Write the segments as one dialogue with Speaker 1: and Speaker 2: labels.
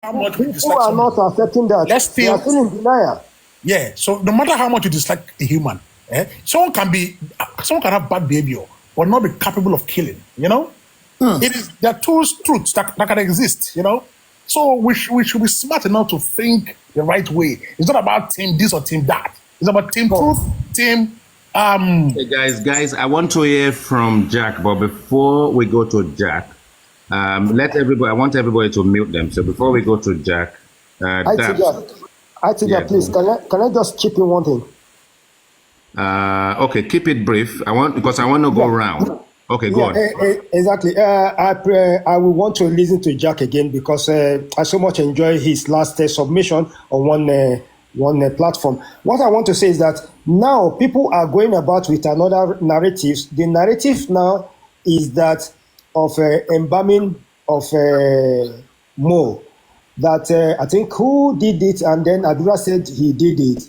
Speaker 1: how much we
Speaker 2: People
Speaker 1: dislike
Speaker 2: are
Speaker 1: someone,
Speaker 2: not accepting that.
Speaker 1: let's
Speaker 2: They are
Speaker 1: still,
Speaker 2: still in denial.
Speaker 1: yeah. So no matter how much you dislike a human, someone can have bad behavior, but not be capable of killing. You know, there are two truths that can exist. You know, so we should be smart enough to think the right way. It's not about team this or team that. It's about team truth, team.
Speaker 3: Hey guys, I want to hear from Jack, but before we go to Jack, I want everybody to mute them. So before we go to Jack,
Speaker 2: Please, can I just chip in one thing?
Speaker 3: Okay, keep it brief. Because I want to go around. Okay, go on.
Speaker 2: Exactly. I will want to listen to Jack again because I so much enjoy his last submission on one platform. What I want to say is that now people are going about with another narrative. The narrative now is that of embalming of Mo. That I think who did it, and then Adura said he did it.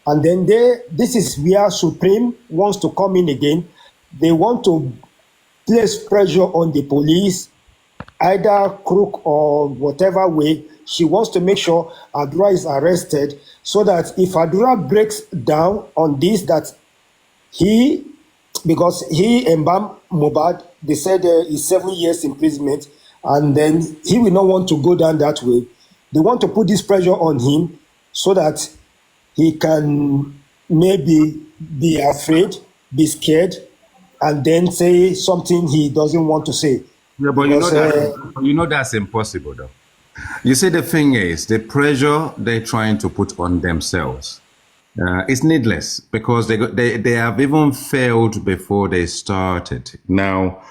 Speaker 2: And then this is where Supreme wants to come in again. They want to place pressure on the police, either crook or whatever way. She wants to make sure Adura is arrested so that if Adura breaks down on this, that because he embalmed Mohbad, they said is 7 years imprisonment, and then he will not want to go down that way. They want to put this pressure on him so that he can maybe be afraid, be scared, and then say something he doesn't want to say.
Speaker 3: Yeah, but you know that's impossible, though. You see, the thing is, the pressure they're trying to put on themselves is needless because they have even failed before they started. Now,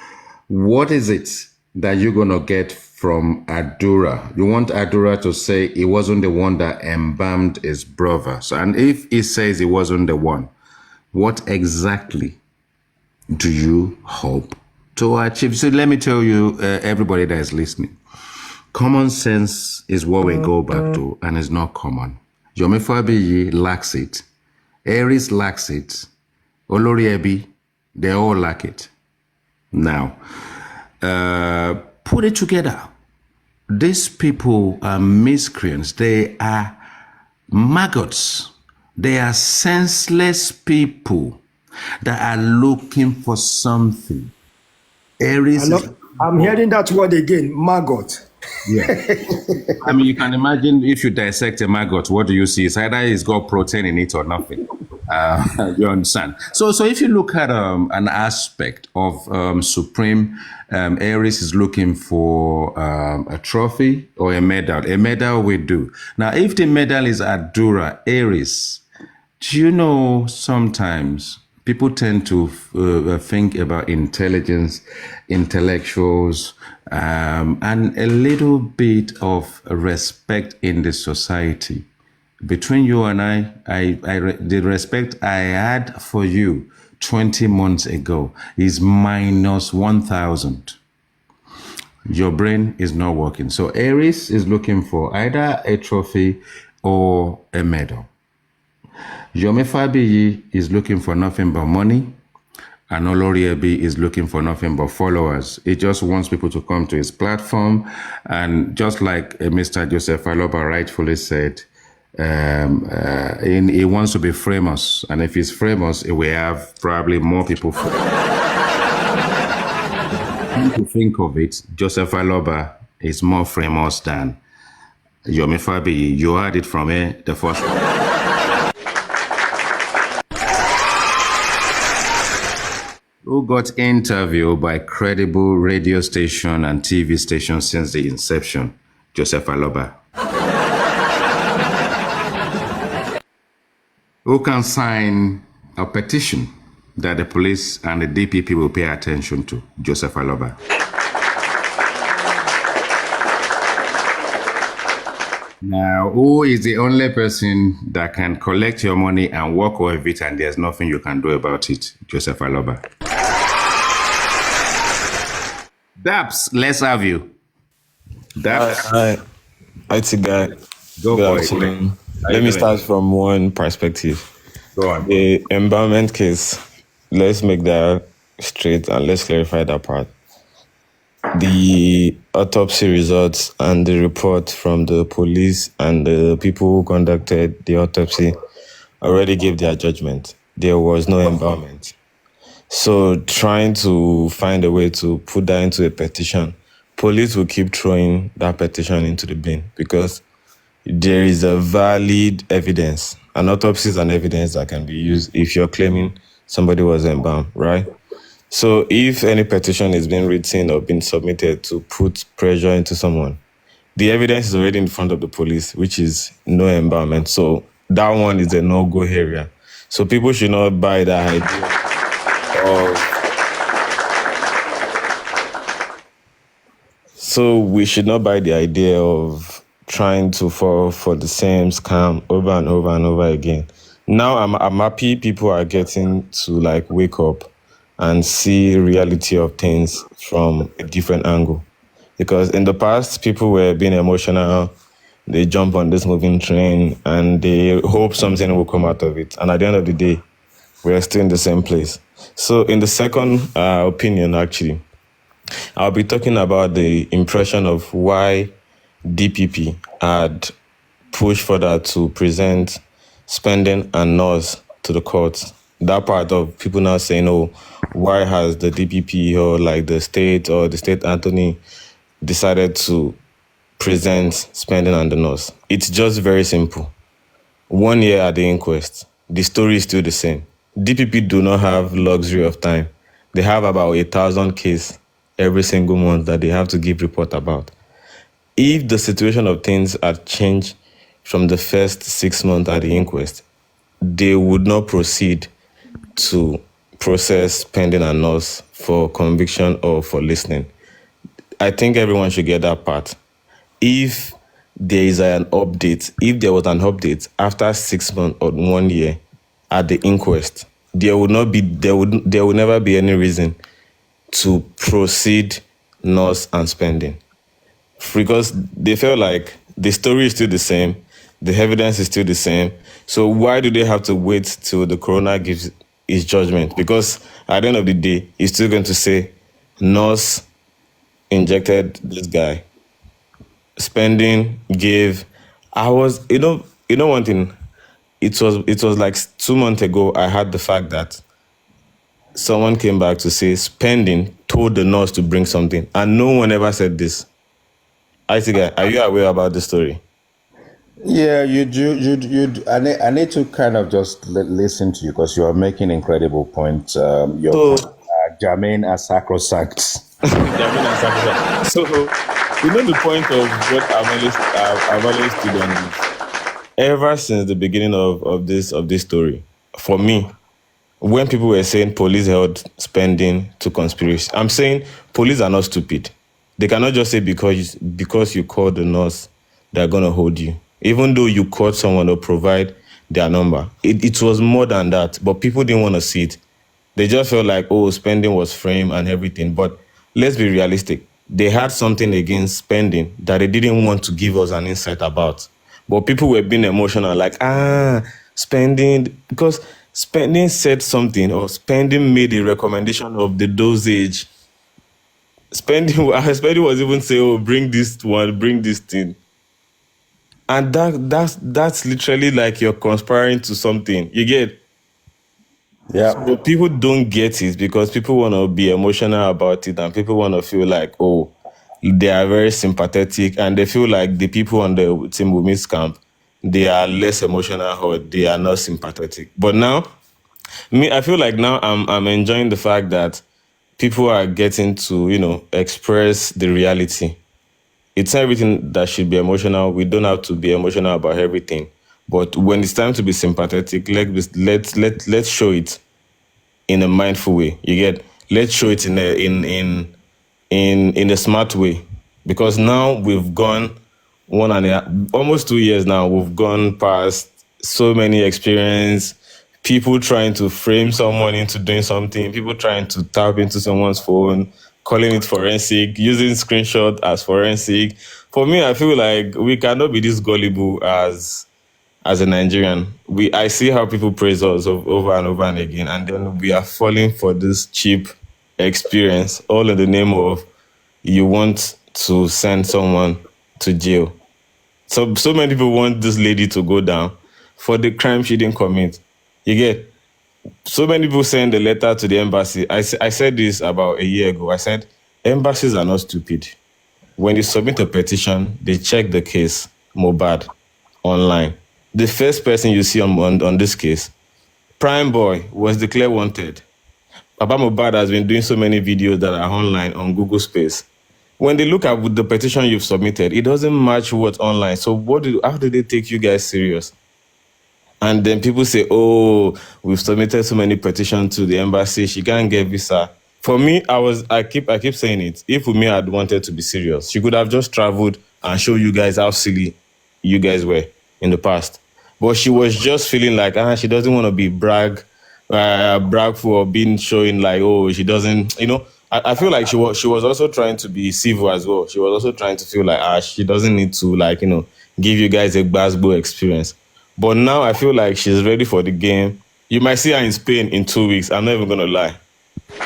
Speaker 3: what is it that you're going to get from Adura? You want Adura to say he wasn't the one that embalmed his brother. So, and if he says he wasn't the one, what exactly do you hope to achieve? So let me tell you, everybody that is listening, common sense is what we go back to, and it's not common. Yomi Fabiyi lacks it. Aries lacks it. Olori Ebi, they all lack it. Now, put it together. These people are miscreants. They are maggots. They are senseless people that are looking for something. Aries.
Speaker 2: I'm hearing that word again, maggot.
Speaker 3: Yeah. I mean, you can imagine if you dissect a maggot, what do you see? It's either it's got protein in it or nothing. You understand? So if you look at an aspect of Supreme, Aries is looking for a trophy or a medal. A medal we do. Now, if the medal is Adura, Aries, do you know sometimes people tend to think about intelligence, intellectuals, and a little bit of respect in the society. Between you and the respect I had for you 20 months ago is minus 1,000. Your brain is not working. So Aries is looking for either a trophy or a medal. Yomi Fabiyi is looking for nothing but money, and Olori Ebi is looking for nothing but followers. He just wants people to come to his platform, and just like Mr. Joseph Aloba rightfully said, he wants to be famous, and if he's famous, he will have probably more people. To think of it, Joseph Aloba is more famous than Yomi Fabiyi. You heard it from here, the first one. Who got interviewed by credible radio station and TV stations since the inception, Joseph Aloba. Who can sign a petition that the police and the DPP will pay attention to, Joseph Aloba. Now, who is the only person that can collect your money and walk away with it and there's nothing you can do about it, Joseph Aloba. Daps, let's have you. Daps.
Speaker 4: Hi, guy.
Speaker 3: Go for it.
Speaker 4: Let me start from one perspective.
Speaker 3: Go on.
Speaker 4: The embalmment case, let's make that straight and let's clarify that part. the autopsy results and the report from the police and the people who conducted the autopsy already gave their judgment. There was no embalmment. So trying to find a way to put that into a petition, police will keep throwing that petition into the bin because there is a valid evidence. An autopsy is an evidence that can be used if you're claiming somebody was embalmed, right? So if any petition is being written or being submitted to put pressure into someone, the evidence is already in front of the police, which is no embalmment. So that one is a no-go area. So people should not buy that idea of. So we should not buy the idea of trying to fall for the same scam over and over and over again. Now I'm happy people are getting to like wake up and see reality of things from a different angle. Because in the past, people were being emotional. They jump on this moving train and they hope something will come out of it. And at the end of the day, we're still in the same place. So in the second opinion, actually, I'll be talking about the impression of why DPP had pushed further to present spending and NOS to the courts. That part of people now saying, oh, why has the DPP or like the state or the state attorney decided to present spending and the NOS? It's just very simple. 1 year at the inquest, the story is still the same. DPP do not have luxury of time. They have about 1,000 cases every single month that they have to give report about. If the situation of things had changed from the first 6 months at the inquest, they would not proceed to process spending and NOS for conviction or for listening. I think everyone should get that part. If there is an update, if there was an update after 6 months or 1 year at the inquest, there would never be any reason to proceed NOS and spending. Because they felt like the story is still the same, the evidence is still the same. So why do they have to wait till the coroner gives his judgment? Because at the end of the day, he's still going to say, NOS injected this guy. Spending gave. One thing. It was like 2 months ago. I had the fact that someone came back to say spending told the nurse to bring something, and no one ever said this. Guy, are you aware about the story?
Speaker 3: Yeah, you do. I need to kind of just listen to you because you are making incredible points. Your points are germane and sacrosanct.
Speaker 4: So, the point of what I've always stood on this. Ever since the beginning of this story, for me, when people were saying police held spending to conspiracy, I'm saying police are not stupid. They cannot just say because you called the nurse, they're going to hold you. Even though you called someone or provide their number. It was more than that, but people didn't want to see it. They just felt like, oh, spending was frame and everything. But let's be realistic. They had something against spending that they didn't want to give us an insight about. But people were being emotional, like, spending, because spending said something, or spending made a recommendation of the dosage. Spending was even saying, oh, bring this one, bring this thing. And that's literally like you're conspiring to something. You get?
Speaker 3: Yeah.
Speaker 4: So people don't get it because people want to be emotional about it, and people want to feel like, oh, they are very sympathetic, and they feel like the people on the Team Wumi's camp, they are less emotional or they are not sympathetic. But now, I feel like now I'm enjoying the fact that people are getting to, express the reality. It's not everything that should be emotional. We don't have to be emotional about everything. But when it's time to be sympathetic, let's show it in a mindful way. You get? Let's show it in a smart way. Because now we've gone almost 2 years now. We've gone past so many experience. People trying to frame someone into doing something. People trying to tap into someone's phone, calling it forensic, using screenshot as forensic. For me, I feel like we cannot be this gullible as a Nigerian. I see how people praise us over and over and again, and then we are falling for this cheap experience, all in the name of you want to send someone to jail. So many people want this lady to go down for the crime she didn't commit. You get, so many people send a letter to the embassy. I said this about a year ago. I said, embassies are not stupid. When you submit a petition, they check the case, Mobad, online. The first person you see on this case, Prime Boy, was declared wanted. Baba Mobad has been doing so many videos that are online on Google Space. When they look at the petition you've submitted, it doesn't match what's online. So how do they take you guys serious? And then people say, oh, we've submitted so many petitions to the embassy, she can't get visa. For me, I keep saying it. If Umi had wanted to be serious, she could have just traveled and show you guys how silly you guys were in the past. But she was just feeling like she doesn't want to be brag for being showing like, oh, she doesn't, I feel like she was also trying to be civil as well. She was also trying to feel like she doesn't need to give you guys a basketball experience. But now I feel like she's ready for the game. You might see her in Spain in 2 weeks. I'm not even gonna lie.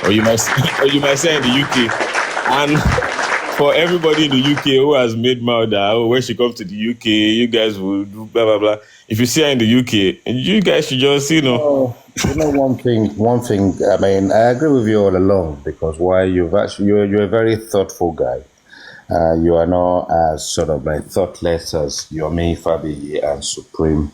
Speaker 4: Or you might see her in the UK. And for everybody in the UK who has made mouth that when she comes to the UK, you guys will do blah blah blah. If you see her in the UK, you guys should just
Speaker 5: Oh, one thing. I mean, I agree with you all along because you're a very thoughtful guy. You are not as sort of like thoughtless as yomi, fabiyi, and supreme.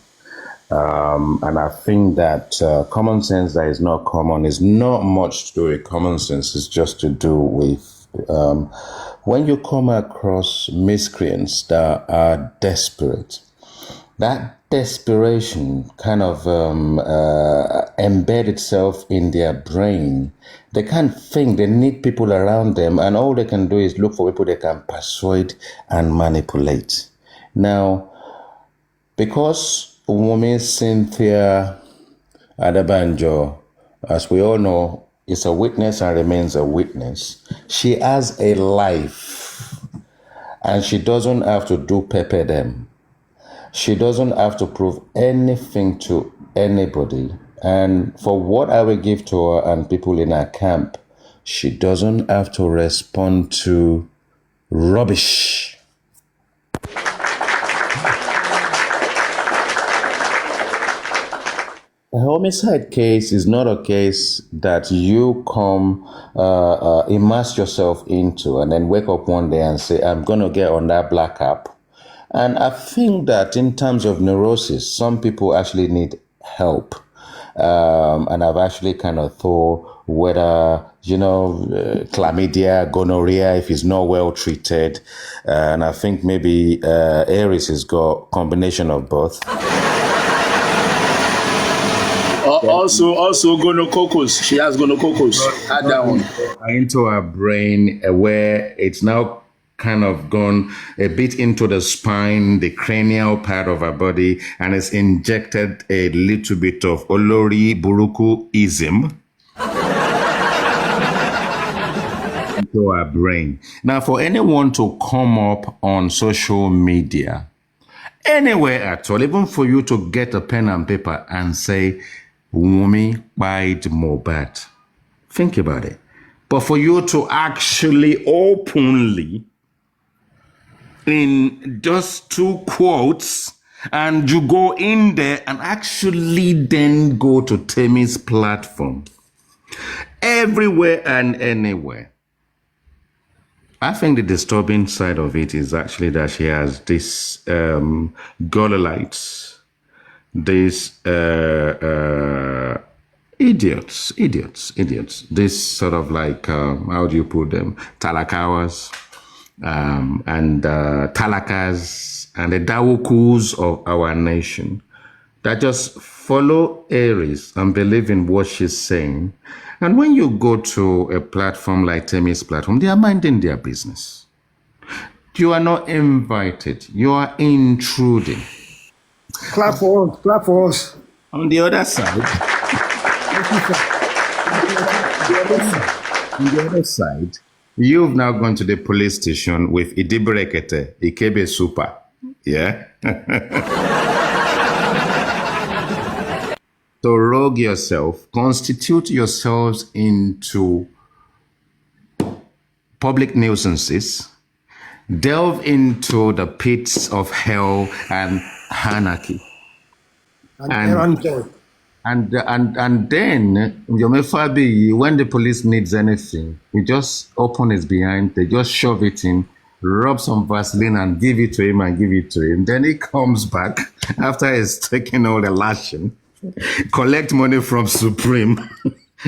Speaker 5: And I think that common sense that is not common is not much to do with common sense. It's just to do with when you come across miscreants that are desperate. That desperation kind of embed itself in their brain. They can't think. They need people around them, and all they can do is look for people they can persuade and manipulate. Now, because woman Cynthia Adebanjo, as we all know, is a witness and remains a witness, she has a life, and she doesn't have to do pepper them. She doesn't have to prove anything to anybody. And for what I will give to her and people in her camp, she doesn't have to respond to rubbish. A homicide case is not a case that you come immerse yourself into and then wake up one day and say, I'm going to get on that black app. And I think that in terms of neurosis, some people actually need help. And I've actually kind of thought whether, chlamydia, gonorrhea, if it's not well treated. And I think maybe Aries has got combination of both.
Speaker 6: Also gonococos. She has gonococos. Add that one.
Speaker 3: Into her brain where it's now kind of gone a bit into the spine, the cranial part of her body, and it's injected a little bit of Olori Buruku-ism into her brain. Now, for anyone to come up on social media, anywhere at all, even for you to get a pen and paper and say, Wumi Bide Mobat, think about it. But for you to actually openly, in just 2 quotes, and you go in there and actually then go to Temi's platform, everywhere and anywhere. I think the disturbing side of it is actually that she has this Gololites, these idiots, this sort of like, how do you put them, Talakawas, and Talakas, and the Dawokus of our nation that just follow Aries and believe in what she's saying. And when you go to a platform like Temi's platform, they are minding their business. You are not invited. You are intruding.
Speaker 2: Clap for us. Clap for us.
Speaker 3: On the other side, you've now gone to the police station with Idiberekete, Ikebe Super. Yeah? So rogue yourself, constitute yourselves into public nuisances, delve into the pits of hell and anarchy. And then yomi fabiyi, when the police needs anything, you just open his behind, they just shove it in, rub some Vaseline and give it to him. Then he comes back after he's taken all the lashing, collect money from Supreme,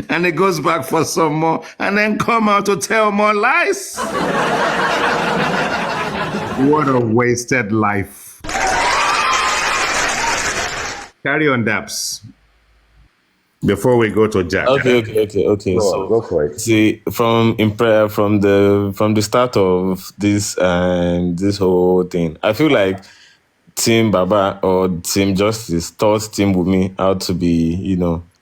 Speaker 3: and he goes back for some more, and then come out to tell more lies. What a wasted life. Carry on, Daps. Before we go to Jack.
Speaker 4: Okay.
Speaker 5: Go for it.
Speaker 4: See, from the start of this whole thing, I feel like Team Baba or Team Justice taught Team Wumi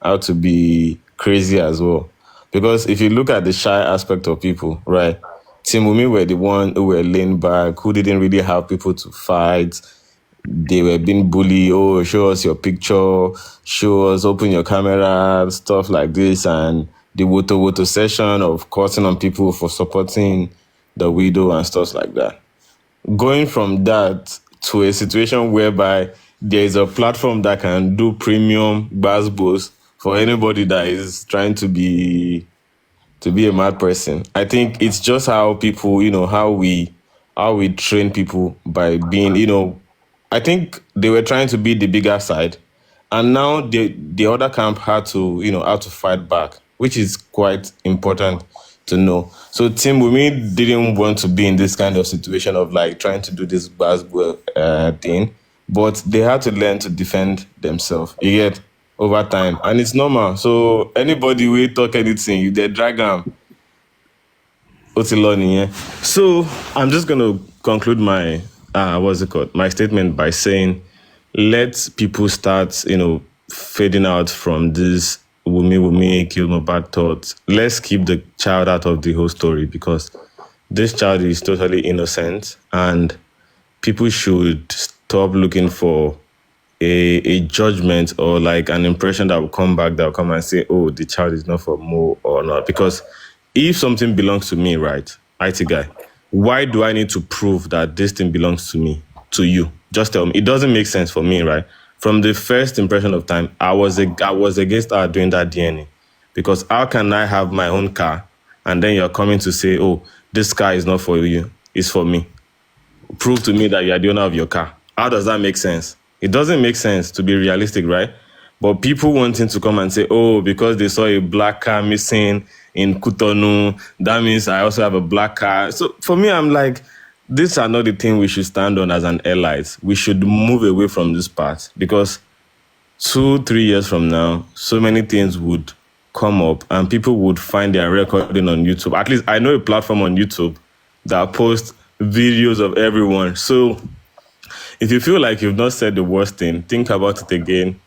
Speaker 4: how to be crazy as well. Because if you look at the shy aspect of people, right? Team Wumi were the one who were laying back, who didn't really have people to fight. They were being bullied. Oh, show us your picture, show us, open your camera, stuff like this. And the woto session of cutting on people for supporting the widow and stuff like that. Going from that to a situation whereby there is a platform that can do premium bass for anybody that is trying to be a mad person. I think it's just how people, how we train people by being, I think they were trying to be the bigger side, and now the other camp had to, how to fight back, which is quite important to know. So Team Wumi didn't want to be in this kind of situation of like trying to do this basketball thing, but they had to learn to defend themselves. You get over time, and it's normal. So anybody will talk anything, they drag them. So I'm just gonna conclude my my statement by saying, let people start, fading out from this Wumi, kill my bad thoughts. Let's keep the child out of the whole story, because this child is totally innocent, and people should stop looking for a judgment or like an impression that will come back, that will come and say, oh, the child is not for Mo or not. Because if something belongs to me, right, IT guy, why do I need to prove that this thing belongs to me, to you? Just tell me. It doesn't make sense for me, right? From the first impression of time, I was against her doing that DNA. Because how can I have my own car and then you're coming to say, oh, this car is not for you, it's for me? Prove to me that you're the owner of your car. How does that make sense? It doesn't make sense, to be realistic, right? But people wanting to come and say, oh, because they saw a black car missing in Cotonou, that means I also have a black car. So for me, I'm like, these are not the thing we should stand on as an allies. We should move away from this part, because 2-3 years from now, so many things would come up and people would find their recording on YouTube. At least I know a platform on YouTube that posts videos of everyone. So if you feel like you've not said the worst thing, think about it again.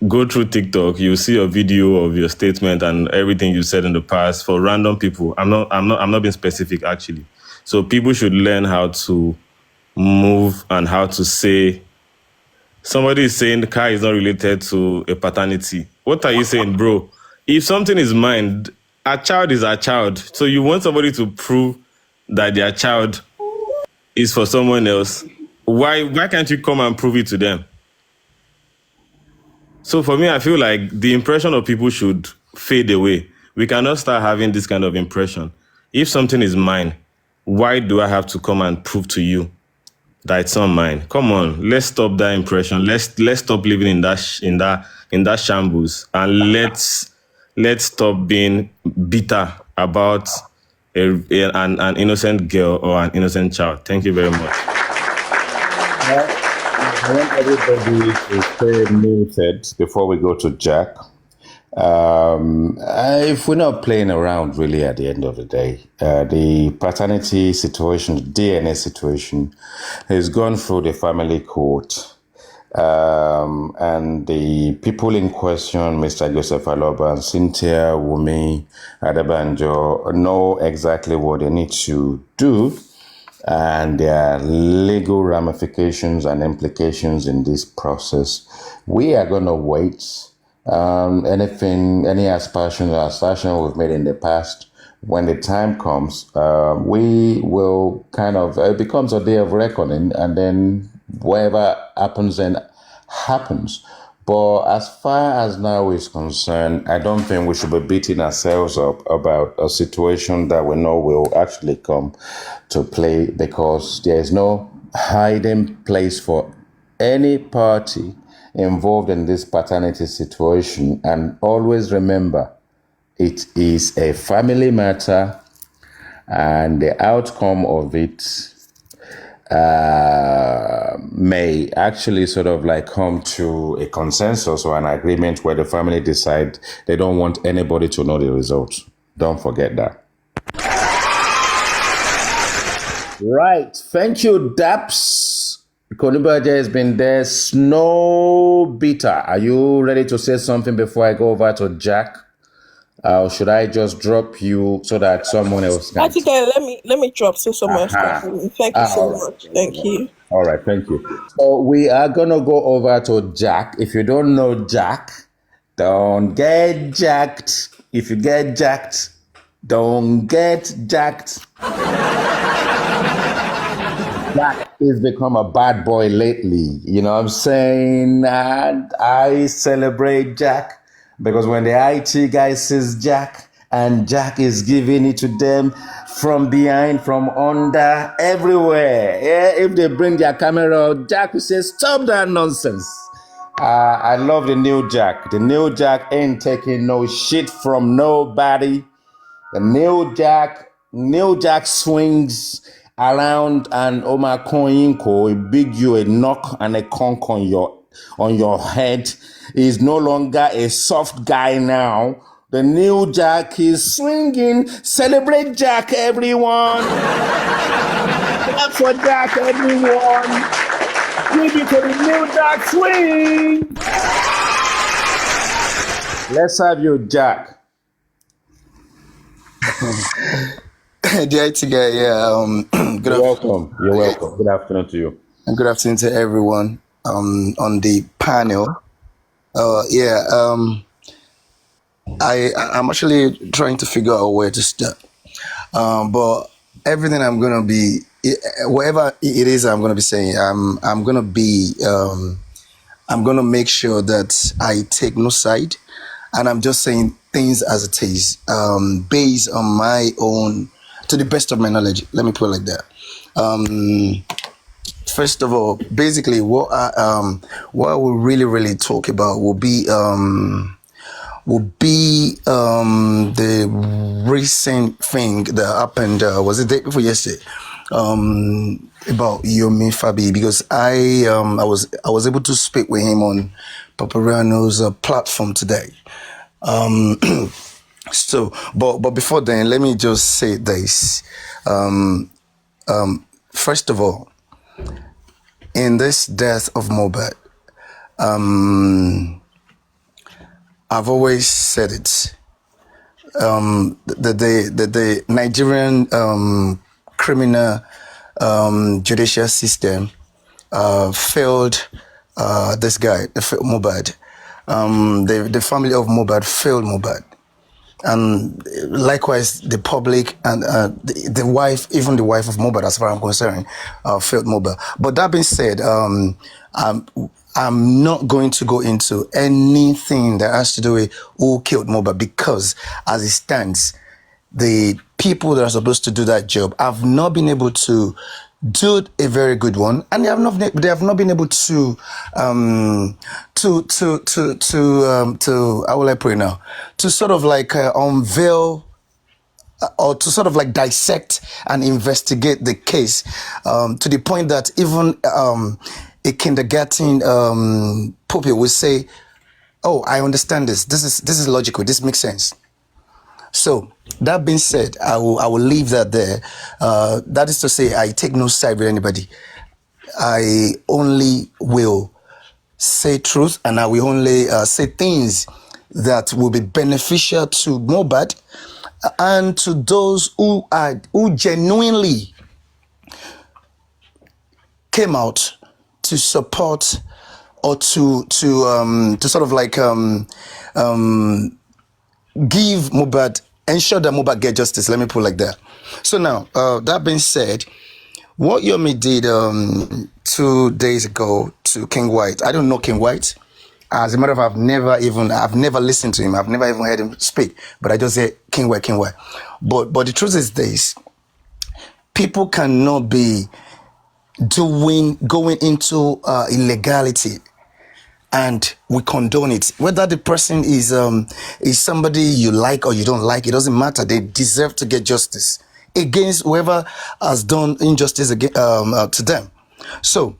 Speaker 4: Go through TikTok, you'll see a video of your statement and everything you said in the past for random people. I'm not being specific, actually. So people should learn how to move and how to say, somebody is saying the car is not related to a paternity. What are you saying, bro? If something is mine, a child is a child. So you want somebody to prove that their child is for someone else. Why can't you come and prove it to them? So for me, I feel like the impression of people should fade away. We cannot start having this kind of impression. If something is mine, why do I have to come and prove to you that it's not mine? Come on, let's stop that impression. Let's stop living in that shambles, and let's stop being bitter about an innocent girl or an innocent child. Thank you very much.
Speaker 5: I want everybody to stay muted before we go to Jack. If we're not playing around, really, at the end of the day, the paternity situation, the DNA situation, has gone through the family court. And the people in question, Mr. Joseph Aloba and Cynthia Wumi Adebanjo, know exactly what they need to do, and there are legal ramifications and implications in this process. We are going to wait. Any assertion we've made in the past, when the time comes, we will kind of, it becomes a day of reckoning, and then whatever happens then happens. But as far as now is concerned, I don't think we should be beating ourselves up about a situation that we know will actually come to play, because there is no hiding place for any party involved in this paternity situation. And always remember, it is a family matter, and the outcome of it may actually sort of like come to a consensus or an agreement where the family decide they don't want anybody to know the results. Don't forget that. Right. Thank you, Daps. Konibaja has been there. Snow Bitter. Are you ready to say something before I go over to Jack? Or should I just drop you so that someone else can?
Speaker 7: I think let me drop so someone else can. Thank you so much. Thank you.
Speaker 5: All right, thank you. So we are gonna go over to Jack. If you don't know Jack, don't get jacked. If you get jacked, don't get jacked. Jack has become a bad boy lately. You know what I'm saying? And I celebrate Jack, because when the IT guy says Jack, and Jack is giving it to them from behind, from under, everywhere. Yeah, if they bring their camera out, Jack will say, stop that nonsense. I love the new Jack. The new Jack ain't taking no shit from nobody. The new Jack swings around, and Omar Koyinko, a big you a knock and a conk on your head. Is no longer a soft guy now. The new Jack is swinging. Celebrate Jack, everyone. Clap for Jack, everyone. Give it to the new Jack swing. Let's have you, Jack.
Speaker 8: The IT guy, yeah.
Speaker 5: You're welcome. You're welcome. Good afternoon to you.
Speaker 8: And good afternoon to everyone on the panel. I'm actually trying to figure out where to start. But everything I'm gonna be, whatever it is I'm gonna be saying, I'm gonna make sure that I take no side, and I'm just saying things as it is, based on my own, to the best of my knowledge. Let me put it like that. First of all, basically, what I will really talk about will be the recent thing that happened. Was it the day before yesterday? About Yomi Fabiyi, because I was able to speak with him on Papariano's platform today. So, but before then, let me just say this. First of all, in this death of Mohbad, I've always said it. The Nigerian criminal judicial system failed this guy, Mohbad. The family of Mohbad failed Mohbad. And likewise, the public and the wife, even the wife of Mohbad, as far as I'm concerned, failed Mohbad. But that being said, I'm not going to go into anything that has to do with who killed Mohbad, because as it stands, the people that are supposed to do that job have not been able to do a very good one, and they have not been able to how will I put it now, to sort of like unveil or to sort of like dissect and investigate the case, to the point that even a kindergarten pupil will say, "Oh, I understand this. This is logical. This makes sense." So that being said, I will leave that there. That is to say, I take no side with anybody. I only will say truth, and I will only say things that will be beneficial to Mohbad and to those who genuinely came out to support or to sort of like give Mohbad ensure that Mohbad get justice. Let me put it like that. So now, that being said, what Yomi did 2 days ago to King White, I don't know King White. As a matter of fact, I've never listened to him. I've never even heard him speak. But I just say King White, King White. But the truth is this: people cannot be going into illegality, and we condone it. Whether the person is somebody you like or you don't like, it doesn't matter. They deserve to get justice against whoever has done injustice to them. So,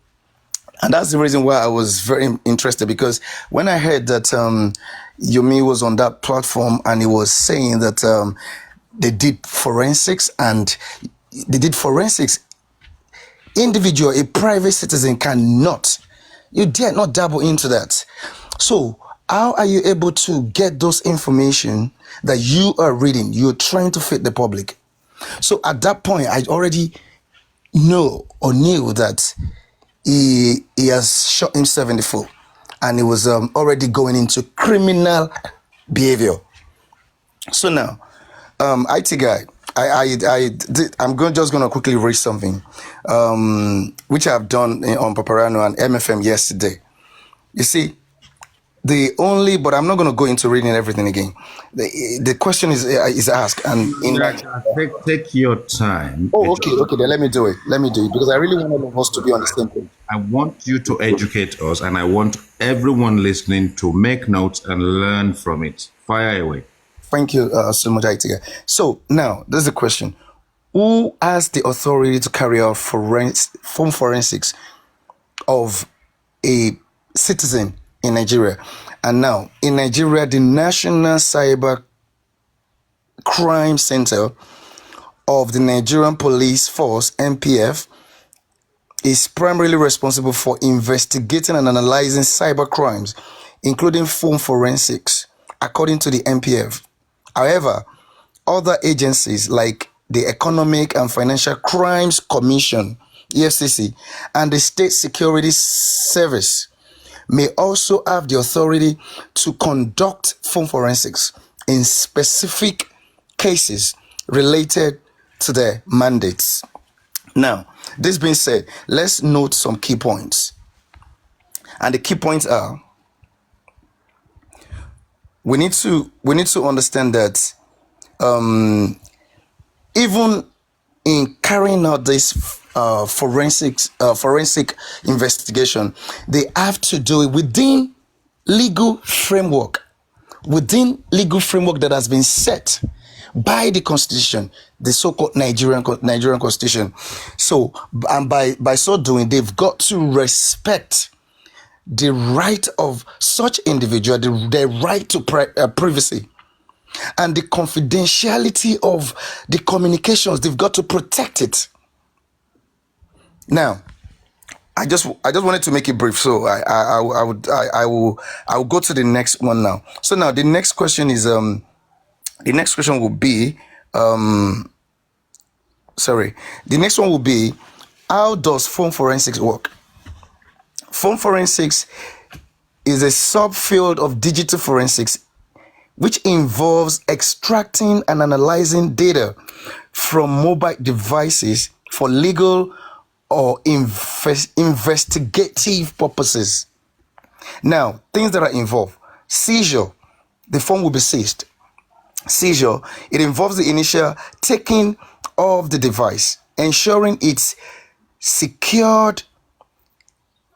Speaker 8: and that's the reason why I was very interested, because when I heard that Yomi was on that platform and he was saying that they did forensics, individual, a private citizen cannot, you dare not dabble into that. So how are you able to get those information that you are reading? You're trying to fit the public. So at that point, I already knew that he has shot himself in the foot, and he was already going into criminal behavior. So now, IT guy, I'm just going to quickly read something, which I've done on Paparano and MFM yesterday. You see, but I'm not going to go into reading everything again. The question is asked, and
Speaker 3: take your time.
Speaker 8: Oh, okay. Then let me do it because I really want all of us to be on the same page.
Speaker 3: I want you to educate us, and I want everyone listening to make notes and learn from it. Fire away.
Speaker 8: Thank you so much, IT guy. So now, there's the question: who has the authority to carry out phone forensics of a citizen in Nigeria? And now, in Nigeria, the National Cyber Crime Center of the Nigerian Police Force, NPF, is primarily responsible for investigating and analyzing cyber crimes, including phone forensics, according to the NPF. However, other agencies like the Economic and Financial Crimes Commission, EFCC, and the State Security Service may also have the authority to conduct phone forensics in specific cases related to their mandates. Now, this being said, let's note some key points. And the key points are: we need to understand that even in carrying out this forensic investigation, they have to do it within legal framework that has been set by the Constitution, the so-called Nigerian Constitution. So, and by so doing, they've got to respect the right of such individual, the right to privacy, and the confidentiality of the communications. They've got to protect it. Now, I just wanted to make it brief, so I will go to the next one now. So now the next question is will be how does phone forensics work? Phone forensics is a subfield of digital forensics which involves extracting and analyzing data from mobile devices for legal or investigative purposes. Now, things that are involved: seizure, the phone will be seized. Seizure, it involves the initial taking of the device, ensuring it's secured,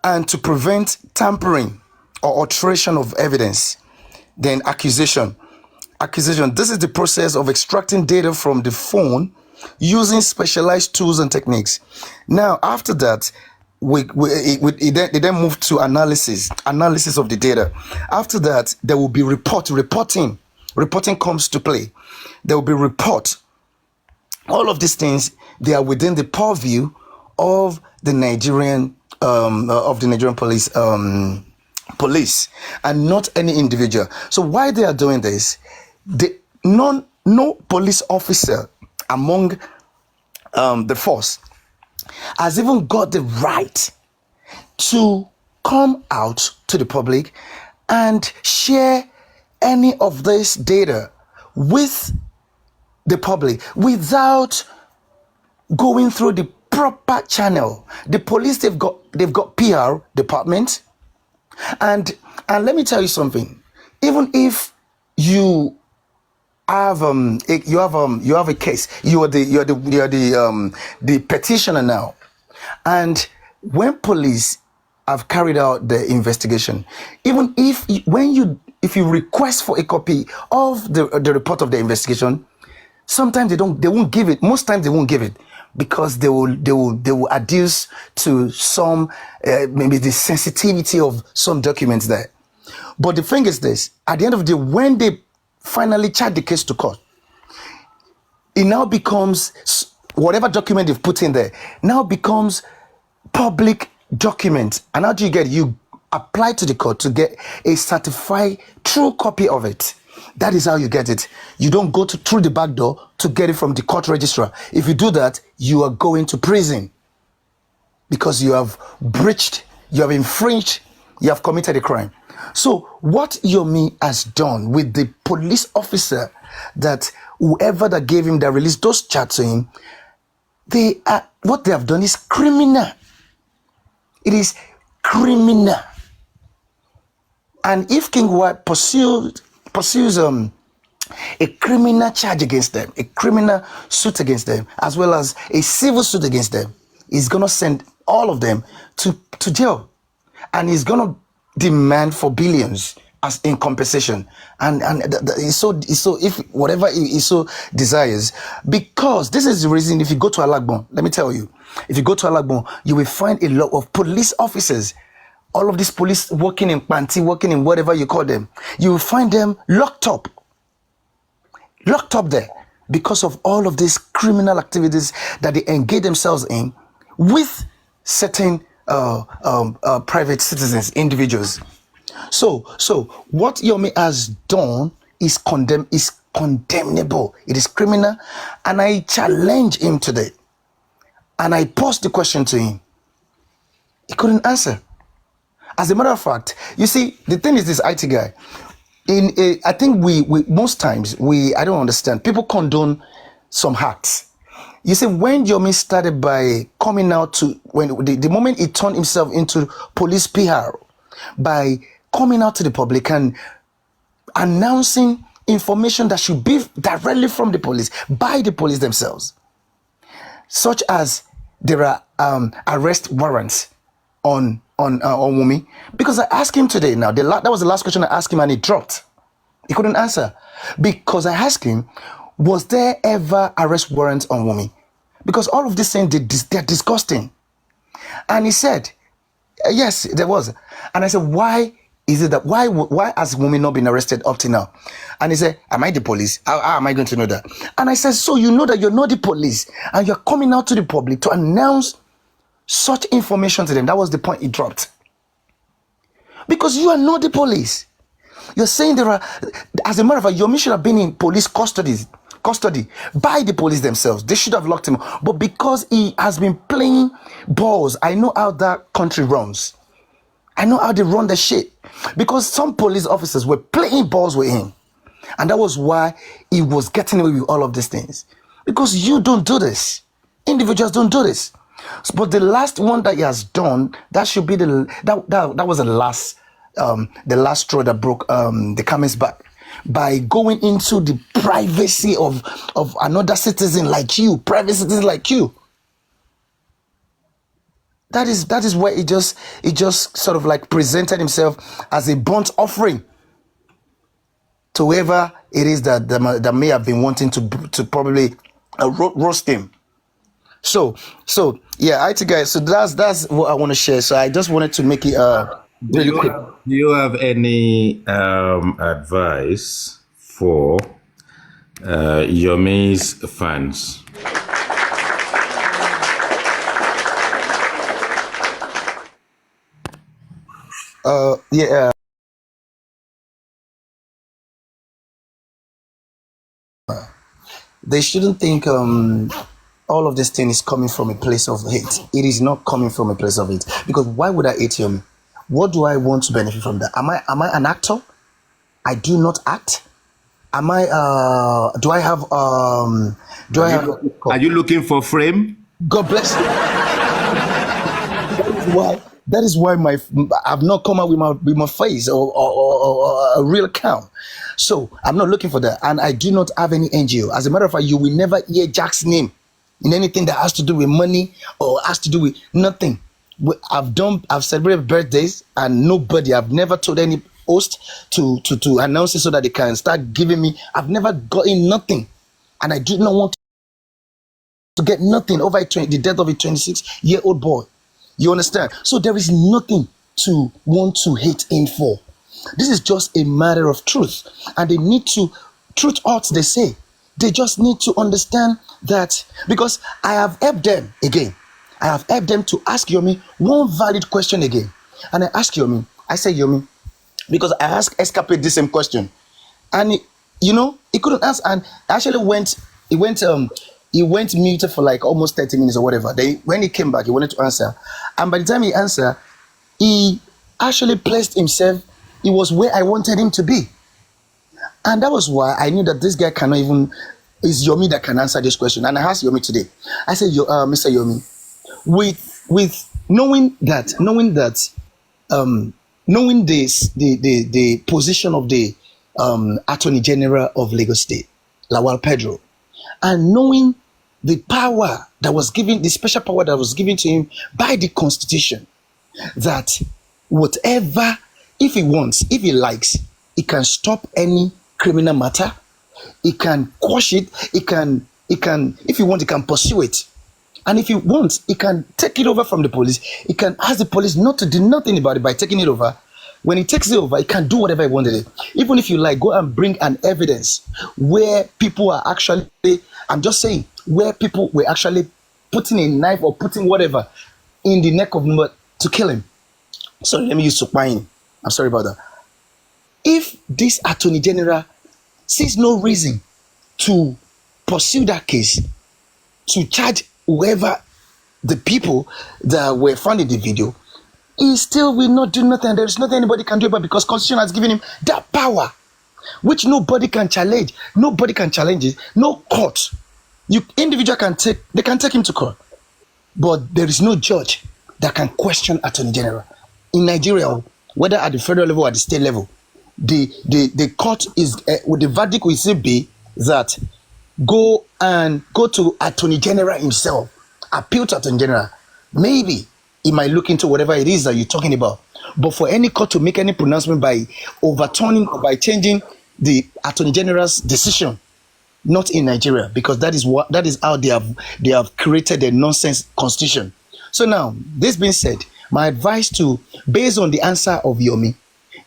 Speaker 8: and to prevent tampering or alteration of evidence. Then acquisition, this is the process of extracting data from the phone using specialized tools and techniques. Now, after that, they then move to analysis of the data. After that, there will be reporting. Reporting comes to play. There will be report. All of these things, they are within the purview of the Nigerian police, and not any individual. So why they are doing this? No police officer among the force has even got the right to come out to the public and share any of this data with the public without going through the proper channel. The police, they've got PR department, and let me tell you something. Even if you have you have a case, you're the petitioner now, and when police have carried out the investigation, even if you request for a copy of the report of the investigation, sometimes they won't give it. Most times they won't give it because they will adduce to some maybe the sensitivity of some documents there. But the thing is this: at the end of the day, when they finally charge the case to court, it now becomes whatever document they've put in there now becomes public document. And how do you get it? You apply to the court to get a certified true copy of it. That is how you get it. You don't go through the back door to get it from the court registrar. If you do that, you are going to prison because you have breached, you have infringed, you have committed a crime. So what Yomi has done with the police officer, that whoever that gave him, that released those chats to him, what they have done is criminal. It is criminal. And if King White pursues a criminal charge against them, a criminal suit against them, as well as a civil suit against them, he's gonna send all of them to jail, and he's gonna demand for billions as in compensation, and so if whatever he so desires, because this is the reason. If you go to Alagbon, let me tell you, if you go to Alagbon, you will find a lot of police officers. All of these police working in panty, working in whatever you call them, you will find them locked up there because of all of these criminal activities that they engage themselves in with certain private citizens, individuals. So what Yomi has done is condemnable. It is criminal, and I challenge him today. And I posed the question to him. He couldn't answer. As a matter of fact, you see, the thing is, this IT guy, I think we most times I don't understand. People condone some acts. You see, when Yomi started by coming out the moment he turned himself into police PR, by coming out to the public and announcing information that should be directly from the police, by the police themselves, such as there are arrest warrants on Wumi. Because I asked him today now, that was the last question I asked him, and he dropped. He couldn't answer. Because I asked him, was there ever arrest warrants on Wumi? Because all of these things, they're disgusting. And he said, yes, there was. And I said, why is it that, why has Wumi not been arrested up to now? And he said, am I the police? How am I going to know that? And I said, so you know that you're not the police, and you're coming out to the public to announce such information to them. That was the point he dropped. Because you are not the police. You're saying there are, as a matter of fact, Yomi should have been in police custody by the police themselves. They should have locked him up. But because he has been playing balls, I know how that country runs. I know how they run the shit. Because some police officers were playing balls with him. And that was why he was getting away with all of these things. Because you don't do this. Individuals don't do this. But the last one that he has done, that should be that was the last straw that broke the camel's back, by going into the privacy of another citizen like you, private citizen like you. That is where he just sort of like presented himself as a burnt offering to whoever it is that may have been wanting to probably roast him. So yeah, IT guys. So that's what I want to share. So I just wanted to make it really quick.
Speaker 3: Do you have any advice for Yomi's fans?
Speaker 8: Yeah. They shouldn't think all of this thing is coming from a place of hate. It is not coming from a place of hate. Because why would I hate Yomi? What do I want to benefit from that? Am I an actor? I do not act. Am I? Do I have? Do I have?
Speaker 3: Are you looking for frame?
Speaker 8: God bless you. Why? That is why I've not come out with my face or a real account. So I'm not looking for that, and I do not have any NGO. As a matter of fact, you will never hear Jack's name in anything that has to do with money or has to do with nothing. I've celebrated birthdays, and nobody. I've never told any host to announce it so that they can start giving me. I've never gotten nothing, and I do not want to get nothing over the death of a 26-year-old boy. You understand? So there is nothing to want to hate him for. This is just a matter of truth. And they need to, truth hurts, they say. They just need to understand that, because I have helped them again. I have helped them to ask Yomi one valid question again. And I asked Yomi, I said, Yomi, because I asked Escapade the same question. And he couldn't answer. And actually he went muted for like almost 30 minutes or whatever. When he came back, he wanted to answer. And by the time he answered, he actually placed himself, he was where I wanted him to be. And that was why I knew that this guy cannot even, it's Yomi that can answer this question. And I asked Yomi today. I said, Mr. Yomi, with knowing the position of the Attorney General of Lagos State, Lawal Pedro, and knowing the power that was given, the special power that was given to him by the Constitution, that whatever, if he wants, if he likes, he can stop any criminal matter, he can quash it, he can, if he wants, he can pursue it. And if he wants, he can take it over from the police. He can ask the police not to do nothing about it by taking it over. When he takes it over, he can do whatever he wanted. Even if you like, go and bring an evidence where people are actually, I'm just saying, where people were actually putting a knife or putting whatever in the neck of him to kill him. Sorry, let me use Sukmain. I'm sorry about that. If this Attorney General sees no reason to pursue that case, to charge whoever the people that were found in the video, he still will not do nothing. There is nothing anybody can do about it, because Constitution has given him that power, which nobody can challenge. Nobody can challenge it. No court. Individual can take him to court, but there is no judge that can question Attorney General in Nigeria, whether at the federal level or at the state level. The court is with the verdict will still be that go to Attorney General himself, appeal to Attorney General. Maybe he might look into whatever it is that you're talking about. But for any court to make any pronouncement by overturning or by changing the Attorney General's decision, not in Nigeria, because that is how they have created a nonsense constitution. So now, this being said, my advice based on the answer of Yomi,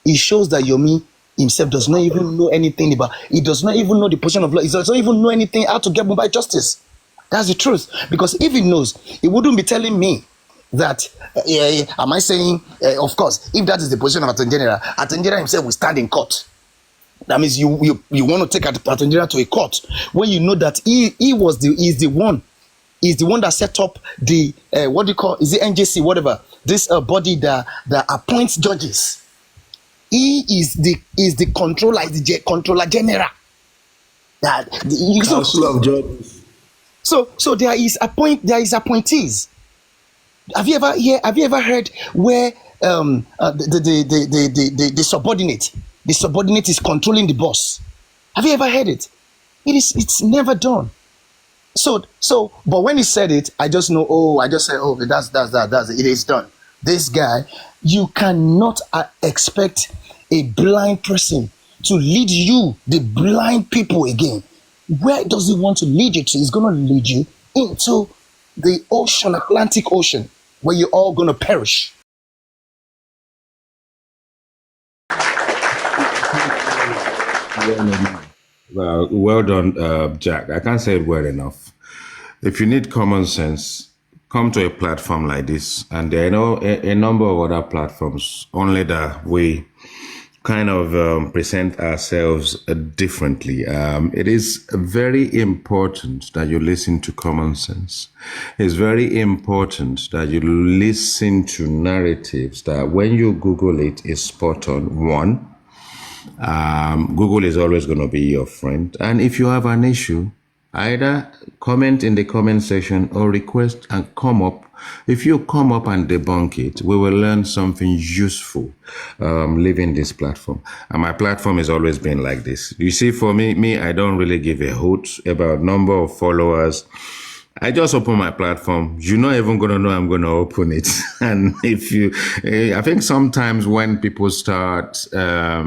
Speaker 8: it shows that Yomi himself does not even know anything about, he does not even know the position of law, he does not even know anything how to get by justice. That's the truth. Because if he knows, he wouldn't be telling me that, am I saying, of course, if that is the position of Attorney General himself will stand in court. That means you want to take Attorney General to a court when you know that he's the one that set up the what do you call, is it NJC, whatever, this body that appoints judges. He is the controller, is the controller general.
Speaker 6: Council of Judges.
Speaker 8: So there is appointees. Have you ever heard where the subordinate is controlling the boss? Have you ever heard it? It's never done. So but when he said it, I just know, that's it is done. This guy, you cannot expect a blind person to lead you, the blind people again. Where does he want to lead you to? He's going to lead you into the ocean, Atlantic Ocean, where you're all going to perish.
Speaker 3: Well done, Jack. I can't say it well enough. If you need common sense, come to a platform like this, and there are a number of other platforms, only that we kind of present ourselves differently. It is very important that you listen to common sense. It's very important that you listen to narratives that when you Google it is spot on. One, Google is always going to be your friend. And if you have an issue, either comment in the comment section or request and come up. If you come up and debunk it, we will learn something useful leaving this platform. And my platform has always been like this. You see, for me, I don't really give a hoot about number of followers. I just open my platform. You're not even going to know I'm going to open it. And I think sometimes when people start, I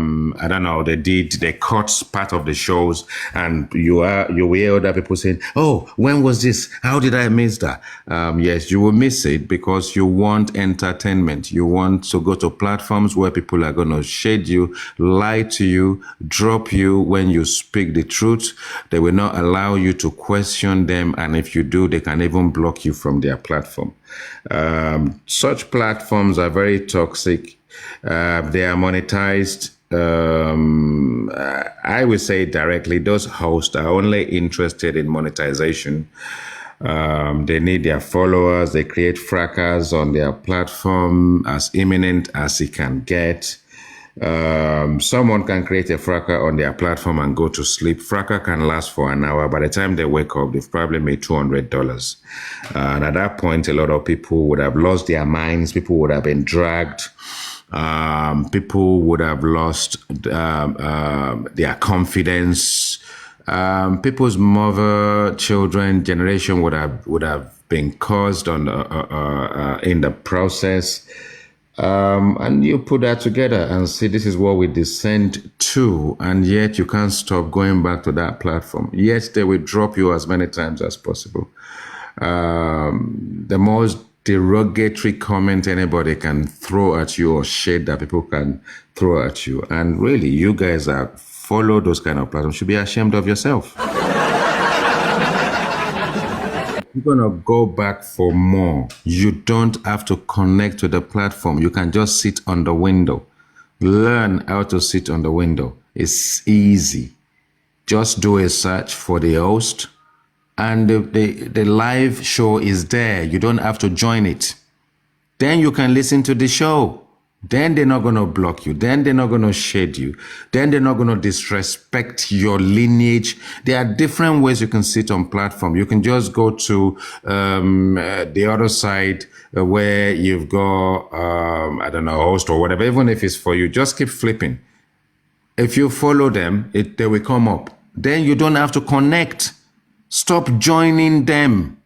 Speaker 3: don't know, they cut part of the shows, and you hear other people saying, oh, when was this? How did I miss that? Yes, you will miss it because you want entertainment. You want to go to platforms where people are going to shade you, lie to you, drop you when you speak the truth. They will not allow you to question them. And if you do, they can even block you from their platform. Such platforms are very toxic. They are monetized. I would say directly, those hosts are only interested in monetization. They need their followers. They create fracas on their platform as imminent as it can get. Someone can create a fracas on their platform and go to sleep. Fracas can last for an hour. By the time they wake up, they've probably made $200. And at that point, a lot of people would have lost their minds. People would have been dragged. People would have lost their confidence. People's mother, children, generation would have been caused on in the process. And you put that together and see this is what we descend to, and yet you can't stop going back to that platform. Yet they will drop you as many times as possible. The most derogatory comment anybody can throw at you or shade that people can throw at you. And really, you guys that follow those kind of platforms should be ashamed of yourself. You're going to go back for more. You don't have to connect to the platform. You can just sit on the window. Learn how to sit on the window. It's easy. Just do a search for the host, and the live show is there. You don't have to join it. Then you can listen to the show. Then they're not going to block you. Then they're not going to shade you. Then they're not going to disrespect your lineage. There are different ways you can sit on platform. You can just go to the other side where you've got, I don't know, host or whatever. Even if it's for you, just keep flipping. If you follow them, they will come up. Then you don't have to connect. Stop joining them.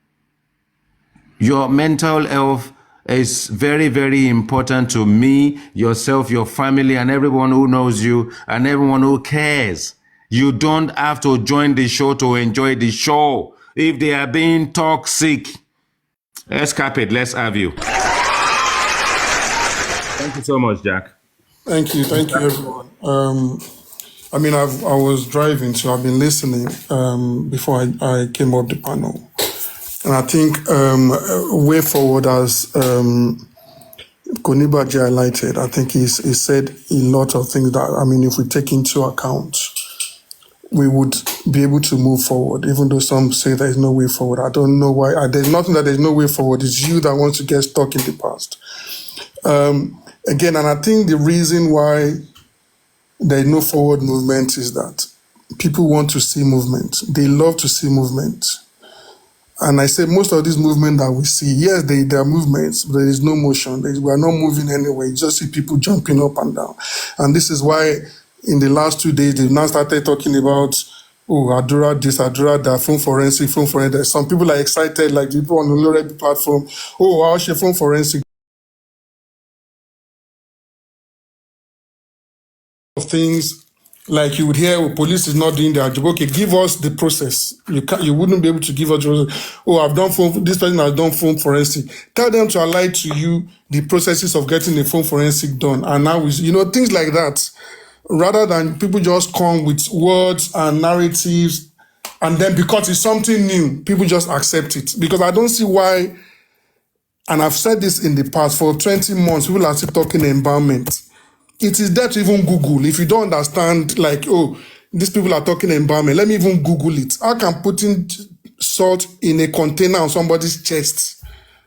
Speaker 3: Your mental health is very, very important to me, yourself, your family, and everyone who knows you, and everyone who cares. You don't have to join the show to enjoy the show. If they are being toxic, let's cap it. Let's have you. Thank you so much, Jack.
Speaker 9: Thank you, everyone. I mean, I was driving, so I've been listening before I came up the panel. And I think way forward, as Konibaji highlighted, I think he said a lot of things that, I mean, if we take into account, we would be able to move forward, even though some say there is no way forward. I don't know why. There's nothing that there's no way forward. It's you that wants to get stuck in the past. Again, and I think the reason why there is no forward movement is that people want to see movement. They love to see movement. And I say most of these movements that we see, yes, they are movements, but there is no motion. We are not moving anywhere. You just see people jumping up and down. And this is why in the last 2 days, they've now started talking about, Adura this, Adura that, phone forensic. Some people are excited, like people on the Loreb platform. I'll share phone forensic. Things like you would hear, police is not doing their job. Okay, give us the process. You wouldn't be able to give us the process. This person has done phone forensic. Tell them to highlight to you the processes of getting a phone forensic done. And now, things like that, rather than people just come with words and narratives, and then because it's something new, people just accept it. Because I don't see why, and I've said this in the past, for 20 months, people are still talking empowerment. It is there to even Google. If you don't understand, like, these people are talking embalming, let me even Google it. How can putting salt in a container on somebody's chest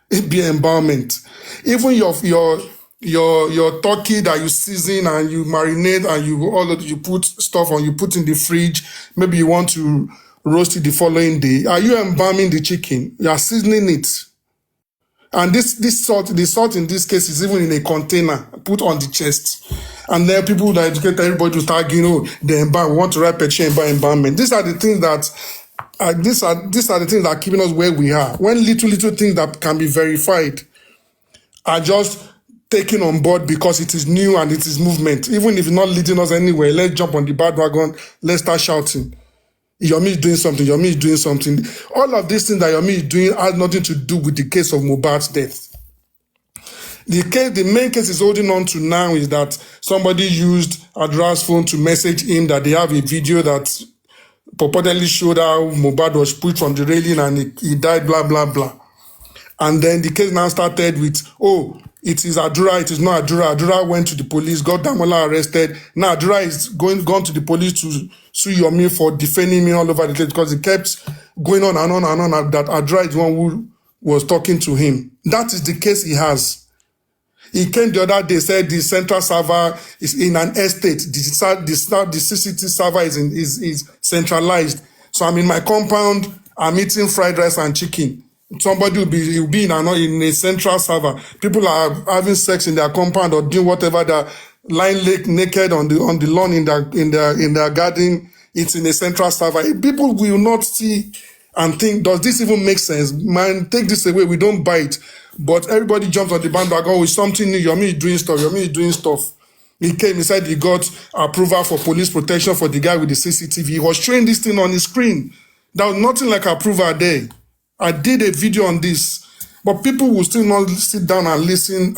Speaker 9: be embalmment? Even your your turkey that you season and you marinate and you put stuff on, you put in the fridge. Maybe you want to roast it the following day. Are you embalming the chicken? You are seasoning it. And this salt, the salt in this case is even in a container, put on the chest. And then people that educate everybody to start, the embalm, want to write petition about embalmment. These are the things that these are the things that are keeping us where we are. When little things that can be verified are just taken on board because it is new and it is movement. Even if it's not leading us anywhere, let's jump on the bandwagon, let's start shouting. Yomi is doing something, Yomi is doing something. All of these things that Yomi is doing has nothing to do with the case of Mohbad's death. The main case is holding on to now is that somebody used Adra's phone to message him that they have a video that purportedly showed how Mohbad was pushed from the railing and he died, blah, blah, blah. And then the case now started with, it is Adura, it is not Adura. Adura went to the police, got Damola arrested. Now Adura is gone to the police to sue Yomi for defending me all over the place because he kept going on and on and on that Adura is the one who was talking to him. That is the case he has. He came the other day, said the central server is in an estate. The CCTV server is centralized. So I'm in my compound, I'm eating fried rice and chicken. Somebody will be in a central server. People are having sex in their compound or doing whatever. They're lying naked on the lawn in their garden. It's in a central server. People will not see and think, does this even make sense? Man, take this away. We don't buy it. But everybody jumps on the bandwagon with something new. Yomi is doing stuff. Yomi is doing stuff. He came, he said he got approval for police protection for the guy with the CCTV. He was showing this thing on his screen. There was nothing like approval there. I did a video on this, but people will still not sit down and listen.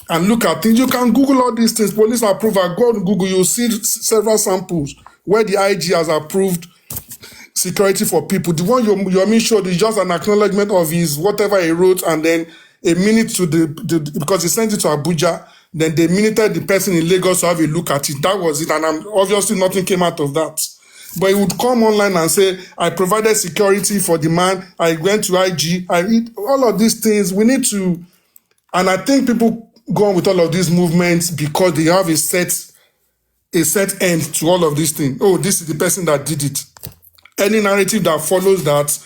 Speaker 9: And look at things. You can Google all these things. Police approval. Go on Google. You'll see several samples where the IG has approved security for people. The one Yomi showed is just an acknowledgement of his whatever he wrote, and then a minute to because he sent it to Abuja. Then they minuted the person in Lagos to have a look at it. That was it, and obviously nothing came out of that. But he would come online and say, I provided security for the man, I went to IG, all of these things. We need to, and I think people go on with all of these movements because they have a set end to all of these things. This is the person that did it. Any narrative that follows that,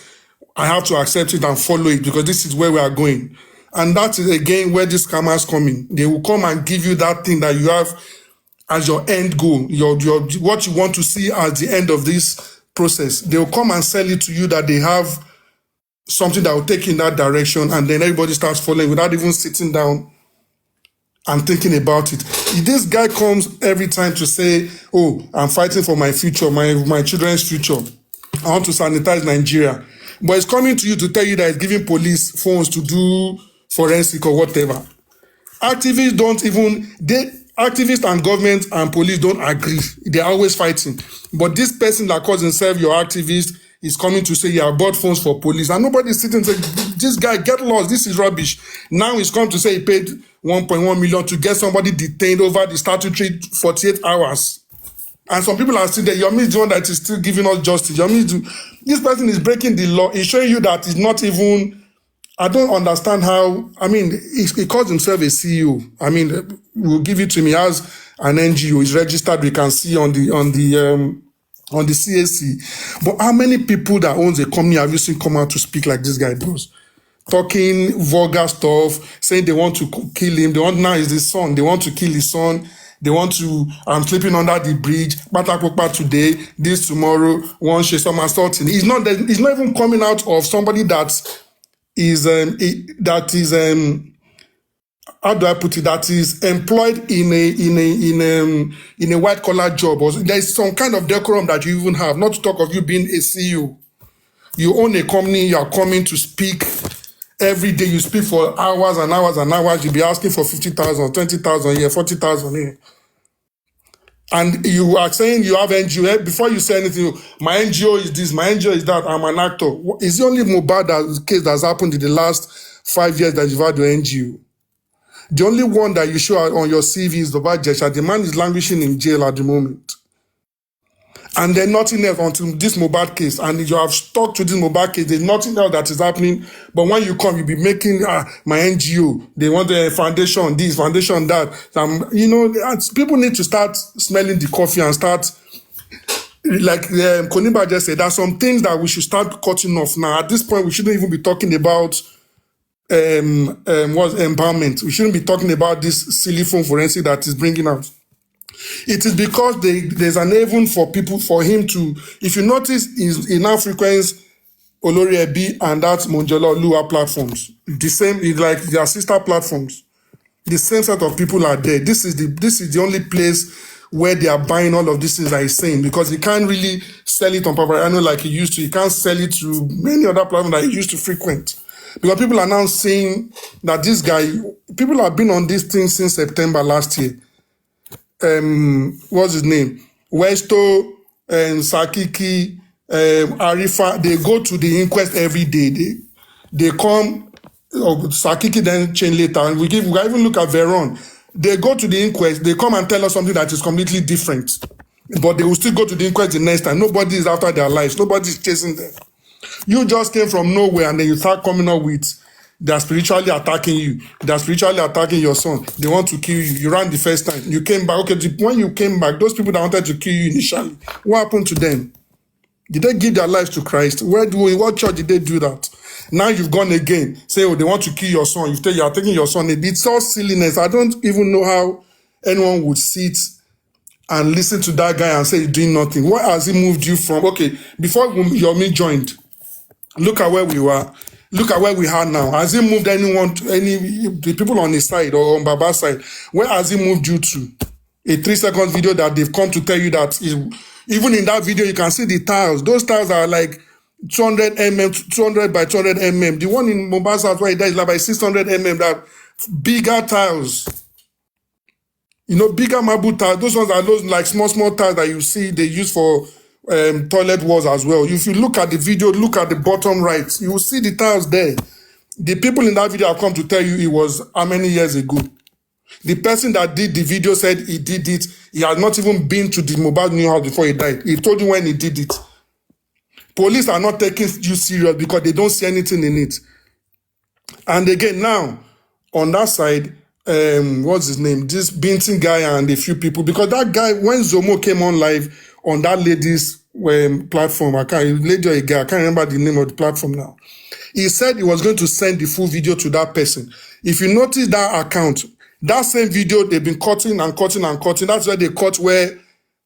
Speaker 9: I have to accept it and follow it because this is where we are going. And that is again where these scammers come in. They will come and give you that thing that you have as your end goal, what you want to see as the end of this process. They will come and sell it to you that they have something that will take in that direction, and then everybody starts following without even sitting down and thinking about it. This guy comes every time to say, I'm fighting for my future, my children's future. I want to sanitize Nigeria. But it's coming to you to tell you that it's giving police phones to do forensic or whatever. Activists and government and police don't agree. They're always fighting. But this person that calls himself your activist is coming to say, I bought phones for police. And nobody's sitting and saying, this guy, get lost. This is rubbish. Now he's come to say he paid 1.1 million to get somebody detained over the statutory 48 hours. And some people are still there. Yomi is the one that is still giving us justice. This person is breaking the law. He's showing you that it's not even... I don't understand how, he calls himself a CEO. We'll give it to him. He has an NGO. He's registered. We can see on the CAC. But how many people that owns a company have you seen come out to speak like this guy does? Talking vulgar stuff, saying they want to kill him. Now is his son. They want to kill his son. They want to, I'm sleeping under the bridge, Batakokpa today, this tomorrow, one share some assaulting. He's not even coming out of somebody that is how do I put it? That is employed in a white collar job. Or there's some kind of decorum that you even have. Not to talk of you being a CEO. You own a company. You are coming to speak every day. You speak for hours and hours and hours. You'll be asking for 50,000, 20,000 here, 40,000 here. And you are saying you have NGO. Before you say anything, my NGO is this, my NGO is that, I'm an actor. It's the only Mohbad case that's happened in the last 5 years that you've had your NGO. The only one that you show on your CV is the Jesha. The man is languishing in jail at the moment. and then nothing else until this Mohbad case, and you have stuck to this Mohbad case, there's nothing else that is happening. But when you come, you'll be making my NGO, they want the foundation, this, foundation, that. People need to start smelling the coffee and start, like Koniba just said, there's some things that we should start cutting off now. At this point, we shouldn't even be talking about what's empowerment. We shouldn't be talking about this silly phone forensic that is bringing out. It is because there's an haven for people, for him to, if you notice, he now frequents Olori Ebi and that Monjola Lua platforms. The same, like their sister platforms. The same set of people are there. This is the only place where they are buying all of these things that he's saying, because he can't really sell it on Paparano like he used to. He can't sell it to many other platforms that he used to frequent. Because people are now saying that this guy, people have been on this thing since September last year. What's his name? Westo, Sakiki, Arifa, they go to the inquest every day. They come, Sakiki then change later, and we can even look at Veron. They go to the inquest, they come and tell us something that is completely different. But they will still go to the inquest the next time. Nobody is after their lives. Nobody is chasing them. You just came from nowhere and then you start coming up with, they're spiritually attacking you. They're spiritually attacking your son. They want to kill you. You ran the first time. You came back. Okay, when you came back, those people that wanted to kill you initially, what happened to them? Did they give their lives to Christ? What church did they do that? Now you've gone again. Say, they want to kill your son. You are taking your son. It's all silliness. I don't even know how anyone would sit and listen to that guy and say he's doing nothing. What has he moved you from? Okay, before Yomi joined, look at where we were. Look at where we are now. Has he moved the people on his side or on Baba's side? Where has he moved you to? A 3-second video that they've come to tell you that even in that video, you can see the tiles. Those tiles are like 200 mm, 200 by 200 mm. The one in Mombasa house where he died is like by 600 mm. That bigger tiles. Bigger marble tiles. Those ones are those like small tiles that you see they use for toilet walls as well. If you look at the video, look at the bottom right, you will see the tiles there. The people in that video have come to tell you it was how many years ago. The person that did the video said he did it. He had not even been to the mobile new house before he died. He told you when he did it. Police are not taking you serious because they don't see anything in it. And again, now, on that side, what's his name? This Binting guy and a few people, because that guy, when Zomo came on live on that lady's platform, I can't remember the name of the platform now. He said he was going to send the full video to that person. If you notice that account, that same video, they've been cutting and cutting and cutting. That's why they cut where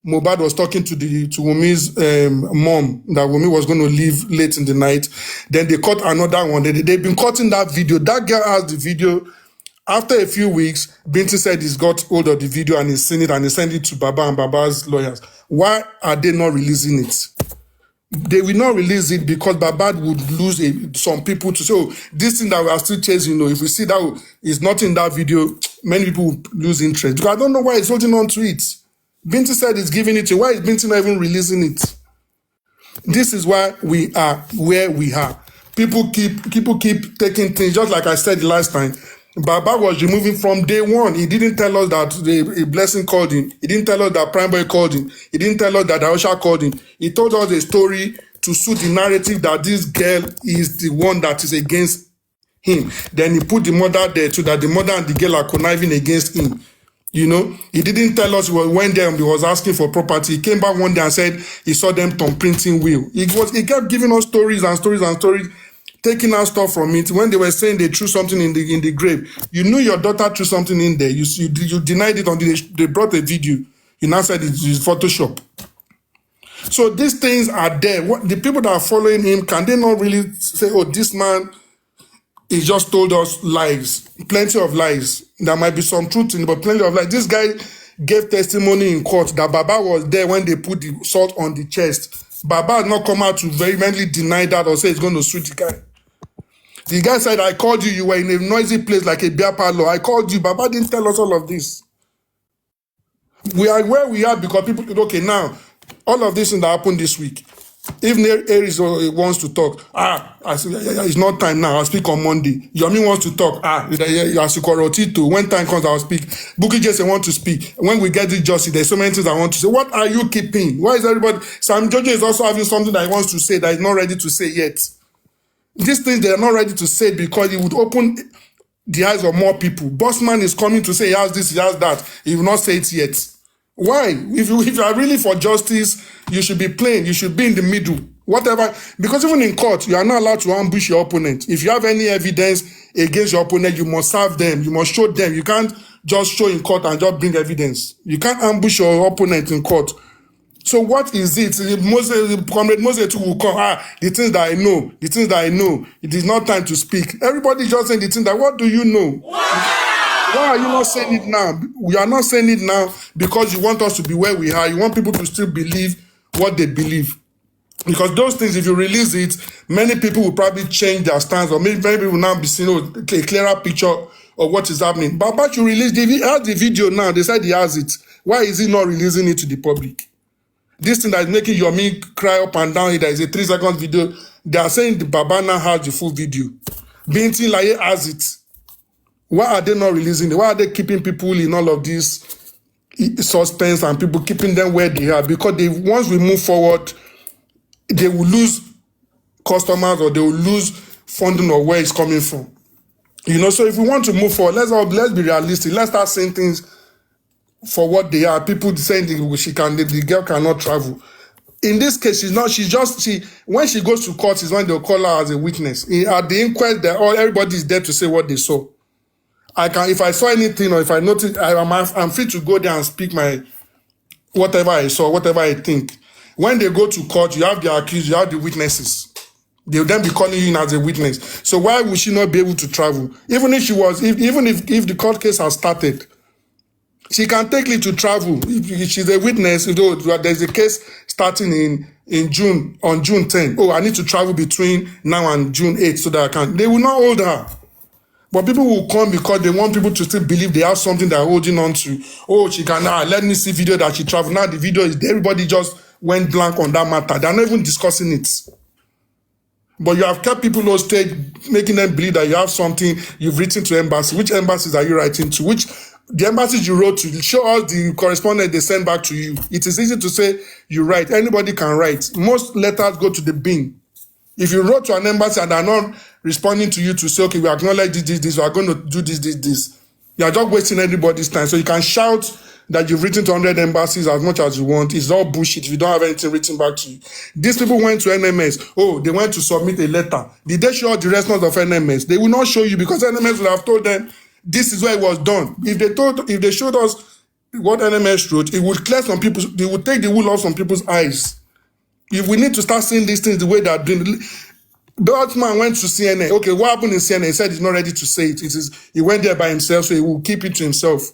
Speaker 9: Mohbad was talking to Wumi's mom, that Wumi was going to leave late in the night. Then they cut another one. They've been cutting that video. That girl has the video. After a few weeks, Binti said he's got hold of the video and he's seen it and he sent it to Baba and Baba's lawyers. Why are they not releasing it? They will not release it because Baba would lose some people to say, oh, this thing that we are still chasing, if we see that is not in that video, many people will lose interest. Because I don't know why he's holding on to it. Binti said he's giving it to you. Why is Binti not even releasing it? This is why we are where we are. People keep taking things, just like I said the last time. Baba was removing from day one. He didn't tell us that a blessing called him. He didn't tell us that Prime Boy called him. He didn't tell us that Aosha called him. He told us a story to suit the narrative that this girl is the one that is against him. Then he put the mother there so that the mother and the girl are conniving against him. He didn't tell us he went there and he was asking for property. He came back one day and said he saw them thumbprinting will. He kept giving us stories and stories and stories, taking out stuff from it. When they were saying they threw something in the grave, you knew your daughter threw something in there. You denied it until they brought a video. You now said it's Photoshop. So these things are there. The people that are following him, can they not really say, oh, this man, he just told us lies, plenty of lies. There might be some truth in it, but plenty of lies. This guy gave testimony in court that Baba was there when they put the salt on the chest. Baba has not come out to vehemently deny that or say he's going to sue the guy. The guy said, I called you. You were in a noisy place like a beer parlor. I called you. Baba didn't tell us all of this. We are where we are because people, okay, now, all of this thing that happened this week, If Aries wants to talk, I say, it's not time now. I'll speak on Monday. Yomi wants to talk. Too. When time comes, I'll speak. Bukky Jesse want to speak. When we get this justice, there's so many things I want to say. What are you keeping? Why is everybody? Sam Jojo is also having something that he wants to say that he's not ready to say yet. These things they are not ready to say because it would open the eyes of more people. Bossman is coming to say he has this, he has that. He will not say it yet. Why? If you are really for justice, you should be plain. You should be in the middle. Whatever. Because even in court, you are not allowed to ambush your opponent. If you have any evidence against your opponent, you must serve them. You must show them. You can't just show in court and just bring evidence. You can't ambush your opponent in court. So what is it? Comrade Moses too will come. The things that I know. The things that I know. It is not time to speak. Everybody just saying the things that, what do you know? Why are you not saying it now? We are not saying it now because you want us to be where we are. You want people to still believe what they believe. Because those things, if you release it, many people will probably change their stance, or maybe will now be seeing a clearer picture of what is happening. But you release the video now. They said he has it. Why is he not releasing it to the public? This thing that is making Yomi cry up and down, there is a 3-second video. They are saying the Baba now has the full video. Binti Laye has it. Why are they not releasing it? Why are they keeping people in all of this suspense and people keeping them where they are? Because once we move forward, they will lose customers or they will lose funding or where it's coming from. So if we want to move forward, let's be realistic. Let's start saying things for what they are. People saying the girl cannot travel. In this case, when she goes to court is when they'll call her as a witness. At the inquest, everybody is there to say what they saw. If I saw anything or if I noticed, I'm free to go there and speak my whatever I saw, whatever I think. When they go to court, you have the accused, you have the witnesses. They'll then be calling you in as a witness. So why would she not be able to travel? Even if if the court case has started, she can take leave to travel. If she's a witness, there's a case starting in June, on June 10. I need to travel between now and June 8 so that I can. They will not hold her. But people will come because they want people to still believe they have something they're holding on to. She can let me see video that she traveled. Now the video is there. Everybody just went blank on that matter. They're not even discussing it. But you have kept people on stage, making them believe that you have something you've written to embassy. Which embassies are you writing to? The embassies you wrote to? Show us the correspondence they send back to you. It is easy to say you write. Anybody can write. Most letters go to the bin. If you wrote to an embassy and they're not responding to you to say, okay, we acknowledge this, we are going to do this, you are just wasting everybody's time. So you can shout that you've written to 100 embassies as much as you want. It's all bullshit if you don't have anything written back to you. These people went to NMS. They went to submit a letter. Did they show the response of NMS? They will not show you because NMS will have told them this is where it was done. If they showed us what NMS wrote, it would clear some people, they would take the wool off some people's eyes. If we need to start seeing these things the way they're doing, Beltman went to CNN. Okay, what happened in CNN? He said he's not ready to say it. He went there by himself, so he will keep it to himself.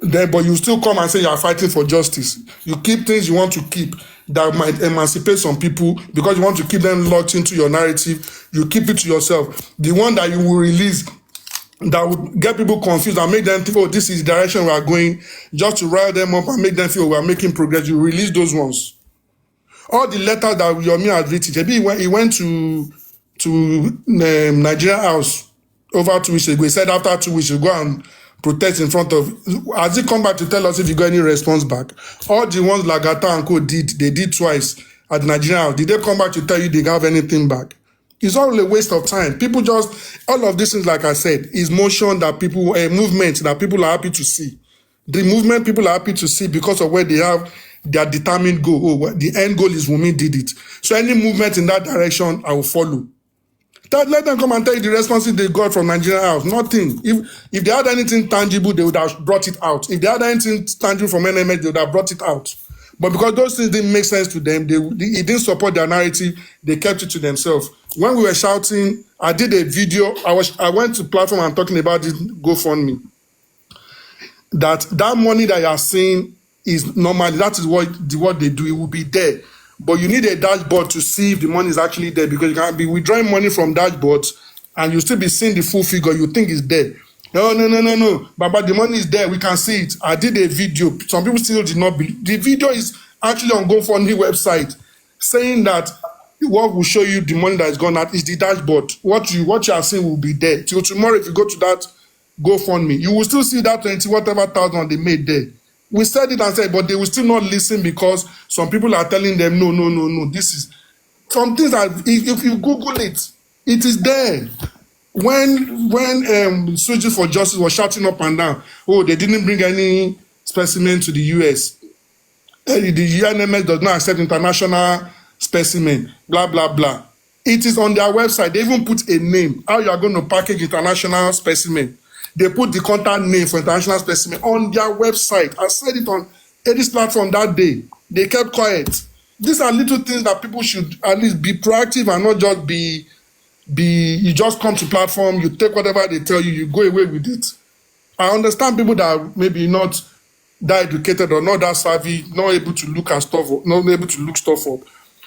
Speaker 9: But you still come and say you are fighting for justice. You keep things you want to keep that might emancipate some people because you want to keep them locked into your narrative. You keep it to yourself. The one that you will release that would get people confused and make them think, this is the direction we are going, just to rile them up and make them feel we are making progress. You release those ones. All the letters that Yomi had written, maybe he went to Nigeria House over 2 weeks ago. He said after 2 weeks, you go and protest in front of. Has he come back to tell us if you got any response back? All the ones Lagata and Co they did twice at Nigeria House. Did they come back to tell you they have anything back? It's all a waste of time. People all of these things, like I said, is motion that people, a movement that people are happy to see. The movement people are happy to see because of where they have their determined goal. The end goal is Wunmi did it. So any movement in that direction, I will follow. Let them come and tell you the responses they got from Nigeria House. Nothing. If they had anything tangible, they would have brought it out. If they had anything tangible from NMS, they would have brought it out. But because those things didn't make sense to them, it didn't support their narrative, they kept it to themselves. When we were shouting, I did a video, I went to platform and talking about this GoFundMe. That money that you are seeing is normally, that is what they do. It will be there. But you need a dashboard to see if the money is actually there, because you can be withdrawing money from dashboards and you still be seeing the full figure. You think it's there. No. But the money is there. We can see it. I did a video. Some people still did not believe. The video is actually on GoFundMe website. saying that what will show you the money that is gone out is the dashboard. What you are seeing will be there till tomorrow. If you go to that GoFundMe, you will still see that 20 whatever thousand they made there. We said it and said, but they will still not listen because some people are telling them no. This is some things that if you Google it, it is there. When Soldiers for Justice was shouting up and down, oh, they didn't bring any specimen to the US. The UNMS does not accept international specimen, blah, blah, blah. It is on their website. They even put a name, how you are going to package international specimen. They put the contact name for international specimen on their website. I said it on Eddie's platform that day. They kept quiet. These are little things that people should at least be proactive and not just be you just come to platform, you take whatever they tell you, you go away with it. I understand people that are maybe not that educated or not that savvy, not able to look at stuff, not able to look stuff up.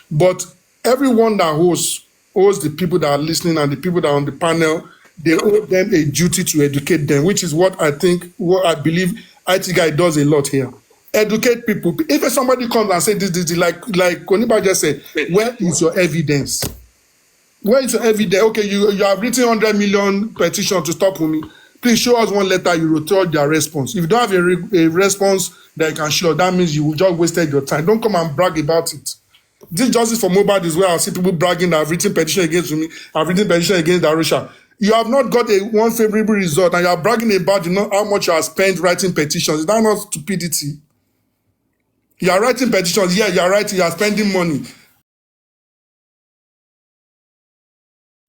Speaker 9: But everyone that owes the people that are listening and the people that are on the panel, they owe them a duty to educate them, which is what I believe IT guy does a lot here. Educate people. If somebody comes and says this, like Koniba just said, where is your evidence? Where is your evidence? Okay, you have written 100 million petition to stop me. Please show us one letter you wrote to their response. If you don't have a response that you can show, that means you will just wasted your time. Don't come and brag about it. This justice for mobile is where I see people bragging that I've written petition against me, I've written petition against Darusha. You have not got one favorable result and you are bragging about how much you have spent writing petitions. Is that not stupidity? You are writing petitions, yeah, you are writing, you are spending money.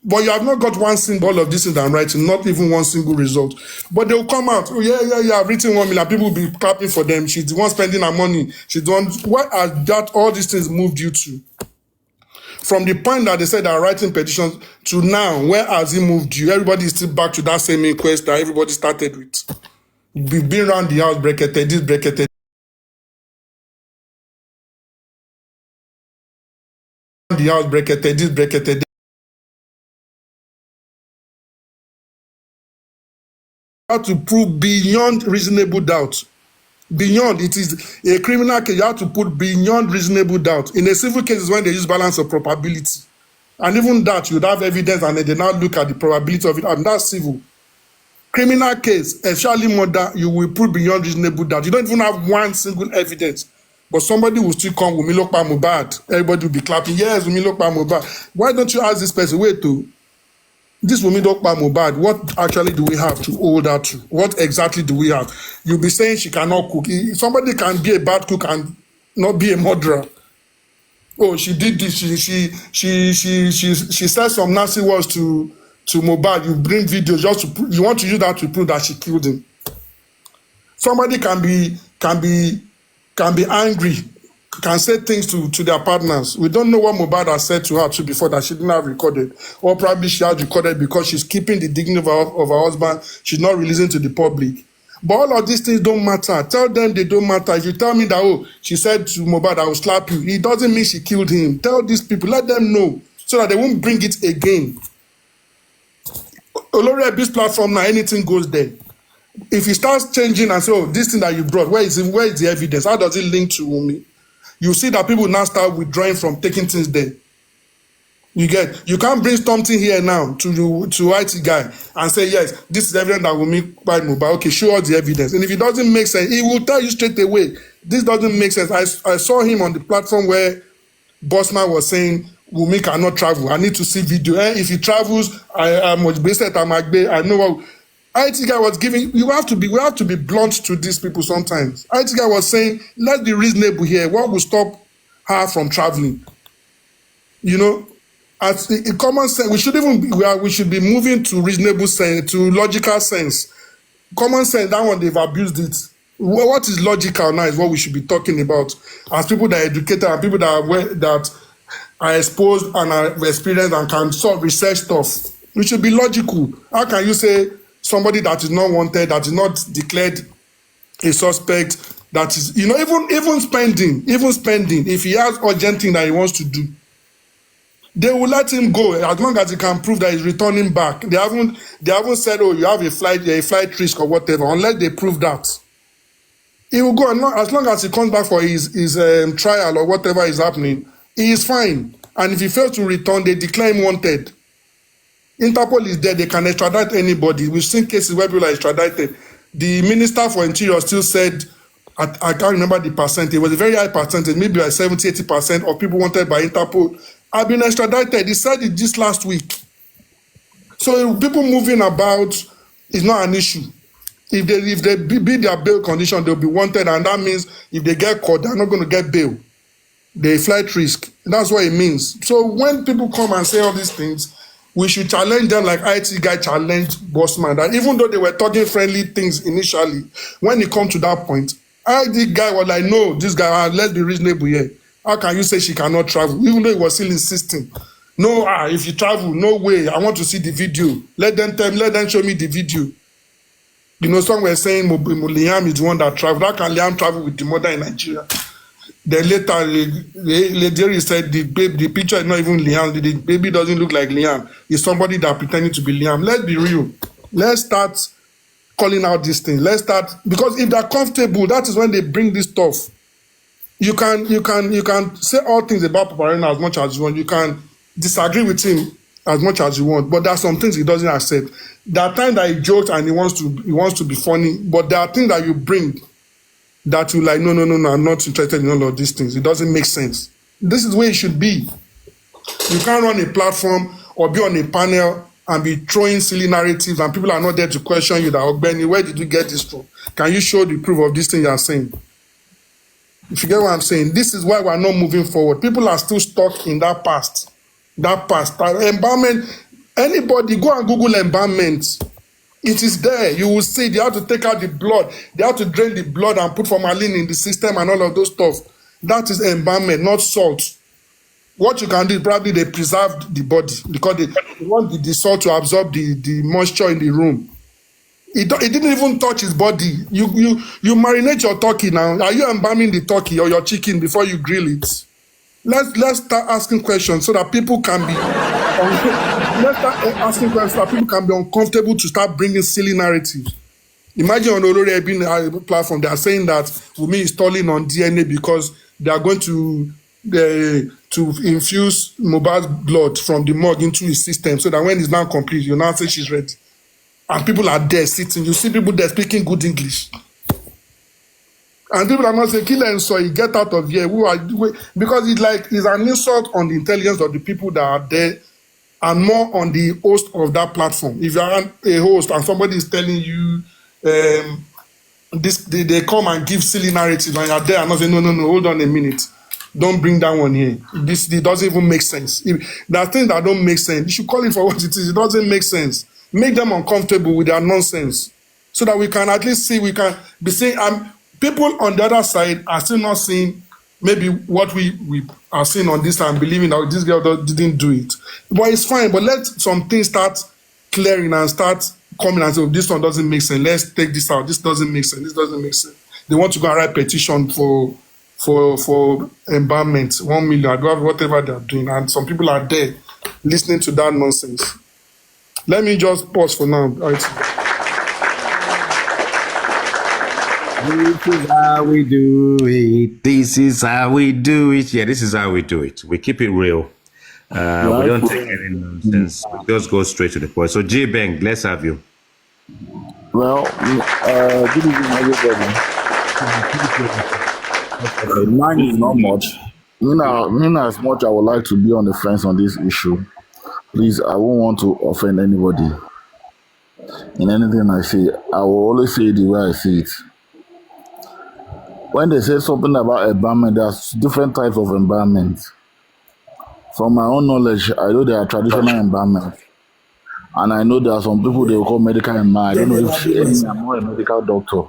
Speaker 9: But you have not got one single of this thing that I'm writing, not even one single result. But they'll come out, oh, yeah, I've written 1 million. People will be clapping for them. She's the one spending her money. She's the one. What has that all these things moved you to? From the point that they said they're writing petitions to now, where has it moved you? Everybody is still back to that same inquest that everybody started with. We've been around the house, bracketed, this bracketed. The house, bracketed, this bracketed. Have to prove beyond reasonable doubt. Beyond, it is a criminal case, you have to put beyond reasonable doubt. In a civil case is when they use balance of probability. And even that, you'd have evidence and they now look at the probability of it, and that's civil. Criminal case, especially murder, you will put beyond reasonable doubt. You don't even have one single evidence. But somebody will still come, Wunmi ló pa Mohbad. Everybody will be clapping, yes, Wunmi ló pa Mohbad. Why don't you ask this person, wait to this Wunmi ló pa Mohbad, what actually do we have to hold her to? What exactly do we have? You'll be saying she cannot cook. Somebody can be a bad cook and not be a murderer. Oh, she did this. She said some nasty words to Mohbad. You bring videos just to you want to use that to prove that she killed him. Somebody can be angry, can say things to their partners. We don't know what Mohbad has said to her too before that she didn't have recorded, or probably she has recorded because she's keeping the dignity of her husband. She's not releasing to the public. But all of these things don't matter. Tell them they don't matter. If you tell me that, oh, she said to Mohbad, I will slap you, it doesn't mean she killed him. Tell these people, let them know so that they won't bring it again. Olori Ebi's platform now, anything goes there. If he starts changing and say, oh, this thing that you brought, where is the evidence? How does it link to Wunmi? You see that people now start withdrawing from taking things there. You can't bring something here now to IT guy and say, yes, this is evidence that Wunmi by Mohbad. Okay, show us the evidence. And if it doesn't make sense, he will tell you straight away, this doesn't make sense. I saw him on the platform where Bossman was saying, Wunmi cannot travel. I need to see video. If he travels, I know what IT guy was giving. We have to be blunt to these people sometimes. IT guy was saying, let's be reasonable here. What will stop her from traveling? You know, as in common sense, we should be moving to reasonable sense, to logical sense. Common sense, that one they've abused it. What is logical now is what we should be talking about as people that are educated and people that are exposed and are experienced and can sort of research stuff. We should be logical. How can you say somebody that is not wanted, that is not declared a suspect, that is, you know, even spending, if he has urgent thing that he wants to do, they will let him go as long as he can prove that he's returning back. They haven't said, oh, you have a flight risk or whatever, unless they prove that. He will go as long as he comes back for his trial or whatever is happening. he is fine. And if he fails to return, they declare him wanted. Interpol is there, they can extradite anybody. We've seen cases where people are extradited. The Minister for Interior still said, I can't remember the percentage, it was a very high percentage, maybe like 70, 80% of people wanted by Interpol have been extradited. He said it just last week. So people moving about is not an issue. If they be their bail condition, they'll be wanted, and that means if they get caught, they're not going to get bail. They flight risk. That's what it means. So when people come and say all these things, we should challenge them like IT guy challenged Bossman. That even though they were talking friendly things initially, when it comes to that point, IT guy was like, no, this guy, let's be reasonable here. How can you say she cannot travel? Even though he was still insisting. No, if you travel, no way. I want to see the video. Let them show me the video. You know, some were saying Liam is the one that traveled. How can Liam travel with the mother in Nigeria? Then later, Lady said the picture is not even Liam. The baby doesn't look like Liam. It's somebody that pretending to be Liam. Let's be real. Let's start calling out these things. Let's start, because if they're comfortable, that is when they bring this stuff. You can say all things about Paparena as much as you want. You can disagree with him as much as you want, but there are some things he doesn't accept. There are times that he jokes and he wants to be funny, but there are things that you bring that you like, no, I'm not interested in all of these things. It doesn't make sense. This is where it should be. You can't run a platform or be on a panel and be throwing silly narratives and people are not there to question you that, oh, Benny, where did you get this from? Can you show the proof of this thing you are saying? If you get what I'm saying, this is why we're not moving forward. People are still stuck in that past. That embalmment, anybody go and Google embalmment. It is there. You will see they have to take out the blood. They have to drain the blood and put formalin in the system and all of those stuff. That is embalmment, not salt. What you can do is probably they preserve the body because they want the salt to absorb the moisture in the room. It didn't even touch his body. You marinate your turkey now. Are you embalming the turkey or your chicken before you grill it? Let's start asking questions so that people can be. Let's start asking questions so that people can be uncomfortable to start bringing silly narratives. Imagine on Olori Ebin platform, they are saying that Wunmi is stalling on DNA because they are going to infuse Mohbad's blood from the morgue into his system so that when it's now complete, you now say she's ready. And people are there sitting. You see people there speaking good English. And people are not saying, kill and so you get out of here. Because it's an insult on the intelligence of the people that are there and more on the host of that platform. If you are a host and somebody is telling you they come and give silly narratives and you're there and not saying, no, hold on a minute. Don't bring that one here. It doesn't even make sense. If there are things that don't make sense, you should call it for what it is. It doesn't make sense. Make them uncomfortable with their nonsense so that we can at least see, we can be saying, people on the other side are still not seeing maybe what we are seeing on this and believing that this girl didn't do it. But it's fine. But let some things start clearing and start coming and say, oh, this one doesn't make sense. Let's take this out. This doesn't make sense. This doesn't make sense. They want to go and write petition for embalmment, 1 million, whatever they're doing. And some people are there listening to that nonsense. Let me just pause for now.
Speaker 3: This is how we do it. This is how we do it. Yeah, this is how we do it. We keep it real. We don't take any nonsense. We just go straight to the point. So, J Bang, let's have you.
Speaker 10: Well, good evening, everybody. Mine is not much. As much I would like to be on the fence on this issue. Please, I won't want to offend anybody. In anything I say, I will always say it the way I see it. When they say something about embalmment, there's different types of embalmment. From my own knowledge, I know there are traditional embalmment. And I know there are some people they will call medical embalmment. I don't know if I'm not a medical doctor.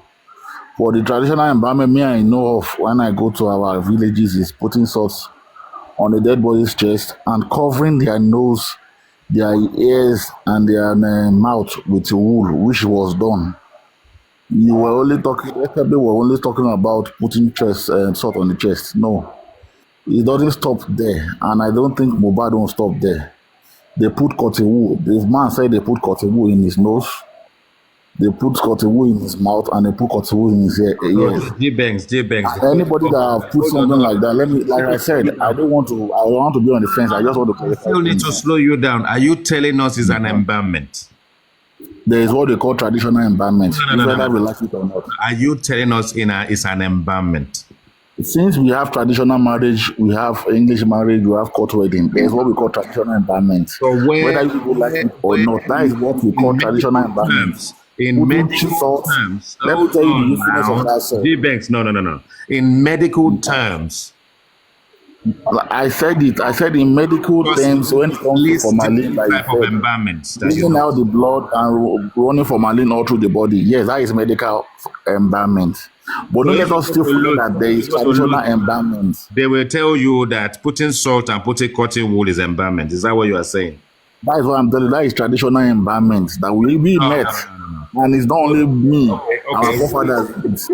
Speaker 10: For the traditional embalmment, me I know of when I go to our villages is putting salt on the dead body's chest and covering their nose, their ears, and their mouth with wool, which was done. You were only talking, yesterday we were only talking about putting salt on the chest. No, it doesn't stop there, and I don't think Mohbad don't stop there. They put cotton wool. This man said they put cotton wool in his nose, They put cotton wool in his mouth and they put cotton wool in his ears.
Speaker 3: J-Banks.
Speaker 10: Anybody that have put something like that, let me, like I said, I want to be on the fence. I just want to
Speaker 3: I
Speaker 10: clarify
Speaker 3: still need to
Speaker 10: things.
Speaker 3: slow you down. Are you telling us it's an embalmment?
Speaker 10: There is what they call traditional embalmment,
Speaker 3: No.
Speaker 10: whether we like it or not.
Speaker 3: Are you telling us it's an embalmment?
Speaker 10: Since we have traditional marriage, we have English marriage, we have court wedding. There's what we call traditional embalmment.
Speaker 3: So
Speaker 10: Whether you like it or not, that is what we call traditional embalmment.
Speaker 3: In medical terms,
Speaker 10: let me tell you the usefulness of that salt.
Speaker 3: J-Banks, no. In medical terms,
Speaker 10: I said it. I said in medical terms, when it comes to formalin,
Speaker 3: type of embalmment,
Speaker 10: bringing out the blood and running formalin all through the body. Yes, that is medical embalmment. But don't let us still forget that there is traditional embalmment.
Speaker 3: They will tell you that putting salt and putting cotton wool is embalmment. Is that what you are saying?
Speaker 10: That is what I'm telling you. That is traditional embalmment that we met. No. And it's not only me. Okay. Our forefathers.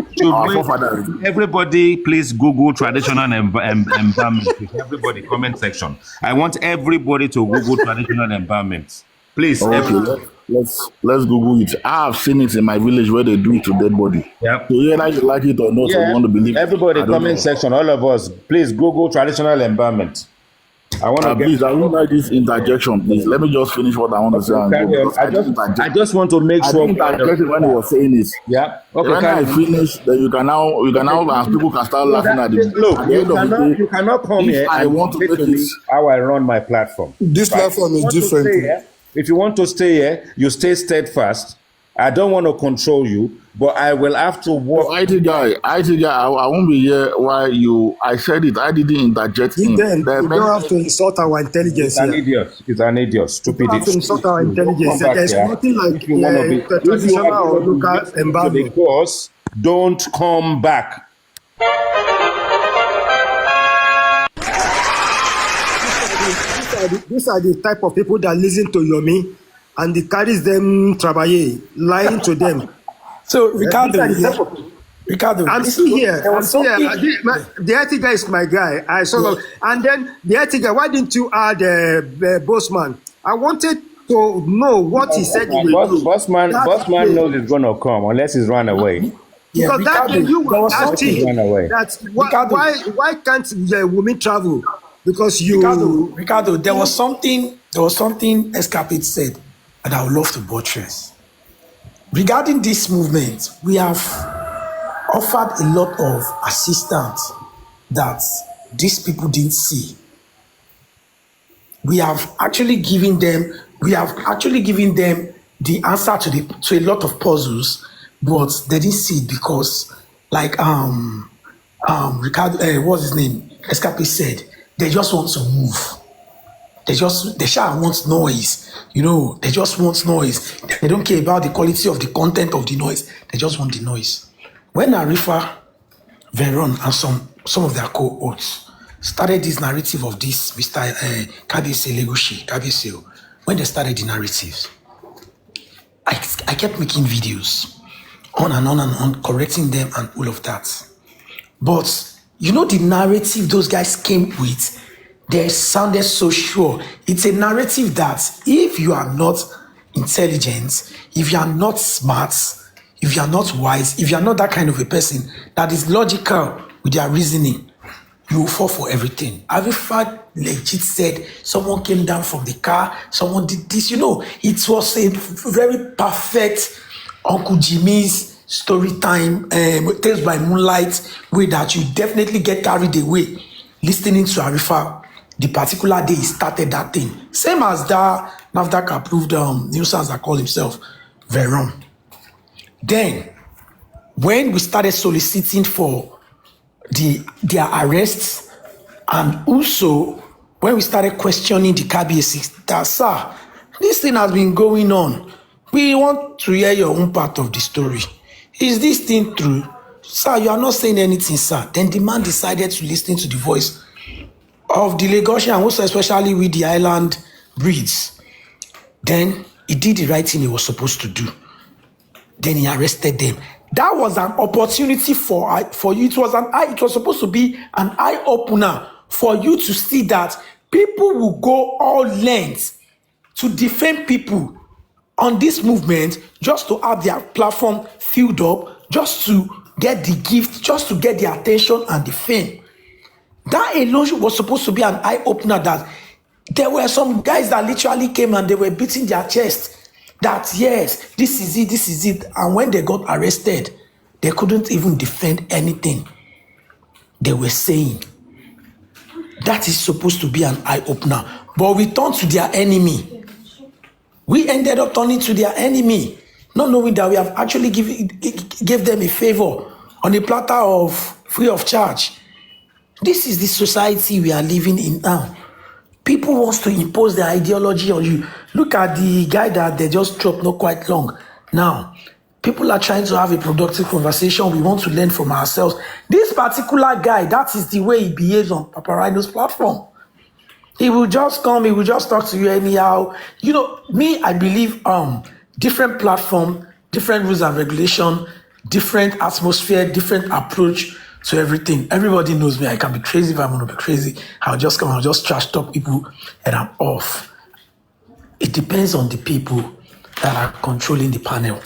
Speaker 3: Everybody, please Google traditional embalmment. Everybody, comment section. I want everybody to Google traditional embalmment. Please.
Speaker 10: Okay, let's Google it. I have seen it in my village where they do it to dead body.
Speaker 3: Yep.
Speaker 10: So whether you like it or not, you want to believe it.
Speaker 3: Everybody, comment section. All of us, please Google traditional embalmment. I want to
Speaker 10: please, I won't like this interjection, please. Let me just finish what I want to say.
Speaker 3: I just want to make sure.
Speaker 10: I interjected when he was saying this.
Speaker 3: Yeah. Okay.
Speaker 10: When I finish, then you can now, and people can start laughing at it.
Speaker 3: Look, you cannot come here.
Speaker 10: I want to make it
Speaker 3: how I run my platform.
Speaker 9: This platform is different.
Speaker 3: If you want to stay here, you stay steadfast. I don't want to control you, but I will have to work.
Speaker 10: IT guy, I won't be here while you. I said it. I didn't interject him.
Speaker 2: You don't have to insult our intelligence.
Speaker 3: It's an idiot. Stupid.
Speaker 2: You don't have to insult our intelligence. There's nothing like traditional or local environment.
Speaker 3: Because don't come back.
Speaker 2: These are the type of people that listen to Yomi and they carries them travailler, lying to them.
Speaker 11: So Ricardo,
Speaker 2: I'm still here. The IT guy is my guy. And then the IT guy, why didn't you add Bossman? I wanted to know what he said he will do.
Speaker 3: Bossman knows it's going to come unless he's run away.
Speaker 2: Because that day you were asking why can't the women travel? Because
Speaker 11: Ricardo, there was something Escapade said that I would love to buttress. Regarding this movement, we have offered a lot of assistance that these people didn't see. We have actually given them the answer to a lot of puzzles, but they didn't see it because, like Ricardo, what's his name? Escapade said, they just want to move. They want noise. They just want noise. They don't care about the quality of the content of the noise. They just want the noise. When Arifa, Veron, and some of their cohorts started this narrative of this Mr. Kabese, when they started the narratives, I kept making videos on and on, correcting them and all of that. But the narrative those guys came with, they sounded so sure. It's a narrative that if you are not intelligent, if you are not smart, if you are not wise, if you are not that kind of a person that is logical with their reasoning, you will fall for everything. Arifa legit said someone came down from the car, someone did this. It was a very perfect Uncle Jimmy's story time, Tales by Moonlight, way that you definitely get carried away listening to Arifa the particular day he started that thing. Same as that NAFDAC approved nuisance that called himself Veron. Then, when we started soliciting for their arrests, and also when we started questioning the KBS, that, sir, this thing has been going on. We want to hear your own part of the story. Is this thing true? Sir, you are not saying anything, sir. Then the man decided to listen to the voice of the Lagosian, also especially with the island breeds. Then he did the right thing he was supposed to do. Then he arrested them. That was an opportunity for you. It was supposed to be an eye opener for you to see that people will go all lengths to defend people on this movement just to have their platform filled up, just to get the gift, just to get the attention and the fame. That alone was supposed to be an eye-opener that there were some guys that literally came and they were beating their chest that, yes, this is it, this is it. And when they got arrested, they couldn't even defend anything they were saying. That is supposed to be an eye-opener. But we turned to their enemy. We ended up turning to their enemy, not knowing that we have actually gave them a favor on a platter of free of charge. This is the society we are living in now. People want to impose their ideology on you. Look at the guy that they just dropped not quite long. Now, people are trying to have a productive conversation. We want to learn from ourselves. This particular guy, that is the way he behaves on Paparino's platform. He will just come, he will just talk to you anyhow. You know, me, I believe different platform, different rules and regulation, different atmosphere, different approach to everything. Everybody knows me. I can be crazy if I want to be crazy. I'll just come, I'll just trash talk people and I'm off. It depends on the people that are controlling the panel.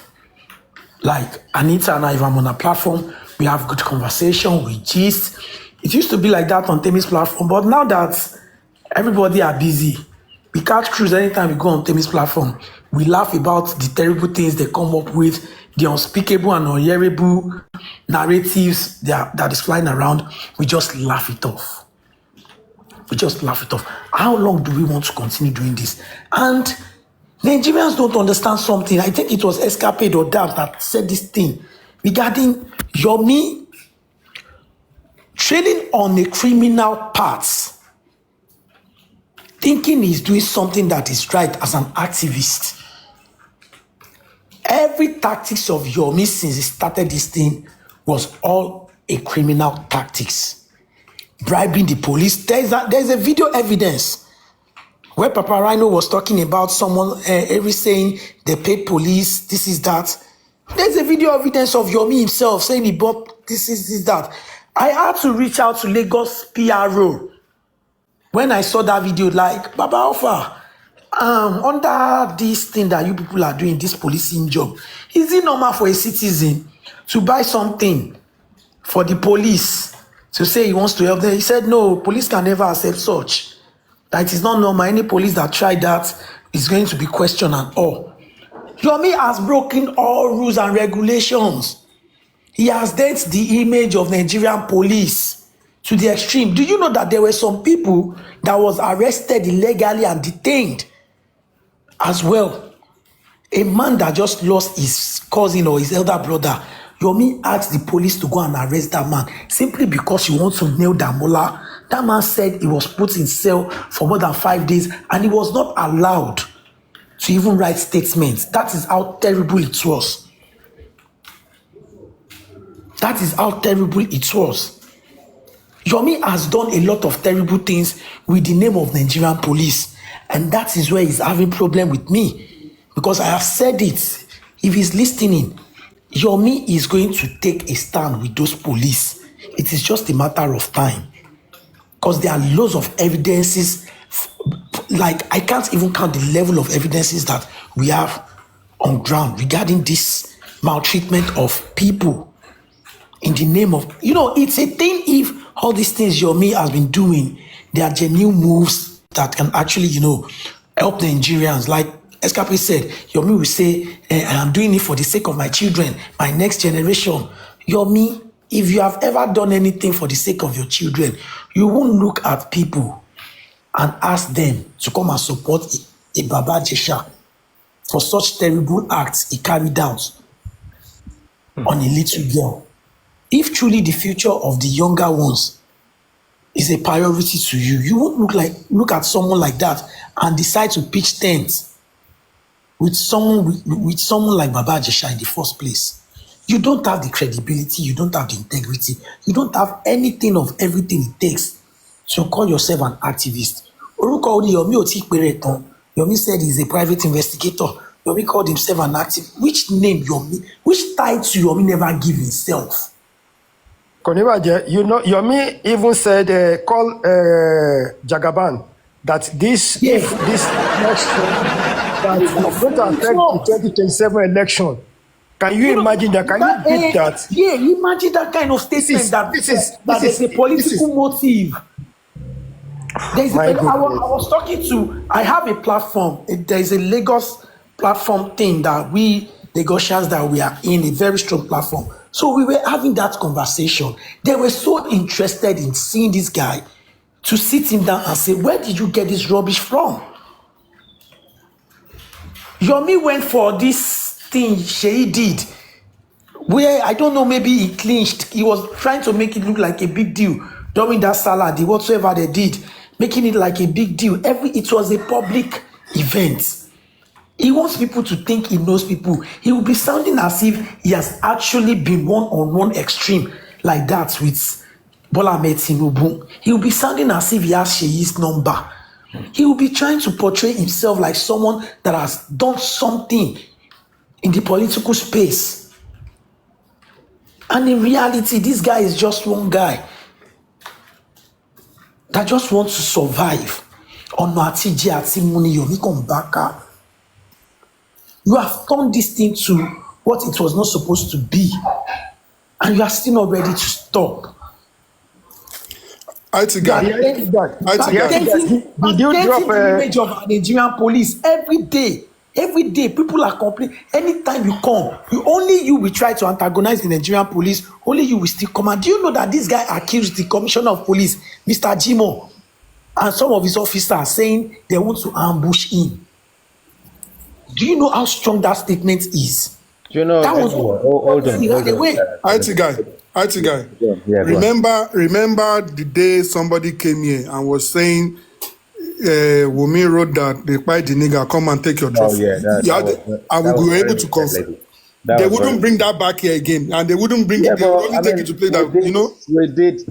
Speaker 11: Like Anita and I, if I'm on a platform, we have good conversation, we gist. It used to be like that on Temi's platform, but now that everybody are busy, we catch cruise anytime we go on Temi's platform. We laugh about the terrible things they come up with, the unspeakable and unhearable narratives that is flying around. We just laugh it off. We just laugh it off. How long do we want to continue doing this? And Nigerians don't understand something. I think it was Escapade or Dabs that said this thing regarding Yomi trading on a criminal path, thinking he's doing something that is right as an activist. Every tactics of Yomi since he started this thing was all a criminal tactics. Bribing the police. There's a video evidence where Papa Rhino was talking about someone, Aries saying they paid police, this is that. There's a video evidence of Yomi himself saying he bought this, that. I had to reach out to Lagos PRO when I saw that video, like, Baba Alpha, under this thing that you people are doing, this policing job, is it normal for a citizen to buy something for the police to say he wants to help them? He said, no, police can never accept such. That it is not normal. Any police that tried that is going to be questioned and all. Yomi has broken all rules and regulations. He has dent the image of Nigerian police to the extreme. Do you know that there were some people that was arrested illegally and detained as well? A man that just lost his cousin or his elder brother, Yomi asked the police to go and arrest that man simply because he wants to nail Damola. That man said he was put in cell for more than 5 days and he was not allowed to even write statements. That is how terrible it was. That is how terrible it was. Yomi has done a lot of terrible things with the name of Nigerian police. And that is where he's having problem with me. Because I have said it. If he's listening, Yomi is going to take a stand with those police. It is just a matter of time. Because there are loads of evidences. Like, I can't even count the level of evidences that we have on ground regarding this maltreatment of people in the name of, it's a thing if all these things Yomi has been doing, they are genuine moves that can actually, help the Nigerians. Like Escape said, Yomi will say, I'm doing it for the sake of my children, my next generation. Yomi, if you have ever done anything for the sake of your children, you won't look at people and ask them to come and support a Baba Jesha for such terrible acts he carried out on a little girl. If truly the future of the younger ones is a priority to you, you won't look at someone like that and decide to pitch tents with someone like Baba Jesha in the first place. You don't have the credibility, you don't have the integrity, you don't have anything of everything it takes to call yourself an activist. Yomi said he's a private investigator. Yomi called himself an activist. Which name Yomi, which title Yomi never give himself?
Speaker 2: Konibaje, Yomi even said, call Jagaban, that this,
Speaker 11: Yes.
Speaker 2: if this next that is going to affect the 2027 election. Can you imagine that? Can you beat that?
Speaker 11: Yeah, imagine that kind of statement that there's a political motive. I have a platform. There is a Lagos platform thing that we Lagosians that we are in, a very strong platform. So we were having that conversation. They were so interested in seeing this guy to sit him down and say, where did you get this rubbish from? Yomi went for this thing Sheyi did, where I don't know, maybe he clinched. He was trying to make it look like a big deal during that salad, whatsoever they did, making it like a big deal. It was a public event. He wants people to think he knows people. He will be sounding as if he has actually been one-on-one extreme like that with Bola Ahmed Tinubu. He will be sounding as if he has Sheyi's number. He will be trying to portray himself like someone that has done something in the political space. And in reality, this guy is just one guy that just wants to survive. You have turned this thing to what it was not supposed to be, and you are still not ready to stop.
Speaker 9: IT guy.
Speaker 11: Did you drop the image of a Nigerian police every day? Every day, people are complaining. Anytime you come, you will try to antagonize the Nigerian police. Only you will still come. And do you know that this guy accused the commissioner of police, Mr. Jimo, and some of his officers, saying they want to ambush him? Do you know how strong that statement is?
Speaker 5: Do you know?
Speaker 11: That was
Speaker 5: hold on.
Speaker 9: IT guy.
Speaker 5: Yeah,
Speaker 9: remember the day somebody came here and was saying, Wumi wrote that they buy the nigga, come and take your trophy. And we were able to confirm. They wouldn't bring that back here again, and they wouldn't bring it. They would only take it to play that.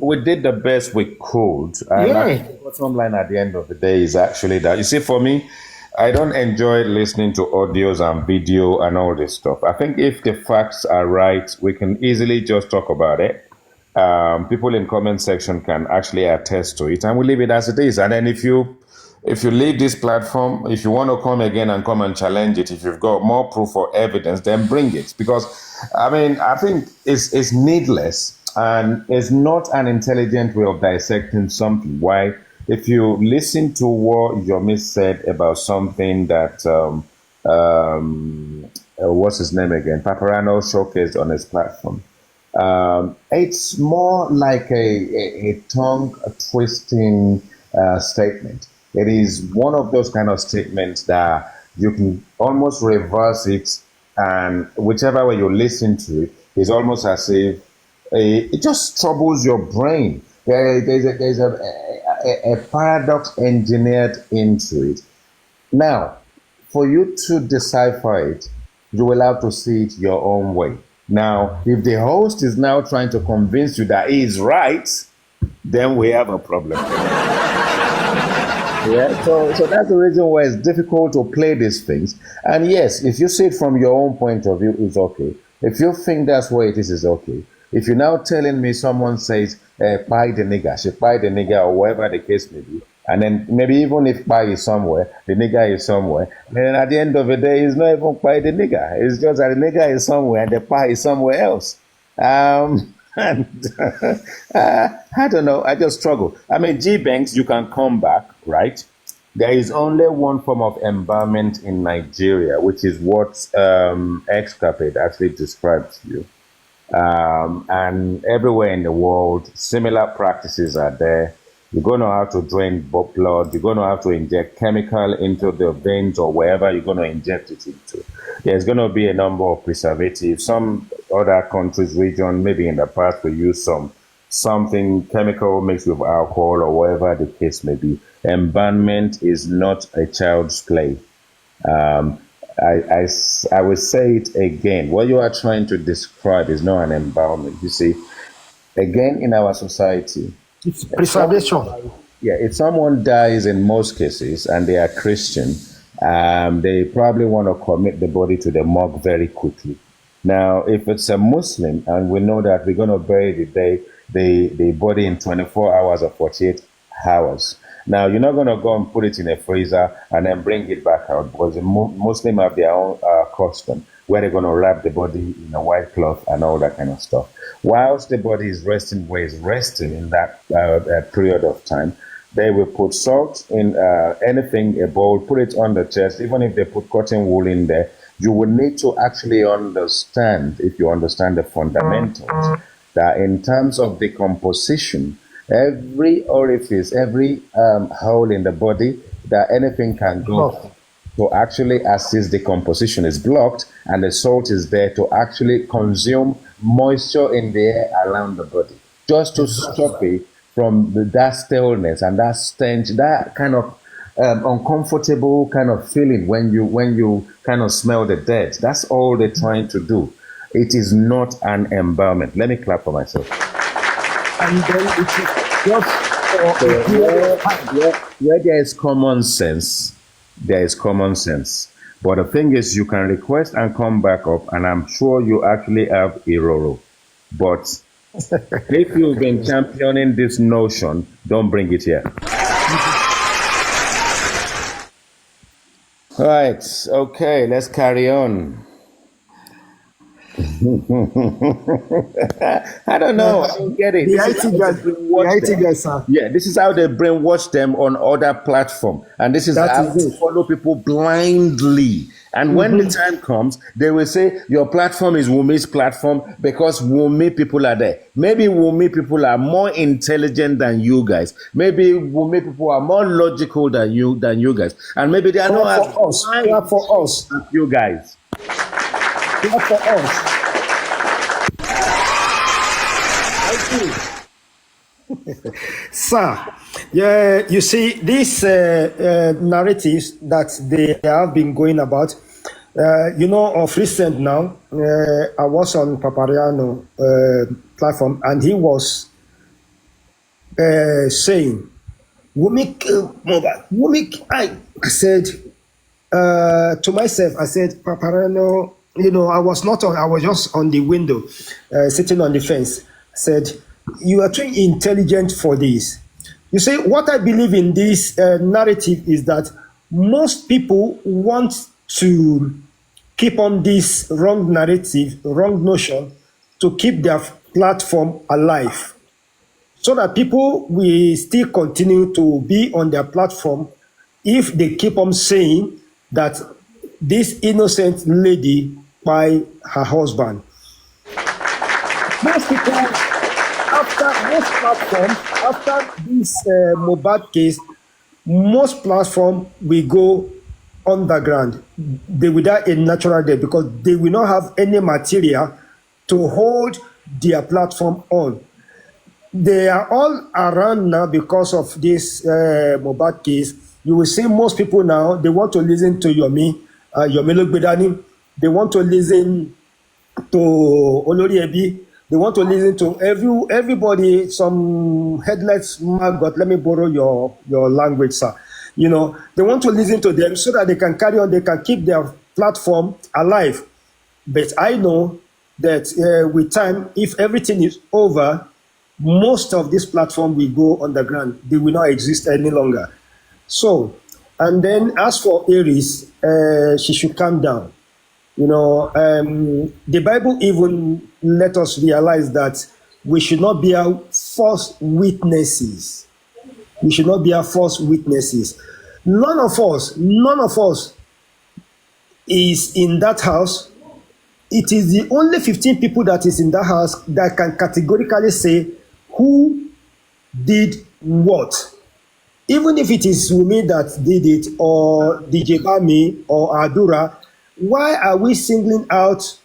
Speaker 5: We did the best we could. And the bottom line at the end of the day is actually that, you see, for me, I don't enjoy listening to audios and video and all this stuff. I think if the facts are right, we can easily just talk about it. People in comment section can actually attest to it, and we leave it as it is. And then if you leave this platform, if you want to come again and come and challenge it, if you've got more proof or evidence, then bring it. Because, I think it's needless, and it's not an intelligent way of dissecting something. Why? If you listen to what Yomi said about something that, what's his name again? Paparano showcased on his platform. It's more like a tongue-twisting statement. It is one of those kind of statements that you can almost reverse it, and whichever way you listen to it, it's almost as if it just troubles your brain. There's a paradox engineered into it. Now, for you to decipher it, you will have to see it your own way. Now, if the host is now trying to convince you that he is right, then we have a problem. Yeah, so that's the reason why it's difficult to play these things. And yes, if you see it from your own point of view, it's okay. If you think that's what it is, it's okay. If you're now telling me someone says, buy the nigga, she buy the nigga, or whatever the case may be, and then maybe even if buy is somewhere, the nigga is somewhere, then at the end of the day, it's not even buy the nigga. It's just that the nigga is somewhere and the pie is somewhere else. And I don't know, I just struggle. G-Banks, you can come back, right? There is only one form of embalmment in Nigeria, which is what Excapade actually described to you. And everywhere in the world, similar practices are there. You're going to have to drain blood. You're going to have to inject chemical into the veins or wherever you're going to inject it into. There's going to be a number of preservatives. Some other countries, region, maybe in the past, we use something chemical mixed with alcohol or whatever the case may be. Embalmment is not a child's play. I will say it again. What you are trying to describe is not an embalmment. You see, again, in our society,
Speaker 2: it's preservation.
Speaker 5: If someone dies in most cases and they are Christian, they probably want to commit the body to the morgue very quickly. Now, if it's a Muslim and we know that we're going to bury the body in 24 hours or 48 hours, Now, you're not going to go and put it in a freezer and then bring it back out, because the Muslim have their own custom where they're going to wrap the body in a white cloth and all that kind of stuff. Whilst the body is resting where it's resting in that period of time, they will put salt in anything, a bowl, put it on the chest. Even if they put cotton wool in there, you will need to actually understand, if you understand the fundamentals, that in terms of decomposition, every orifice, every hole in the body that anything can go to actually assist decomposition is blocked, and the salt is there to actually consume moisture in the air around the body, just to stop it from that staleness and that stench, that kind of uncomfortable kind of feeling when you kind of smell the dead. That's all they're trying to do. It is not an embalmment. Let me clap for myself.
Speaker 2: And then it is just
Speaker 5: where there is common sense, there is common sense. But the thing is, you can request and come back up, and I'm sure you actually have Iroro. But if you've been championing this notion, don't bring it here. Right, okay, let's carry on. I don't know. I don't get it.
Speaker 2: The IT guys, sir.
Speaker 5: Yeah, this is how they brainwash them on other platform, and this is how they follow people blindly. And when the time comes, they will say your platform is Wumi's platform because Wumi people are there. Maybe Wumi people are more intelligent than you guys. Maybe Wumi people are more logical than you guys, and maybe they are not as
Speaker 2: clap for us.
Speaker 5: As you guys.
Speaker 2: Clap for us. Sir, yeah, you see, these narratives that they have been going about, of recent now, I was on Papariano platform, and he was saying, Wumi, I said to myself, I said, Papariano, I was not on, I was just on the window, sitting on the fence. I said, you are too intelligent for this. You see, what I believe in this narrative is that most people want to keep on this wrong narrative, wrong notion, to keep their platform alive, so that people will still continue to be on their platform if they keep on saying that this innocent lady by her husband. Most people, most platforms, after this Mohbad case, most platforms will go underground. They will die a natural death because they will not have any material to hold their platform on. They are all around now because of this Mohbad case. You will see most people now, they want to listen to Yomi Logbedani. They want to listen to Olori Ebi. They want to listen to everybody, some headless maggot. Let me borrow your language, sir. They want to listen to them so that they can carry on, they can keep their platform alive. But I know that with time, if everything is over, most of this platform will go underground. They will not exist any longer. So, and then as for Aries, she should calm down. The Bible even let us realize that we should not be false witnesses. We should not be false witnesses. None of us is in that house. It is the only 15 people that is in that house that can categorically say who did what. Even if it is Wumi that did it, or DJ Bami, or Adura, why are we singling out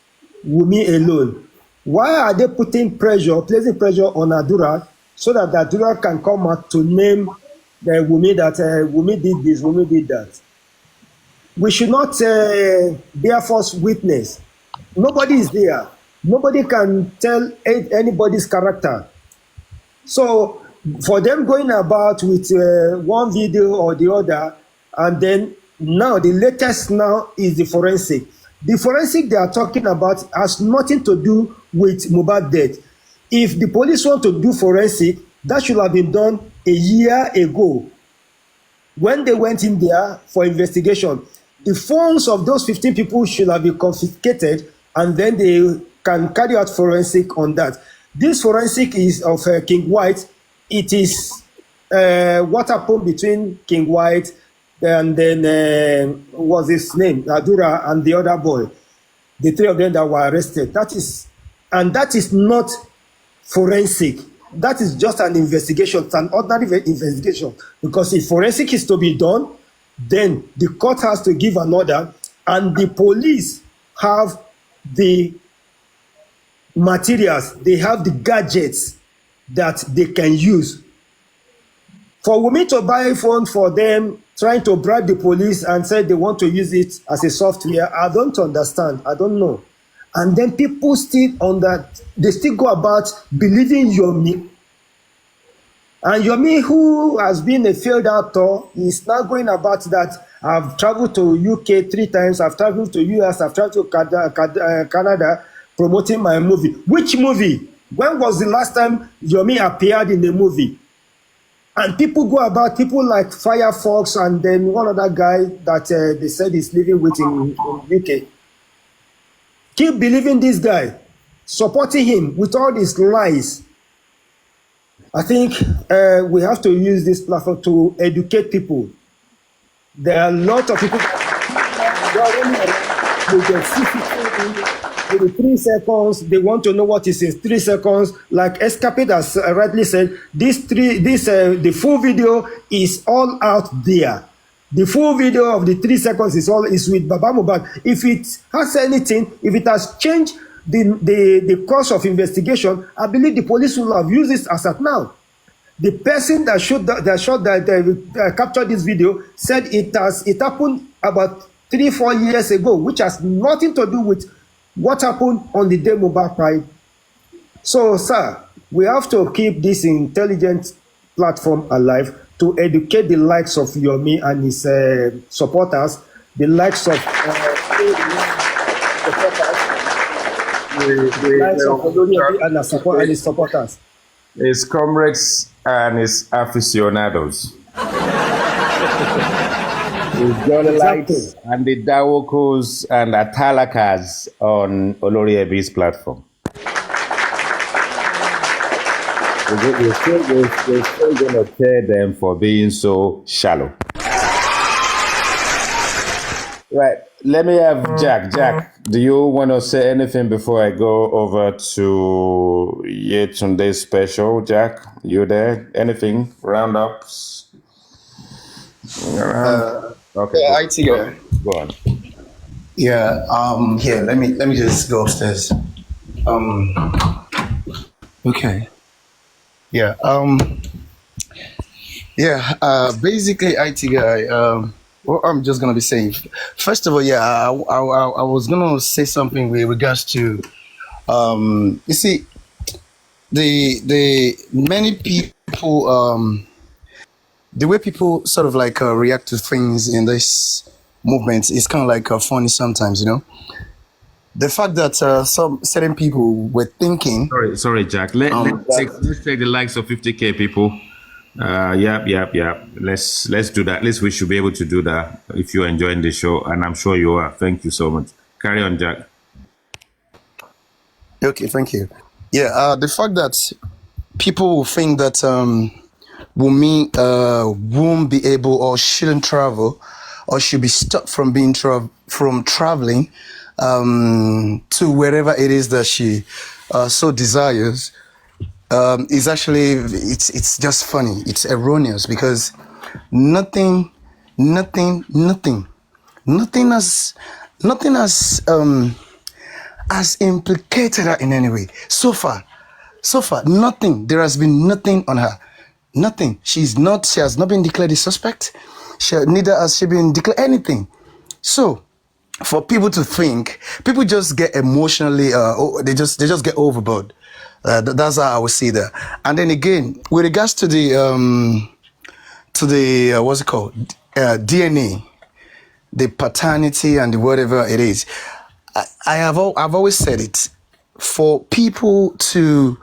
Speaker 2: Wumi alone? Why are they placing pressure on Adura so that Adura can come out to name Wumi that Wumi did this, Wumi did that? We should not be a false witness. Nobody is there. Nobody can tell anybody's character. So for them going about with one video or the other, and then now the latest now is the forensic. The forensic they are talking about has nothing to do with Mohbad death. If the police want to do forensic, that should have been done a year ago. when they went in there for investigation, the phones of those 15 people should have been confiscated, and then they can carry out forensic on that. This forensic is of King White. It is what happened between King White and then what's his name, Adura, and the other boy. The three of them that were arrested. That is not forensic. That is just an investigation. It's an ordinary investigation. Because if forensic is to be done, then the court has to give an order, and the police have the materials, they have the gadgets that they can use. For Wumi to buy a phone for them, trying to bribe the police and say they want to use it as a software, I don't understand. I don't know. And then people still on that, they still go about believing Yomi. And Yomi, who has been a failed actor, is now going about that. I've traveled to UK 3 times, I've traveled to US, I've traveled to Canada promoting my movie. Which movie? When was the last time Yomi appeared in a movie? And people go about, people like Firefox and then one other guy that they said is living with in UK. Keep believing this guy, supporting him with all these lies. I think we have to use this platform to educate people. There are a lot of people that they get with 3 seconds. They want to know what is in 3 seconds. Like Escapade has rightly said, the full video is all out there. The full video of the 3 seconds is with Baba Mohbad. If it has anything, if it has changed the course of investigation, I believe the police will have used this as at now. The person that captured this video said it happened about 3-4 years ago, which has nothing to do with what happened on the day Mohbad died. So, sir, we have to keep this intelligent platform alive to educate the likes of Yomi and his supporters, the likes of and his supporters.
Speaker 3: His comrades and his aficionados. His Jollites and the Dawokos and Atalakas on Olori Ebi's platform. We're still going to tear them for being so shallow. Right, let me have Jack. Jack, do you want to say anything before I go over to Yetunde's special? Jack, you there? Anything? Roundups? Okay.
Speaker 8: Yeah, IT guy.
Speaker 3: Go on.
Speaker 8: Yeah. Here, let me just go upstairs. Okay. Yeah. Basically, IT guy. What I'm just gonna be saying. First of all, yeah, I was gonna say something with regards to, you see, the many people, the way people sort of like react to things in this movement is kind of like funny sometimes, you know. The fact that some certain people were thinking.
Speaker 3: Sorry, Jack. Let's take the likes of 50K people. Yeah. Let's do that. At least we should be able to do that if you're enjoying the show, and I'm sure you are. Thank you so much. Carry on, Jack.
Speaker 8: Okay, thank you. Yeah, the fact that people will think that Wunmi won't be able or shouldn't travel or should be stopped from being from traveling to wherever it is that she so desires is actually it's just funny. It's erroneous because nothing has implicated her in any way so far. Nothing. There has been nothing on her. Nothing. She has not been declared a suspect. Neither has she been declared anything. So, for people to think, people just get emotionally, they just get overboard. That's how I would see that. And then again, with regards to the what's it called, DNA, the paternity and the whatever it is, I've always said it. For people to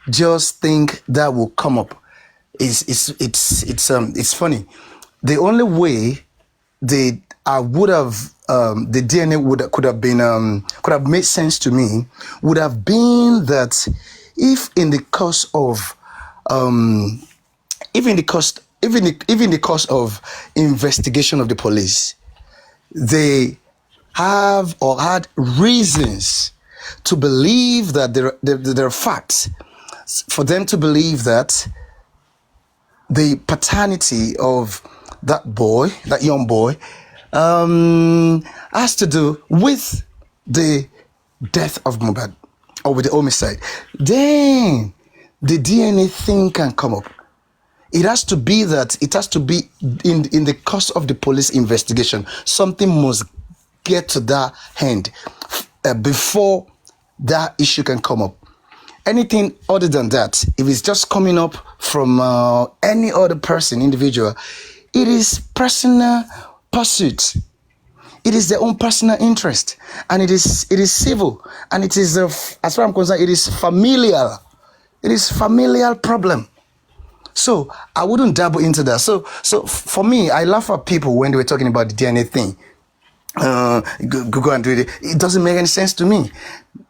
Speaker 8: just think that will come up, it's funny. the only way the DNA could have made sense to me would have been that if in the course of even the course of investigation of the police, they have or had reasons to believe that there are facts for them to believe that the paternity of that young boy, has to do with the death of Mohbad or with the homicide. Then the DNA thing can come up. It has to be in the course of the police investigation. Something must get to that end before that issue can come up. Anything other than that, if it's just coming up from any other individual, it is personal pursuit. It is their own personal interest, and it is civil, and it is, as far as I'm concerned, it is familial. It is familial problem. So I wouldn't dabble into that. So for me, I laugh at people when they were talking about the DNA thing. Go and do it. It doesn't make any sense to me.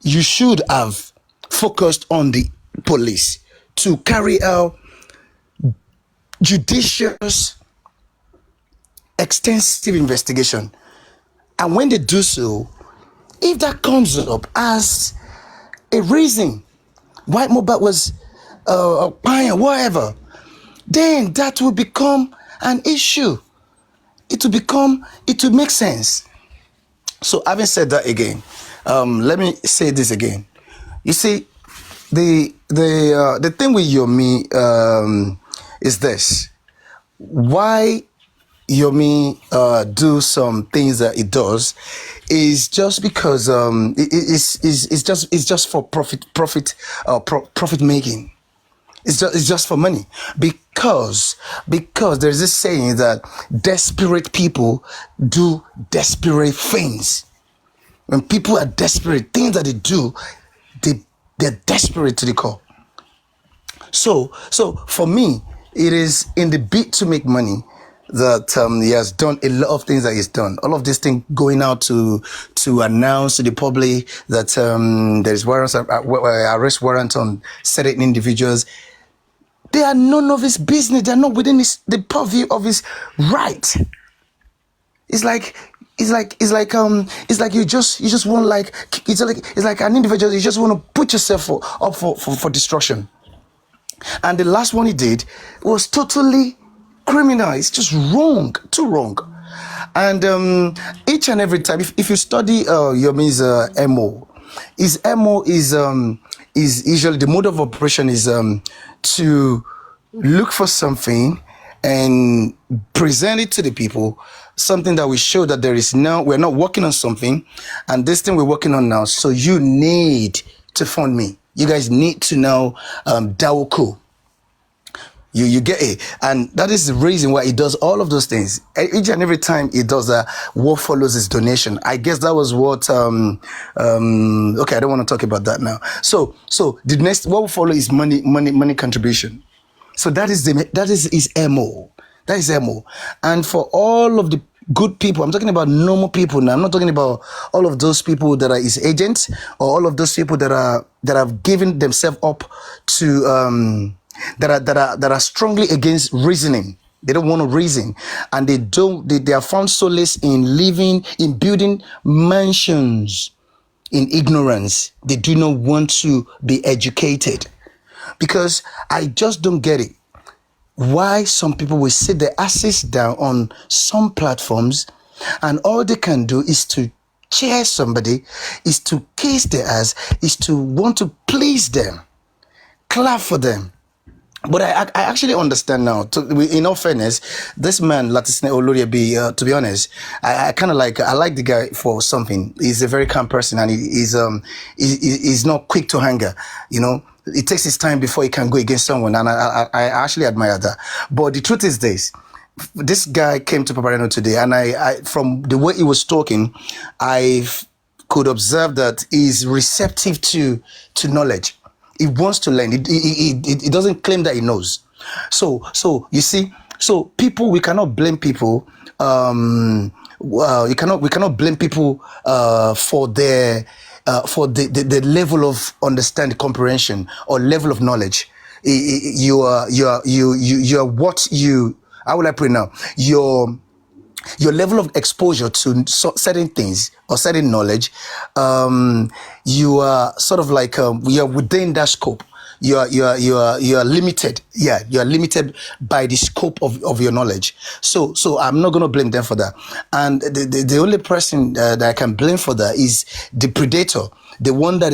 Speaker 8: You should have focused on the police to carry out judicious, extensive investigation. And when they do so, if that comes up as a reason why Mohbad was buying whatever, then that will become an issue. It will make sense. So having said that again, let me say this again. You see, the thing with Yomi is this: why Yomi do some things that it does is just because it's just for profit making. It's just for money, because there's this saying that desperate people do desperate things. When people are desperate, things that they do, they're desperate to the core. So for me, it is in the bid to make money that he has done a lot of things that he's done. All of these things going out to announce to the public that there is arrest warrant on certain individuals. They are none of his business. They are not within the purview of his right. It's like you just want it's like an individual. You just want to put yourself up for destruction. And the last one he did was totally criminal. It's just wrong, too wrong. And each and every time, if you study Yomi's MO, his MO is usually the mode of operation is to look for something and present it to the people, something that will show that we're not working on something, and this thing we're working on now, so you need to fund me. You guys need to know Dawoko. You get it, and that is the reason why he does all of those things. Each and every time he does that, what follows his donation. I guess that was what. Okay, I don't want to talk about that now. So the next what will follow is money contribution. So that is his MO. That is MO, and for all of the good people, I'm talking about normal people now. I'm not talking about all of those people that are his agents or all of those people that have given themselves up to that are strongly against reasoning. They don't want to reason, and they are found solace in building mansions in ignorance. They do not want to be educated, because I just don't get it. Why some people will sit their asses down on some platforms, and all they can do is to cheer somebody, is to kiss their ass, is to want to please them, clap for them. But I actually understand now. In all fairness, this man Latisne Oloriabi, to be honest, I kind of like the guy for something. He's a very calm person, and he's not quick to anger. You know, it takes his time before he can go against someone, and I actually admire that. But the truth is this guy came to Paparino today, and I from the way he was talking, I could observe that he's receptive to knowledge. He wants to learn. He doesn't claim that he knows. So you see, So people, we cannot blame people. We cannot blame people for their the level of understanding, comprehension, or level of knowledge. You are what you. How will I put it now? Your level of exposure to certain things or certain knowledge, you are sort of like you're within that scope. You are limited. Yeah, you are limited by the scope of your knowledge. So I'm not going to blame them for that. And the only person that I can blame for that is the predator, the one that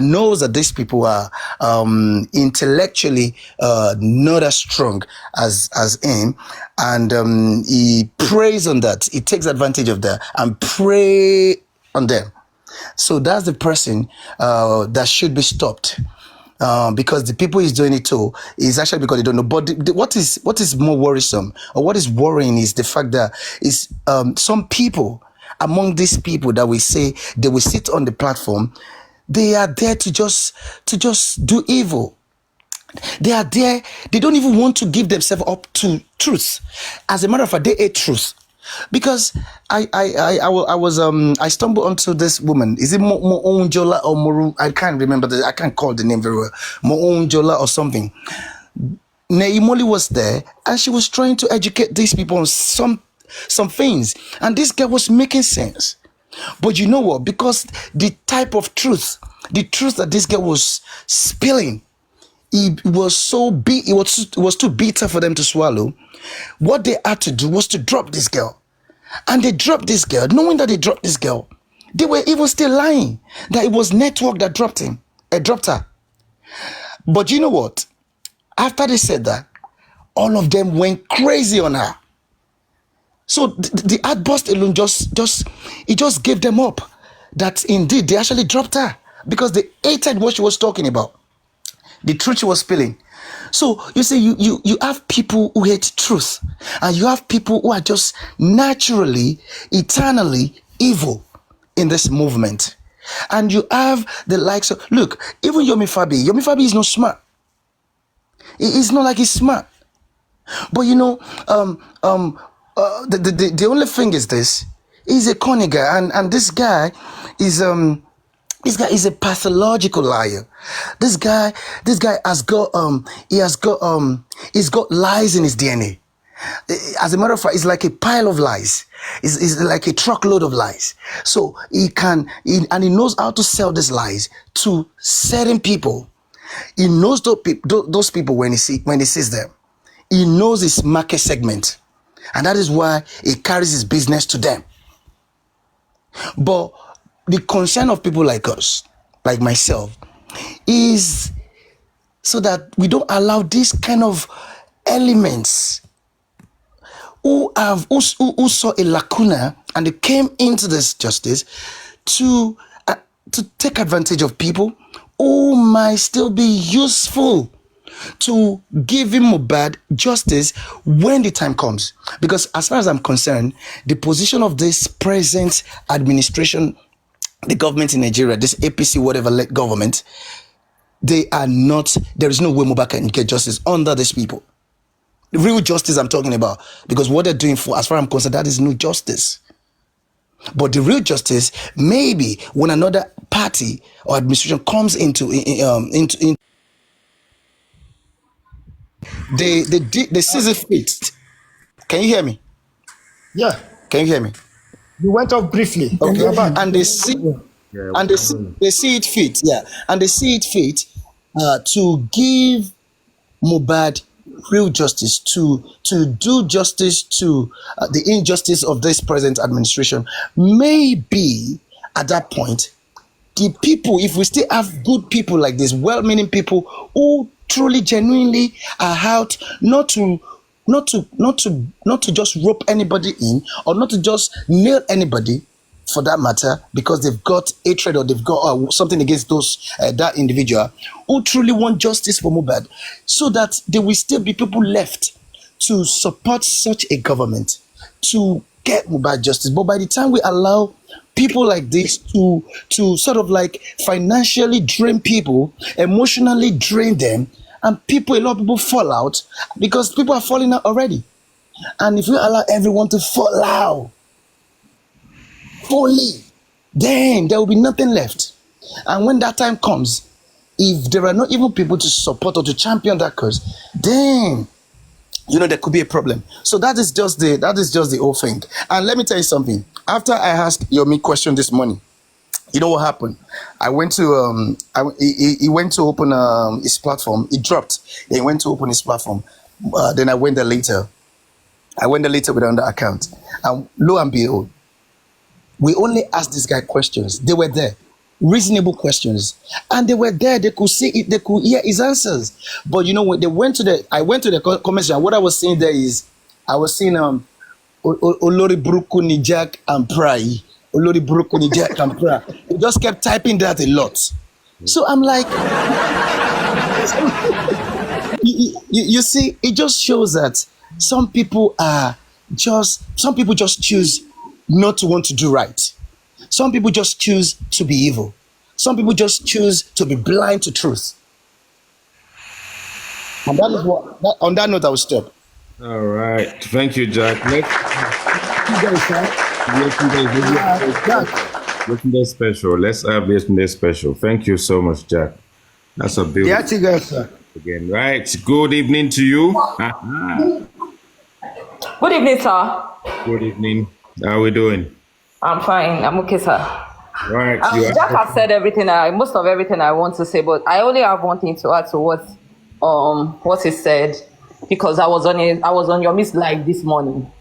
Speaker 8: knows that these people are intellectually not as strong as him, and he preys on that. He takes advantage of that and prey on them. So that's the person that should be stopped. Because the people he's doing it to is actually because they don't know. But what is more worrisome, or what is worrying, is the fact that is some people among these people that we say they will sit on the platform, they are there to just do evil. They are there. They don't even want to give themselves up to truth. As a matter of fact, they hate truth. Because I stumbled onto this woman. Is it Moonjola or Moru? I can't remember. I can't call the name very well. Moonjola or something. Neimoli was there, and she was trying to educate these people on some things, and this girl was making sense. But you know what? Because the type of truth, the truth that this girl was spilling, it was it was too bitter for them to swallow. What they had to do was to drop this girl. And they dropped this girl, knowing that they dropped this girl. They were even still lying that it was network that dropped her. But you know what? After they said that, all of them went crazy on her. So the outburst alone just gave them up that indeed they actually dropped her, because they hated what she was talking about, the truth she was spilling. So you see, you have people who hate truth, and you have people who are just naturally, eternally evil in this movement. And you have the likes of, look, even Yomi Fabiyi is not smart. It's not like he's smart. But you know, the only thing is this: he's a corny guy, and this guy is a pathological liar. This guy has got he's got lies in his DNA. As a matter of fact, it's like a pile of lies. It's like a truckload of lies. So he knows how to sell these lies to certain people. He knows those people when he sees them. He knows his market segment, and that is why he carries his business to them. But the concern of people like us, like myself, is so that we don't allow these kind of elements who saw a lacuna and they came into this justice to take advantage of people who might still be useful to give him bad justice when the time comes. Because as far as I'm concerned, the position of this present administration, the government in Nigeria, this APC whatever government, there is no way Mohbad can get justice under these people. The real justice I'm talking about, because what they're doing, for as far as I'm concerned, that is no justice. But the real justice, maybe when another party or administration comes into they seize it fit. Can you hear me?
Speaker 2: Yeah.
Speaker 8: Can you hear me?
Speaker 2: You went off briefly.
Speaker 8: Okay. And they see it fit, yeah. And they see it fit to give Mohbad real justice, to do justice to the injustice of this present administration. Maybe at that point, the people, if we still have good people like this, well-meaning people who truly, genuinely are out not to just rope anybody in, or not to just nail anybody for that matter, because they've got hatred or they've got something against that individual, who truly want justice for Mohbad, so that there will still be people left to support such a government to get Mohbad justice. But by the time we allow people like this to sort of like financially drain people, emotionally drain them, and a lot of people fall out because people are falling out already. And if you allow everyone to fall out fully, then there will be nothing left. And when that time comes, if there are not even people to support or to champion that cause, then there could be a problem. So that is just the whole thing. And let me tell you something. After I asked Yomi question this morning, you know what happened? I went to he went to open his platform. It dropped. He went to open his platform. Then I went there later. With another account, and lo and behold, we only asked this guy questions. They were there, reasonable questions, and they were there. They could see it. They could hear his answers. But when I went to the comment section. What I was seeing there is, I was seeing Olori Buruku Nijak and Prai. Olori Buruku Nijak and Prai. He just kept typing that a lot. So I'm like, you see, it just shows that some people just choose not to want to do right. Some people just choose to be evil. Some people just choose to be blind to truth. And that is on that note, I will stop.
Speaker 3: All right. Thank you, Jack. Yesterday special. Let's have yesterday special. Thank you so much, Jack. That's a beautiful.
Speaker 2: Yeah, you guys, sir.
Speaker 3: Again, right. Good evening to you.
Speaker 12: Good evening, sir.
Speaker 3: Good evening. How are we doing?
Speaker 12: I'm fine. I'm okay, sir.
Speaker 3: Right.
Speaker 12: Jack has said most of everything I want to say, but I only have one thing to add to what he said, because I was on Yomi's live this morning,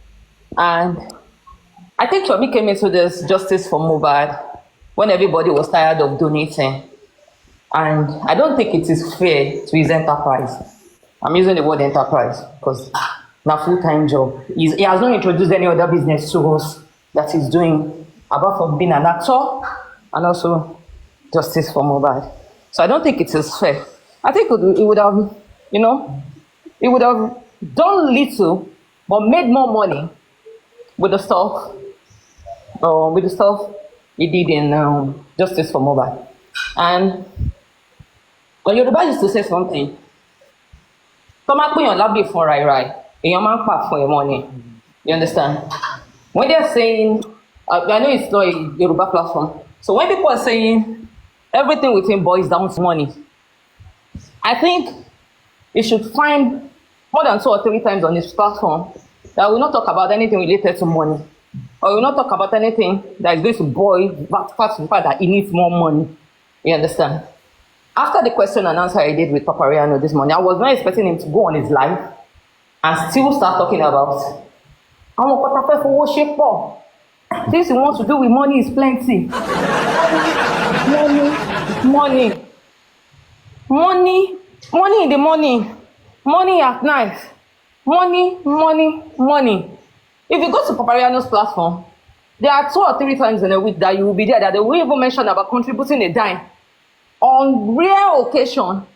Speaker 12: and I think Yomi came into this Justice for Mohbad when everybody was tired of donating, and I don't think it is fair to his enterprise. I'm using the word enterprise because na full-time job. He has not introduced any other business to us that he's doing, apart from being an actor and also Justice for Mohbad. So I don't think it is fair. I think it would have, it would have done little, but made more money with the stuff he did in Justice for Mohbad. And when Yoruba used to say something, for your money. You understand? When they're saying, I know it's not a Yoruba platform, so when people are saying everything with him boils down to money, I think he should find more than 2 or 3 times on his platform that will not talk about anything related to money, or will not talk about anything that is going to boil back to the fact that he needs more money. You understand? After the question and answer I did with Papariano this morning, I was not expecting him to go on his live and still start talking about things he wants to do with money is plenty. Money in the morning, money at night, money. If you go to Papariano's platform, there are 2 or 3 times in a week that you will be there that they will even mention about contributing a dime. On rare occasion,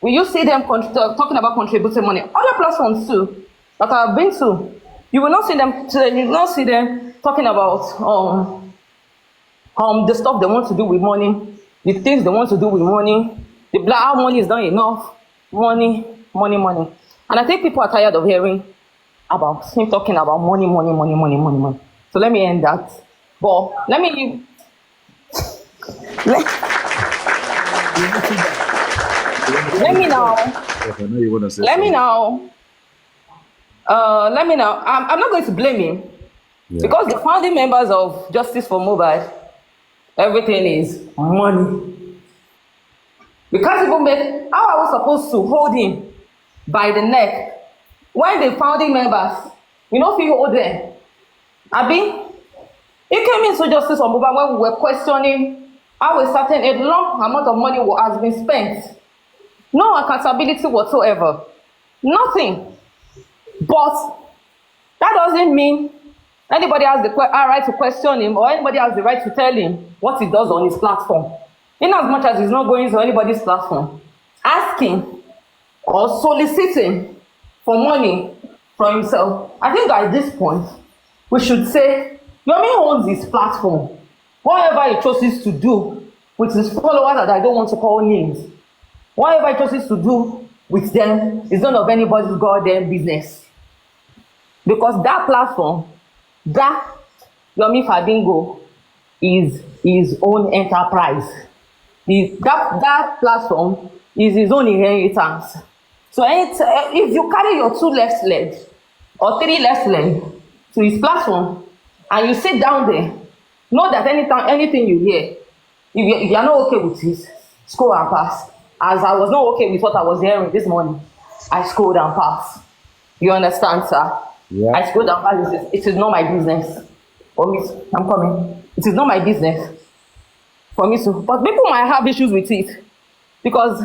Speaker 12: will you see them talking about contributing money? Other platforms too that I've been to, you will not see them talking about the stuff they want to do with money, the things they want to do with money, how money is not enough, money. And I think people are tired of hearing about him talking about money. So let me end that. But let me now. I'm not going to blame him, because the founding members of Justice for Mohbad, everything is money. We can't even make. How are we supposed to hold him by the neck when the founding members, if you hold them? Abi, he came into Justice for Mohbad when we were questioning how a long amount of money has been spent. No accountability whatsoever. Nothing. But that doesn't mean anybody has the right to question him, or anybody has the right to tell him what he does on his platform. In as much as he's not going to anybody's platform, asking or soliciting for money from himself, I think at this point, we should say, Yomi owns his platform. Whatever he chooses to do with his followers that I don't want to call names, whatever he chooses to do with them is none of anybody's goddamn business. Because that platform, that Yomi Fabingo is his own enterprise. That platform is his own inheritance. So if you carry your 2 left leg or 3 left leg to his platform and you sit down there, know that anything you hear, if you are not okay with it, scroll and pass. As I was not okay with what I was hearing this morning, I scrolled and passed. You understand, sir?
Speaker 5: Yeah.
Speaker 12: I scrolled and passed. It is not my business. For me, I'm coming. It is not my business for me to. But people might have issues with it because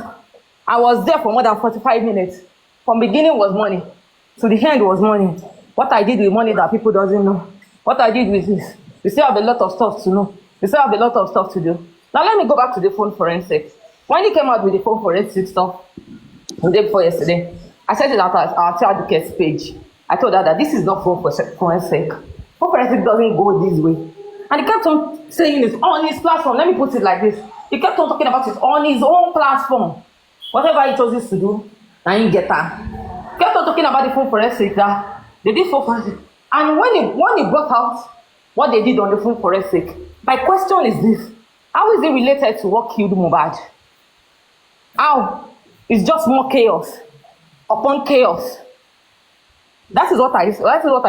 Speaker 12: I was there for more than 45 minutes. From beginning was money, to the end was money. What I did with money that people doesn't know. What I did with this. We still have a lot of stuff to know. We still have a lot of stuff to do. Now let me go back to the phone forensic. When he came out with the phone forensic stuff the day before yesterday, I said it at our child advocates page. I told her that this is not phone forensic. Phone forensic doesn't go this way. And he kept on saying it's on his platform. Let me put it like this. He kept on talking about it on his own platform. Whatever he chooses to do, and he get that. He kept on talking about the phone forensic that they did phone forensic. And when he brought out what they did on the phone forensic, my question is this: how is it related to what killed Mohbad? How? It's just more chaos upon chaos. That is what I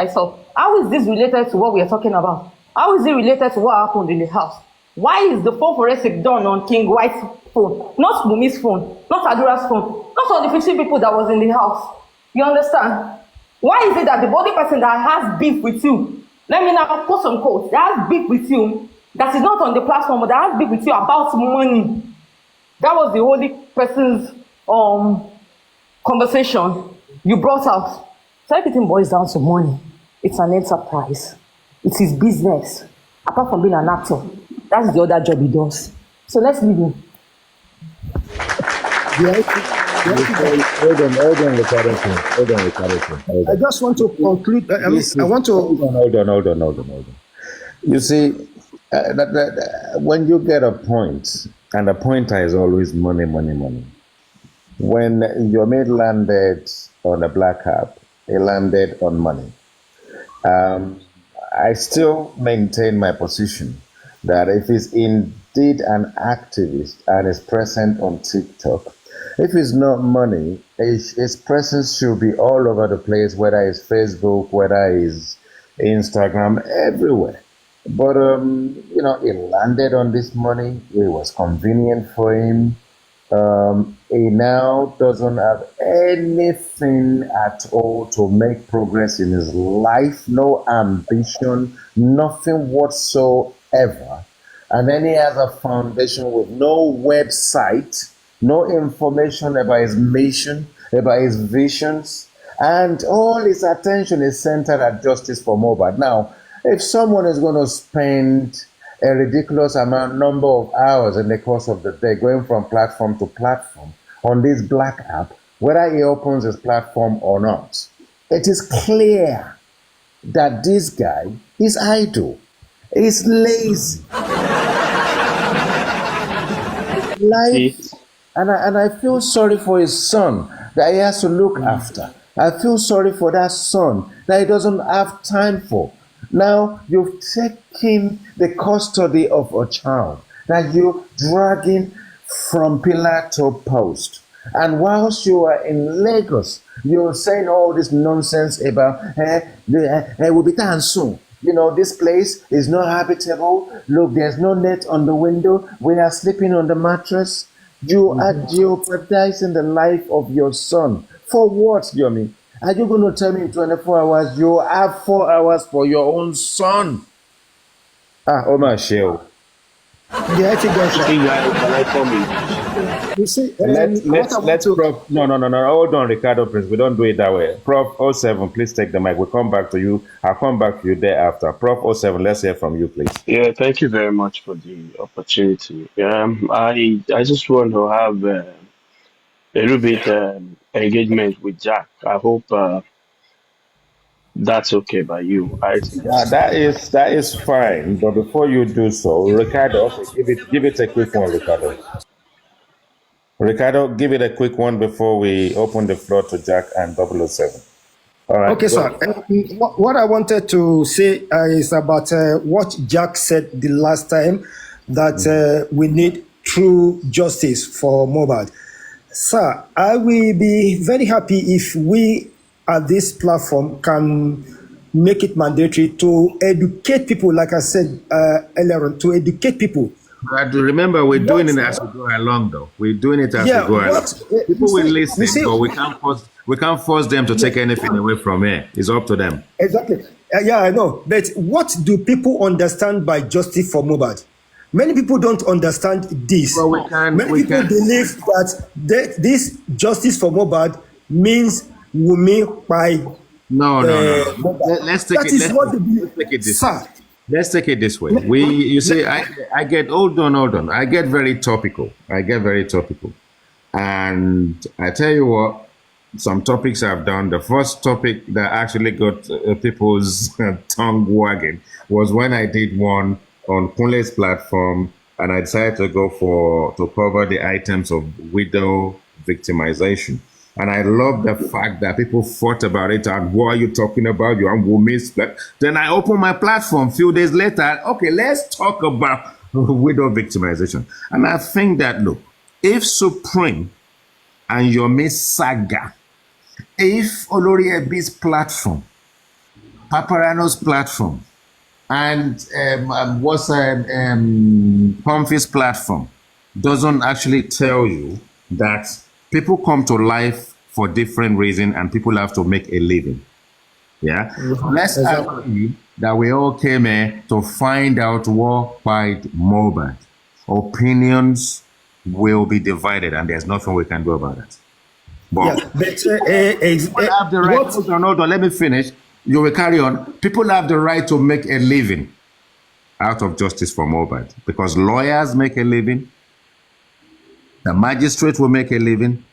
Speaker 12: saw. How is this related to what we are talking about? How is it related to what happened in the house? Why is the phone forensic done on King White's phone, not Bumi's phone, not Adura's phone, not on the 15 people that was in the house? You understand? Why is it that the only person that has beef with you, let me now put some quotes, that has beef with you, that is not on the platform, but that has beef with you about money? That was the only person's conversation you brought out. So everything boils down to money. It's an enterprise. It's his business. Apart from being an actor, that's the other job he does. So let's leave him.
Speaker 5: Hold on, Ricardo.
Speaker 2: I just want to conclude.
Speaker 5: Hold on. You see, when you get a point, and the pointer is always money. When your mate landed on a black app, he landed on money. I still maintain my position that if he's indeed an activist and is present on TikTok, if it's not money, his presence should be all over the place, whether it's Facebook, whether it's Instagram, everywhere. But, he landed on this money. It was convenient for him. He now doesn't have anything at all to make progress in his life, no ambition, nothing whatsoever. And then he has a foundation with no website, no information about his mission, about his visions, and all his attention is centered at justice for Mohbad. Now, if someone is going to spend a ridiculous number of hours in the course of the day going from platform to platform on this black app, whether he opens his platform or not, it is clear that this guy is idle. He's lazy. And I feel sorry for his son that he has to look after. I feel sorry for that son that he doesn't have time for. Now you've taken the custody of a child that you're dragging from pillar to post. And whilst you are in Lagos, you're saying all this nonsense about, we'll be done soon. This place is not habitable. Look, there's no net on the window. We are sleeping on the mattress. You are jeopardizing the life of your son. For what, Yomi? Are you going to tell me in 24 hours you have 4 hours for your own son? Omar Sheo.
Speaker 2: The ethic You see,
Speaker 5: let's Prof. No. Hold on, Ricardo, Prince. We don't do it that way. Prof. 07, please take the mic. We'll come back to you. I'll come back to you thereafter. Prof. 07, let's hear from you, please.
Speaker 13: Yeah, thank you very much for the opportunity. I just want to have a little bit engagement with Jack. I hope that's okay by you. I think
Speaker 5: That is fine. But before you do so, Ricardo, okay, give it a quick one, Ricardo. Ricardo, give it a quick one before we open the floor to Jack and 007. All right,
Speaker 2: Okay, sir.
Speaker 5: go.
Speaker 2: What I wanted to say is about what Jack said the last time, that we need true justice for Mobad. Sir, I will be very happy if we at this platform can make it mandatory to educate people, like I said earlier on, to educate people.
Speaker 3: But remember, we're doing
Speaker 2: What,
Speaker 3: it as we go along, though. We're doing it as we
Speaker 2: yeah,
Speaker 3: go along.
Speaker 2: what,
Speaker 3: People will
Speaker 2: you
Speaker 3: listen,
Speaker 2: see,
Speaker 3: but we can't force them to take anything away from here. It's up to them.
Speaker 2: exactly. Yeah, I know. But what do people understand by justice for Mobad? Many people don't understand this.
Speaker 3: Well,
Speaker 2: Many people believe that this justice for Mobad means Wumi by
Speaker 3: No.
Speaker 2: Mobad.
Speaker 3: Let's take
Speaker 2: That
Speaker 3: it.
Speaker 2: is what they
Speaker 3: Let's
Speaker 2: believe.
Speaker 3: take it this way.
Speaker 2: Sir,
Speaker 3: Let's take it this way. You say, I get, hold on. I get very topical. And I tell you what, some topics I've done. The first topic that actually got people's tongue wagging was when I did one on Kunle's platform, and I decided to cover the items of widow victimization. And I love the fact that people fought about it. And what are you talking about? You're on Wumi's. Then I opened my platform a few days later. Okay, let's talk about widow victimization. And I think that, look, if Supreme and Yomi Saga, if Olori Ebi's platform, Paparano's platform, and Pomfis platform doesn't actually tell you that people come to life for different reasons and people have to make a living. Yeah. Let's agree that we all came here to find out what by Mobad. Opinions will be divided and there's nothing we can do about it. But
Speaker 2: yeah, but
Speaker 3: people have the right. Hold on, let me finish. You will carry on. People have the right to make a living out of justice for Mobad because lawyers make a living. The magistrate will make a living.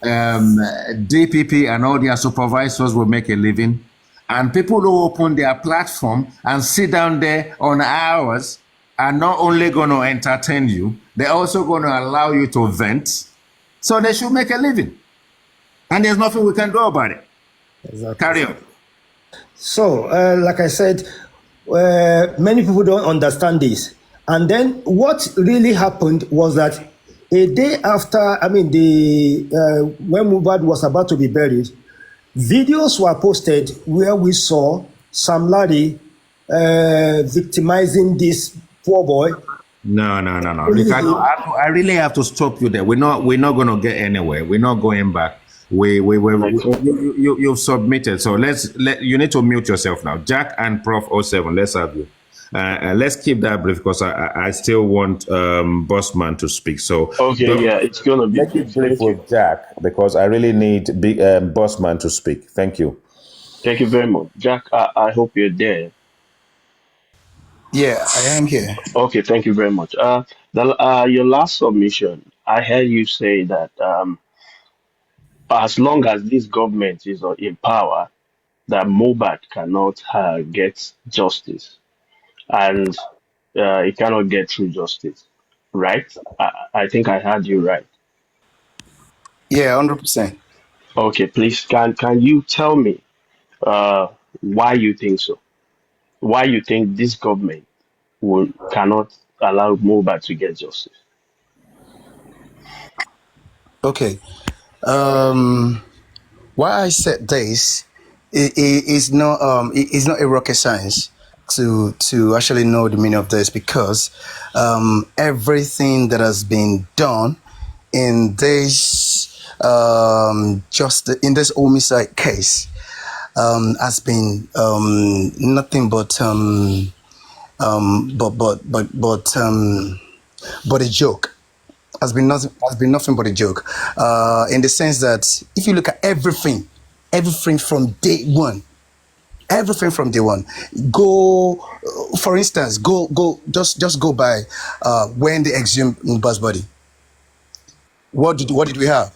Speaker 3: DPP and all their supervisors will make a living. And people who open their platform and sit down there on hours are not only going to entertain you, they're also going to allow you to vent. So they should make a living. And there's nothing we can do about it.
Speaker 2: Exactly.
Speaker 3: Carry on.
Speaker 2: So, like I said, many people don't understand this. And then what really happened was that a day after, when Mubad was about to be buried, videos were posted where we saw Sam Larry victimizing this poor boy.
Speaker 3: No. Ricardo, I really have to stop you there. We're not going to get anywhere. We're not going back. You've submitted. So you need to mute yourself now. Jack and Prof 07, let's have you. Let's keep that brief because I still want Bossman to speak. So
Speaker 13: it's gonna be
Speaker 5: make it brief with Jack because I really need Bossman to speak. Thank you.
Speaker 13: Thank you very much, Jack. I hope you're there.
Speaker 8: Yeah, I am here.
Speaker 13: Okay, thank you very much. Your last submission, I heard you say that as long as this government is in power, that Mobad cannot get justice, and it cannot get true justice, right? I think I heard you right.
Speaker 8: Yeah, 100%.
Speaker 13: Okay, please, can you tell me why you think so? Why you think this government cannot allow Mobad to get justice?
Speaker 8: Okay. Why I said this is not a rocket science to actually know the meaning of this because everything that has been done in this just in this homicide case has been nothing but a joke. Has been nothing but a joke, in the sense that if you look at everything from day one, go, for instance, just go by when they exhumed Mubad's body. What did we have?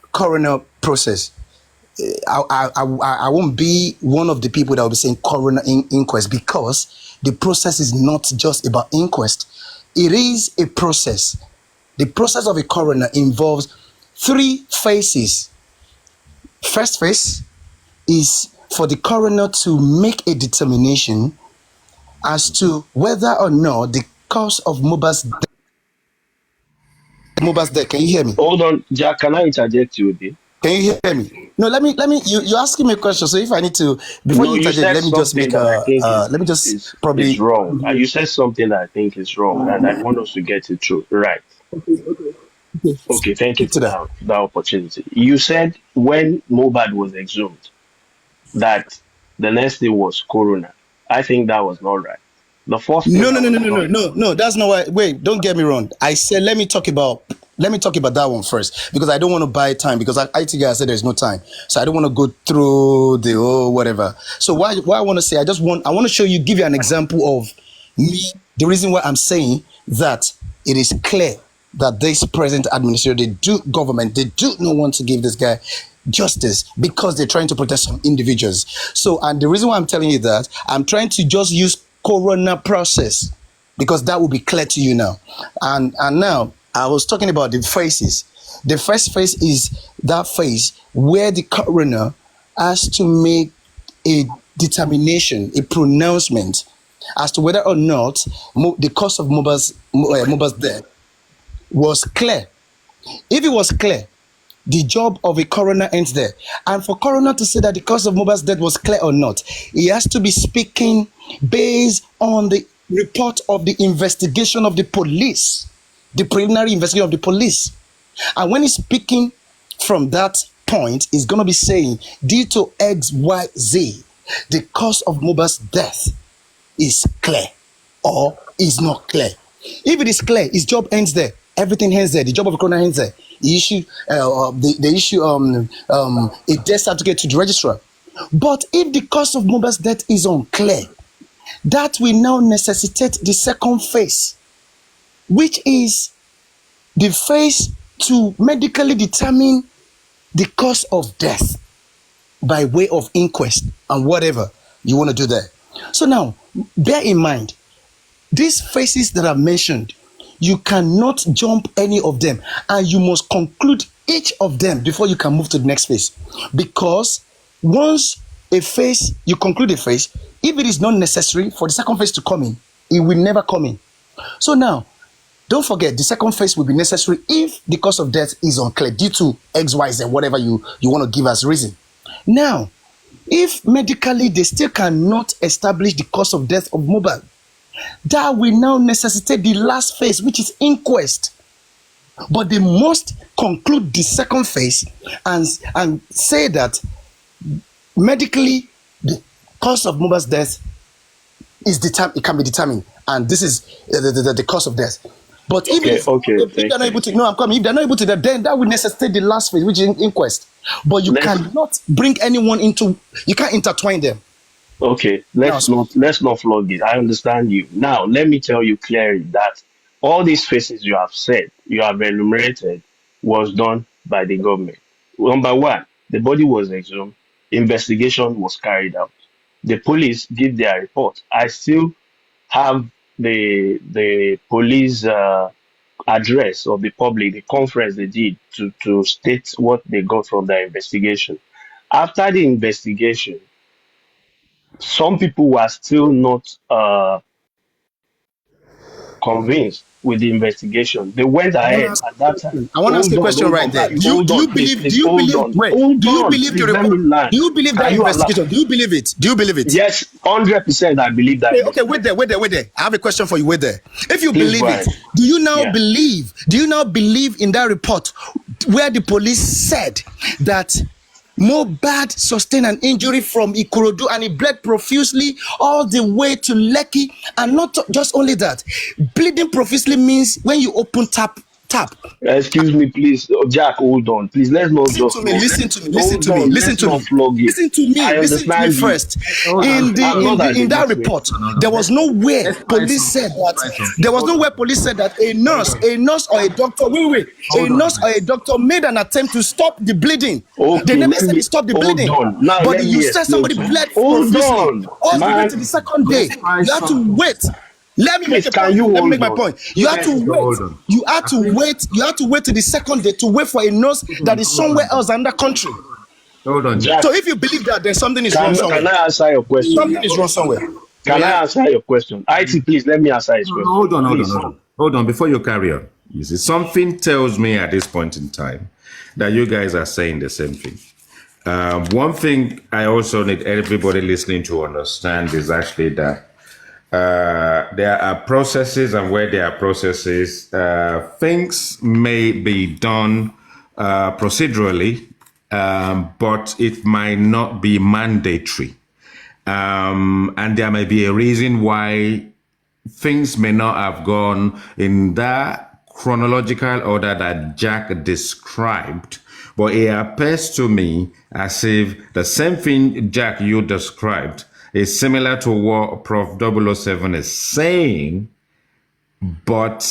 Speaker 8: Coroner process. I won't be one of the people that will be saying coroner inquest because the process is not just about inquest. it is a process. The process of a coroner involves 3 phases. First phase is for the coroner to make a determination as to whether or not the cause of Mohbad's death. Can you hear me?
Speaker 13: Hold on, Jack. Can I interject you a bit?
Speaker 8: Can you hear me? No, let me. You're asking me a question. So if I need to, before
Speaker 13: No,
Speaker 8: you
Speaker 13: you
Speaker 8: interject,
Speaker 13: said
Speaker 8: let me just
Speaker 13: something
Speaker 8: make
Speaker 13: that I
Speaker 8: a.
Speaker 13: think
Speaker 8: Let me just
Speaker 13: is
Speaker 8: probably.
Speaker 13: wrong. You said something that I think is wrong, and I want us to get it true. Right. Okay, thank you
Speaker 8: Speak to
Speaker 13: for
Speaker 8: that.
Speaker 13: that opportunity. You said when Mohbad was exhumed that the next day was Corona. I think that was not right. The first thing
Speaker 8: No, no,
Speaker 13: that
Speaker 8: no, no,
Speaker 13: was
Speaker 8: no, no,
Speaker 13: done.
Speaker 8: no, no. That's not why. Wait, don't get me wrong. I said let me talk about that one first because I don't want to buy time because IT guy said there's no time, so I don't want to go through the whatever. So why I want to say I want to show you, give you an example of me. The reason why I'm saying that it is clear that this present administration, government, they do not want to give this guy justice because they're trying to protect some individuals. So, and the reason why I'm telling you that, I'm trying to just use corona process because that will be clear to you now. And now I was talking about the phases. The first phase is that phase where the coroner has to make a determination, a pronouncement as to whether or not the cause of Mohbad's death was clear. If it was clear, the job of a coroner ends there. And for coroner to say that the cause of Mohbad's death was clear or not, he has to be speaking based on the report of the investigation of the police, the preliminary investigation of the police. And when he's speaking from that point, he's going to be saying, due to X, Y, Z, the cause of Mohbad's death is clear or is not clear. If it is clear, his job ends there. Everything ends there. The job of the coroner ends there. He issue they issue a death certificate to the registrar. But if the cause of Mohbad's death is unclear, that will now necessitate the second phase, which is the phase to medically determine the cause of death by way of inquest and whatever you want to do there. So now, bear in mind, these phases that I've mentioned, you cannot jump any of them, and you must conclude each of them before you can move to the next phase. Because once you conclude a phase, if it is not necessary for the second phase to come in, it will never come in. So now, don't forget, the second phase will be necessary if the cause of death is unclear due to X, Y, Z, whatever you want to give as reason. Now, if medically they still cannot establish the cause of death of Mohbad, that will now necessitate the last phase, which is inquest. But they must conclude the second phase and say that medically the cause of Mohbad's death it can be determined, and this is the cause of death. But if they're not able to, no, I'm coming. If they're not able to, then that will necessitate the last phase, which is inquest. But you cannot bring anyone into. You can't intertwine them.
Speaker 13: Okay, let's not flog it. I understand you. Now, let me tell you clearly that all these phases you have said, you have enumerated, was done by the government. Number one, the body was exhumed, investigation was carried out. The police give their report. I still have the police address of the public, the conference they did to state what they got from their investigation. After the investigation, some people were still not convinced with the investigation. They went ahead at that time.
Speaker 8: I want to ask you a question right there. Do you believe? Do you believe? Wait. Do you believe the report? Do you believe that investigation? Do you believe it? Do you believe it?
Speaker 13: Yes, 100%. I believe that.
Speaker 8: Okay, wait there. I have a question for you. Wait there. If you believe it, do you now believe? Do you now believe in that report where the police said that Mohbad sustained an injury from Ikorodu and he bled profusely all the way to Lekki, and not just only that, bleeding profusely means when you open tap.
Speaker 13: Excuse me, please, Jack. Hold on, please. Let's not
Speaker 8: listen to me.
Speaker 13: I understand you.
Speaker 8: First. In that report, there was nowhere police said that. There was nowhere police said that a nurse or a doctor. A nurse or a doctor made an attempt to stop the bleeding.
Speaker 13: Okay,
Speaker 8: they never said he stopped the bleeding.
Speaker 13: Now,
Speaker 8: but you said somebody bled profusely. All the way to the second day. You have to wait. Let me
Speaker 13: Please,
Speaker 8: make a
Speaker 13: can
Speaker 8: point.
Speaker 13: you
Speaker 8: Let me
Speaker 13: hold
Speaker 8: make my
Speaker 13: on?
Speaker 8: point. You have to wait.
Speaker 3: Hold on.
Speaker 8: You have to wait. You have to wait to the second day to wait for a nurse that is somewhere else in that country.
Speaker 3: Hold on, Jack.
Speaker 13: Jack,
Speaker 8: So if you believe that, then something is wrong somewhere.
Speaker 13: can I answer your question?
Speaker 8: Something is wrong somewhere.
Speaker 13: Can I answer your question? IT, please let me answer his question. Please.
Speaker 3: Hold on. Before you carry on, you see, something tells me at this point in time that you guys are saying the same thing. One thing I also need everybody listening to understand is actually that there are processes, and where there are processes, things may be done procedurally, but it might not be mandatory. And there may be a reason why things may not have gone in that chronological order that Jack described. But it appears to me as if the same thing, Jack, you described is similar to what Prof. 007 is saying. But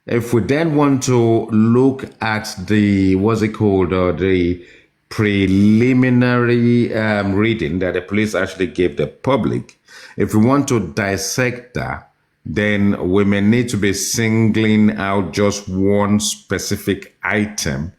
Speaker 3: if we then want to look at the, the preliminary reading that the police actually gave the public, if we want to dissect that, then we may need to be singling out just one specific item,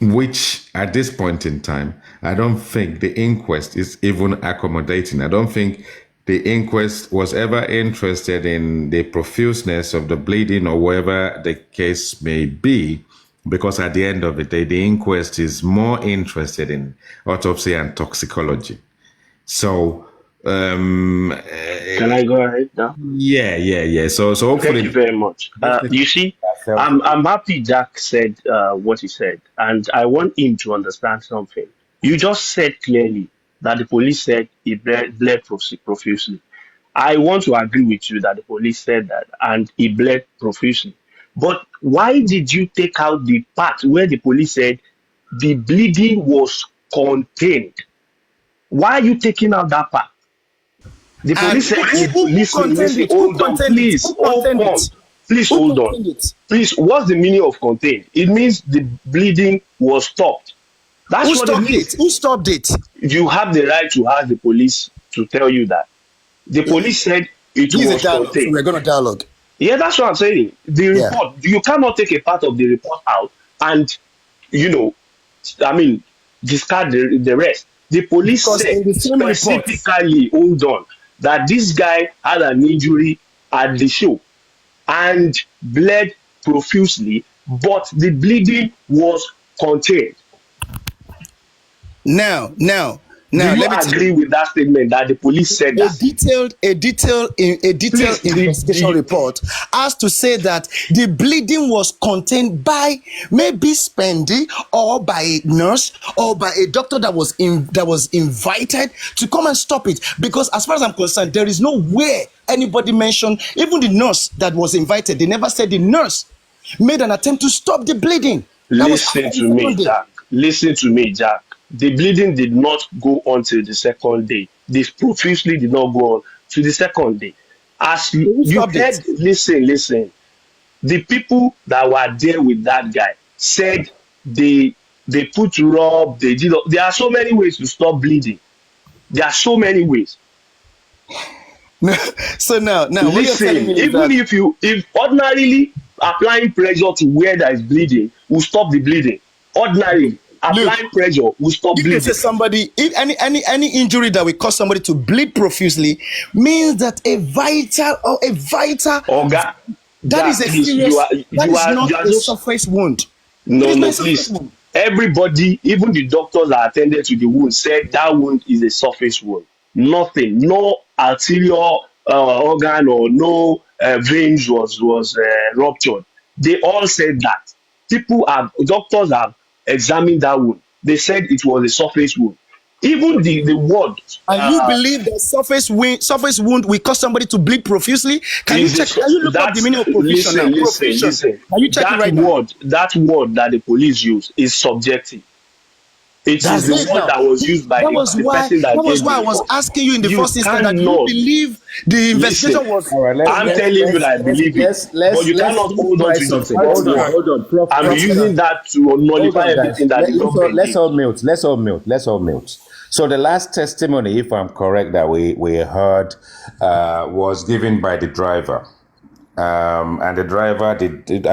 Speaker 3: which at this point in time, I don't think the inquest is even accommodating. I don't think the inquest was ever interested in the profuseness of the bleeding or whatever the case may be, because at the end of the day, the inquest is more interested in autopsy and toxicology. So,
Speaker 13: can I go ahead now?
Speaker 3: Yeah. So hopefully,
Speaker 13: thank you very much. You see, I'm happy Jack said what he said, and I want him to understand something. You just said clearly that the police said he bled profusely. I want to agree with you that the police said that and he bled profusely. But why did you take out the part where the police said the bleeding was contained? Why are you taking out that part? The police said, listen, hold on, please, hold on. Please hold on. Please, what's the meaning of contained? It means the bleeding was stopped. That's
Speaker 8: Who
Speaker 13: what
Speaker 8: stopped
Speaker 13: it means.
Speaker 8: it? Who stopped it?
Speaker 13: You have the right to ask the police to tell you that. The police said it was contained.
Speaker 8: So we're going to dialogue.
Speaker 13: Yeah, that's what I'm saying. The report, you cannot take a part of the report out and, discard the rest. The police said specifically, hold on, that this guy had an injury at the show and bled profusely, but the bleeding was contained.
Speaker 8: Now,
Speaker 13: do you agree with that statement that the police said that?
Speaker 8: A detailed investigation report has to say that the bleeding was contained by maybe Spendy or by a nurse or by a doctor that was invited to come and stop it. Because as far as I'm concerned, there is no way anybody mentioned, even the nurse that was invited, they never said the nurse made an attempt to stop the bleeding.
Speaker 13: Listen to me, Jack. Listen to me, Jack. The bleeding did not go on till the second day. This profusely did not go on to the second day. As you heard, listen. The people that were there with that guy said they put rub, they did. There are so many ways to stop bleeding. There are so many ways.
Speaker 8: So now
Speaker 13: listen, even if ordinarily applying pressure to where there is bleeding will stop the bleeding. Ordinarily. Applying pressure will stop bleeding.
Speaker 8: If somebody, if any injury that will cause somebody to bleed profusely, means that a vital
Speaker 13: that
Speaker 8: is a serious, that is not a surface wound.
Speaker 13: No, please. Everybody, even the doctors that attended to the wound, said that wound is a surface wound. Nothing, no arterial organ or no veins was ruptured. They all said that. Doctors have examined that wound. They said it was a surface wound. Even the word.
Speaker 8: And you believe that surface wound will cause somebody to bleed profusely? Can you look up the meaning of profusion now?
Speaker 13: Listen.
Speaker 8: Can you check it right now?
Speaker 13: That word that the police use is subjective. It is the word that was used by the person that
Speaker 8: was why I was asking you in the first instance that you believe the investigation was.
Speaker 13: All right, I'm telling you that I believe it, but you cannot hold on to something. Hold on. I'm using that to nullify everything that the government.
Speaker 5: Let's all mute. So the last testimony, if I'm correct, that we heard was given by the driver. And the driver I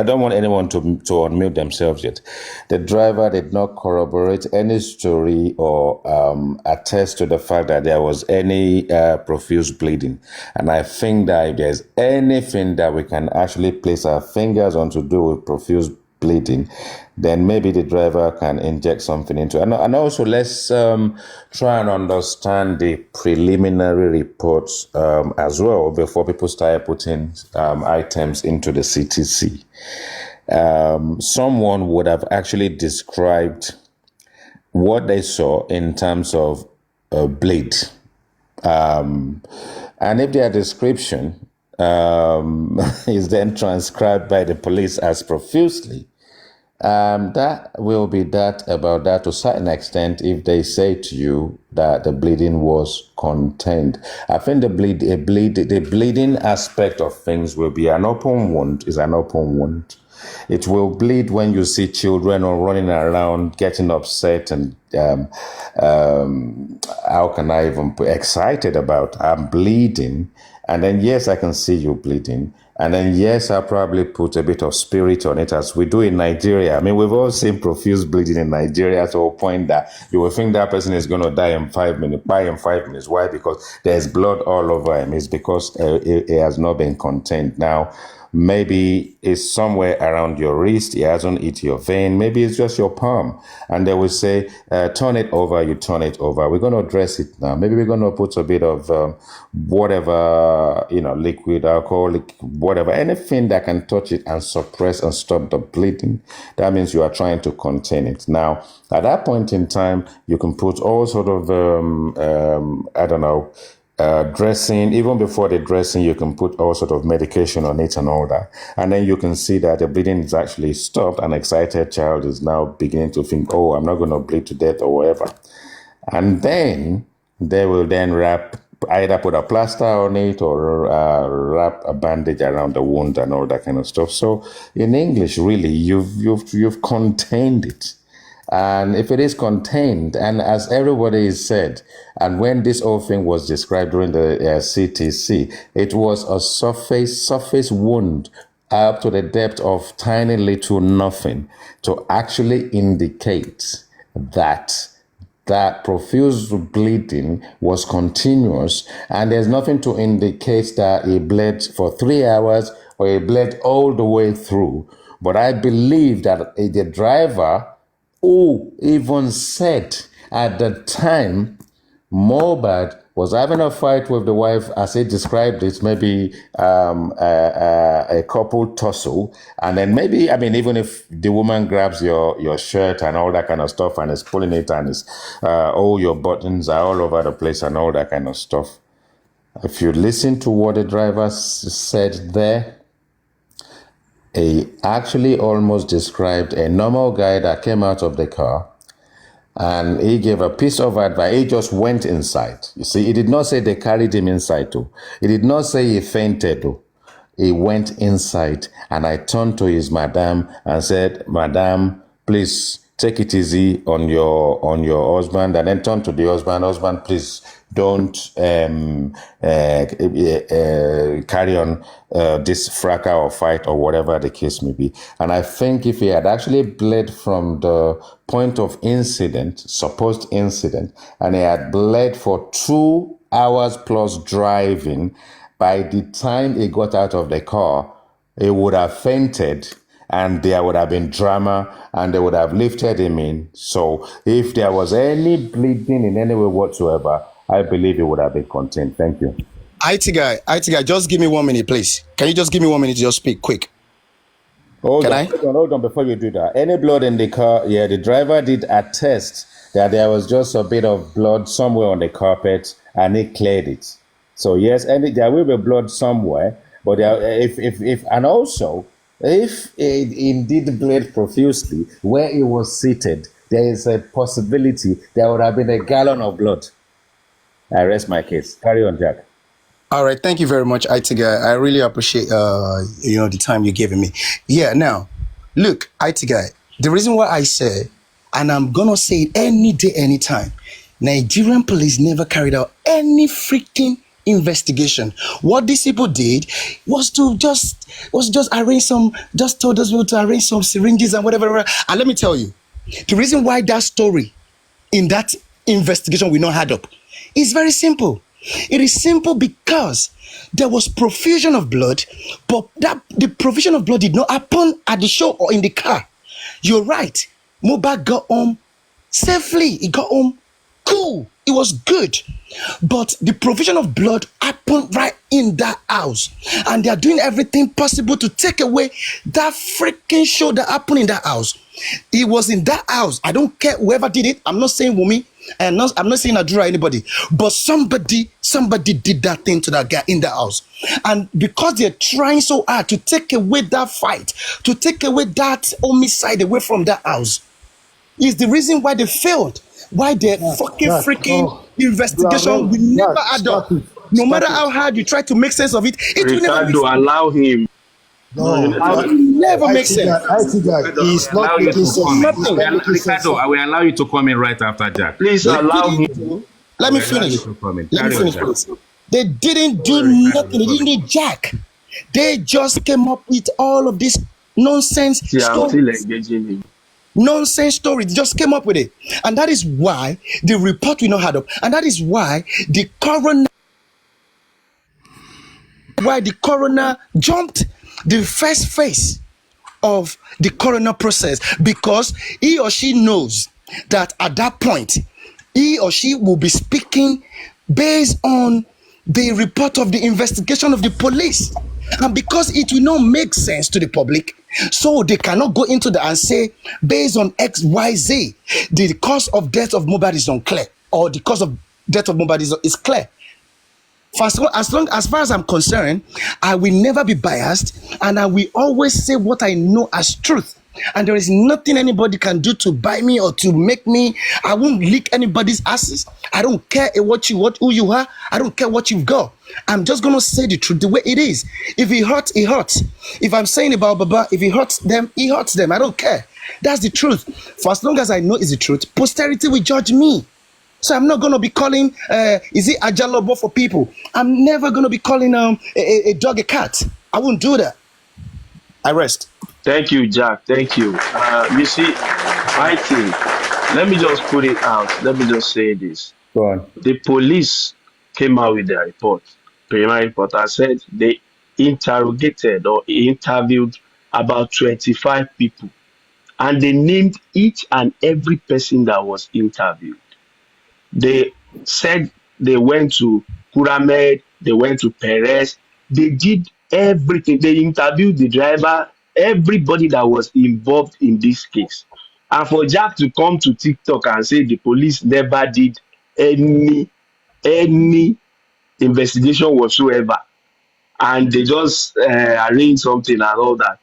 Speaker 5: don't want anyone to unmute themselves yet. The driver did not corroborate any story or attest to the fact that there was any profuse bleeding. And I think that if there's anything that we can actually place our fingers on to do with profuse bleeding, then maybe the driver can inject something into it. And also let's try and understand the preliminary reports as well before people start putting items into the CTC. Someone would have actually described what they saw in terms of bleed. And if their description is then transcribed by the police as profusely, that will be that about that to a certain extent if they say to you that the bleeding was contained. I think the bleeding aspect of things will be an open wound is an open wound. It will bleed when you see children or running around getting upset and how can I even put excited about I'm bleeding, and then yes, I can see you bleeding. And then, yes, I'll probably put a bit of spirit on it as we do in Nigeria. I mean, we've all seen profuse bleeding in Nigeria to a point that you will think that person is going to die in 5 minutes. Why? Because there's blood all over him. It's because it has not been contained. Now, maybe it's somewhere around your wrist. It hasn't hit your vein. Maybe it's just your palm. And they will say, turn it over. You turn it over. We're going to dress it now. Maybe we're going to put a bit of whatever, liquid, alcoholic, whatever, anything that can touch it and suppress and stop the bleeding. That means you are trying to contain it. Now, at that point in time, you can put all sort of, dressing. Even before the dressing, you can put all sort of medication on it and all that. And then you can see that the bleeding is actually stopped. An excited child is now beginning to think, oh, I'm not going to bleed to death or whatever. And then they will then either put a plaster on it or wrap a bandage around the wound and all that kind of stuff. So in English, really, you've contained it. And if it is contained, and as everybody said, and when this whole thing was described during the CTC, it was a surface wound up to the depth of tiny little nothing to actually indicate that profuse bleeding was continuous, and there's nothing to indicate that it bled for 3 hours or it bled all the way through. But I believe that the driver who even said at the time Mohbad was having a fight with the wife, as he described it, maybe a couple tussle, and then maybe, even if the woman grabs your shirt and all that kind of stuff and is pulling it and is all your buttons are all over the place and all that kind of stuff. If you listen to what the driver said there, he actually almost described a normal guy that came out of the car, and he gave a piece of advice. He just went inside. You see, he did not say they carried him inside too. He did not say he fainted too. He went inside, and I turned to his madam and said, Madam, please take it easy on your husband, and then turned to the husband, please don't carry on this fracas or fight or whatever the case may be. And I think if he had actually bled from the point of incident, supposed incident, and he had bled for 2 hours plus driving, by the time he got out of the car, he would have fainted, and there would have been drama, and they would have lifted him in. So if there was any bleeding in any way whatsoever, I believe it would have been contained. Thank you.
Speaker 8: IT guy, just give me 1 minute, please. Can you just give me 1 minute to just speak quick?
Speaker 5: Hold on, before you do that. Any blood in the car? Yeah, the driver did attest that there was just a bit of blood somewhere on the carpet, and he cleared it. So yes, there will be blood somewhere, but if it indeed bled profusely where he was seated, there is a possibility there would have been a gallon of blood. I rest my case. Carry on, Jack.
Speaker 8: All right, thank you very much, IT guy. I really appreciate the time you're giving me. Yeah, now, look, IT guy, the reason why I say, and I'm gonna say it any day, anytime, Nigerian police never carried out any freaking investigation. What these people did was to just arrange some, just told those people to arrange some syringes and whatever. And let me tell you, the reason why that story in that investigation will not add up is very simple. It is simple because there was profusion of blood, but that the profusion of blood did not happen at the show or in the car. You're right. Mohbad got home safely. He got home cool. It was good. But the provision of blood happened right in that house. And they are doing everything possible to take away that freaking show that happened in that house. It was in that house. I don't care whoever did it. I'm not saying Wumi. I'm not saying Adura or anybody. But somebody did that thing to that guy in the house. And because they're trying so hard to take away that fight, to take away that homicide away from that house, is the reason why they failed. Why the freaking investigation will never add up. No matter how hard you try to make sense of it, it will never make
Speaker 13: Ricardo,
Speaker 8: sense.
Speaker 13: allow him.
Speaker 8: It will never make sense.
Speaker 2: He's not making sense.
Speaker 3: Ricardo, I will allow you to come in right after Jack.
Speaker 13: Please allow him.
Speaker 8: Let me finish. Please. They didn't do nothing. They didn't do jack. They just came up with all of this nonsense
Speaker 13: See, I'm still
Speaker 8: stories.
Speaker 13: engaging him.
Speaker 8: Nonsense story. They just came up with it. And that is why the report will not add up. And that is why the coroner jumped the first phase of the coroner process, because he or she knows that at that point he or she will be speaking based on the report of the investigation of the police. And because it will not make sense to the public, so they cannot go into the and say, based on XYZ, the cause of death of Mohbad is unclear, or the cause of death of Mohbad is clear. As far as I'm concerned, I will never be biased, and I will always say what I know as truth. And there is nothing anybody can do to buy me or to make me. I won't lick anybody's asses. I don't care who you are. I don't care what you've got. I'm just gonna say the truth the way it is. If it hurts, it hurts. If I'm saying about Baba, if it hurts them, it hurts them. I don't care. That's the truth. For as long as I know it's the truth, posterity will judge me. So I'm not gonna be calling is it Ajalobo for people. I'm never gonna be calling a dog a cat. I won't do that. I rest.
Speaker 13: Thank you, Jack. Thank you. You see, I think, let me just put it out. Let me just say this.
Speaker 5: Go on.
Speaker 13: The police came out with their report. Preliminary report. I said they interrogated or interviewed about 25 people, and they named each and every person that was interviewed. They said they went to Kuramed, they went to Perez, they did everything. They interviewed the driver, everybody that was involved in this case. And for Jack to come to TikTok and say the police never did any investigation whatsoever, and they just arrange something and all that.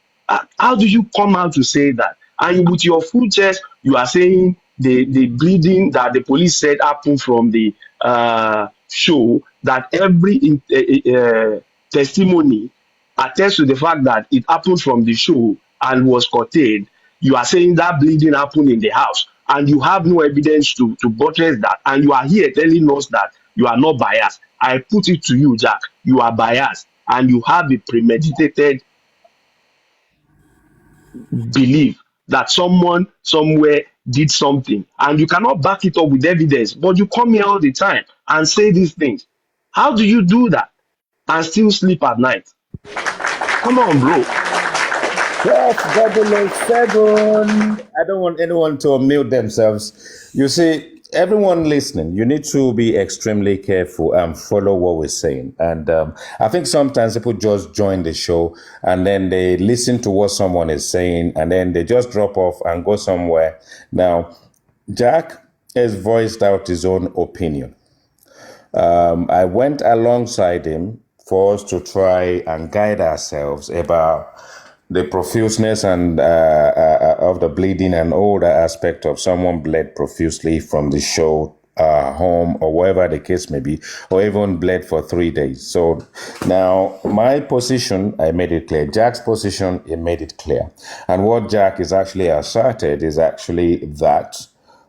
Speaker 13: How do you come out to say that? And with your full chest, you are saying the bleeding that the police said happened from the show, that every testimony attests to the fact that it happened from the show and was curtailed. You are saying that bleeding happened in the house, and you have no evidence to buttress that, and you are here telling us that you are not biased. I put it to you, Jack, you are biased, and you have a premeditated belief that someone somewhere did something, and you cannot back it up with evidence, but you come here all the time and say these things. How do you do that and still sleep at night? Come on, bro.
Speaker 5: Yes, 007. I don't want anyone to unmute themselves. You see, everyone listening, you need to be extremely careful and follow what we're saying. And I think sometimes people just join the show and then they listen to what someone is saying and then they just drop off and go somewhere. Now, Jack has voiced out his own opinion. I went alongside him for us to try and guide ourselves about the profuseness and of the bleeding and all the aspect of someone bled profusely from the show, home, or wherever the case may be, or even bled for 3 days. So now my position, I made it clear. Jack's position, he made it clear. And what Jack is actually asserted is actually that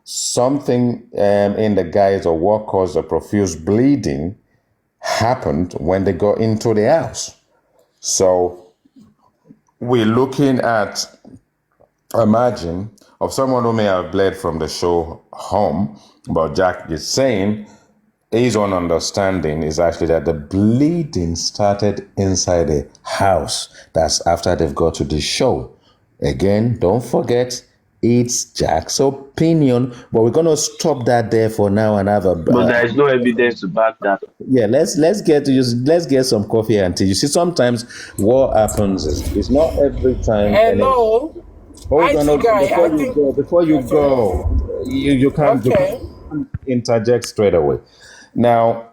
Speaker 5: something in the guys or what caused the profuse bleeding happened when they got into the house. So we're looking at a margin of someone who may have bled from the show home, but Jack is saying his own understanding is actually that the bleeding started inside the house. That's after they've got to the show. Again, don't forget, it's Jack's opinion, but we're gonna stop that there for now and have a.
Speaker 13: But there is no evidence to back that up.
Speaker 5: Yeah, let's get some coffee and tea. You see, sometimes what happens is it's not every time.
Speaker 14: Hello.
Speaker 5: Hold on, before you
Speaker 14: Okay.
Speaker 5: go, you can't interject straight away. Now,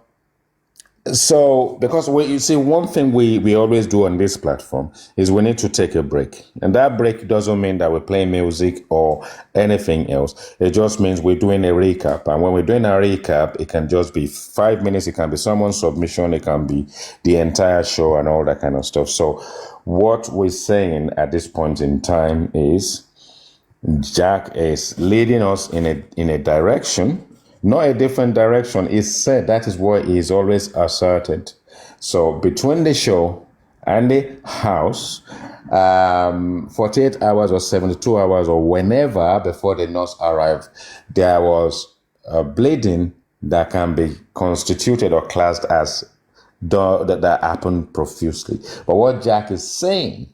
Speaker 5: so because you see, one thing we always do on this platform is we need to take a break, and that break doesn't mean that we're playing music or anything else. It just means we're doing a recap, and when we're doing a recap, it can just be 5 minutes, it can be someone's submission, it can be the entire show and all that kind of stuff. So what we're saying at this point in time is Jack is leading us in a direction, not a different direction. He said that is what he's always asserted. So between the show and the house, 48 hours or 72 hours or whenever before the nurse arrived, there was a bleeding that can be constituted or classed as that happened profusely. But what Jack is saying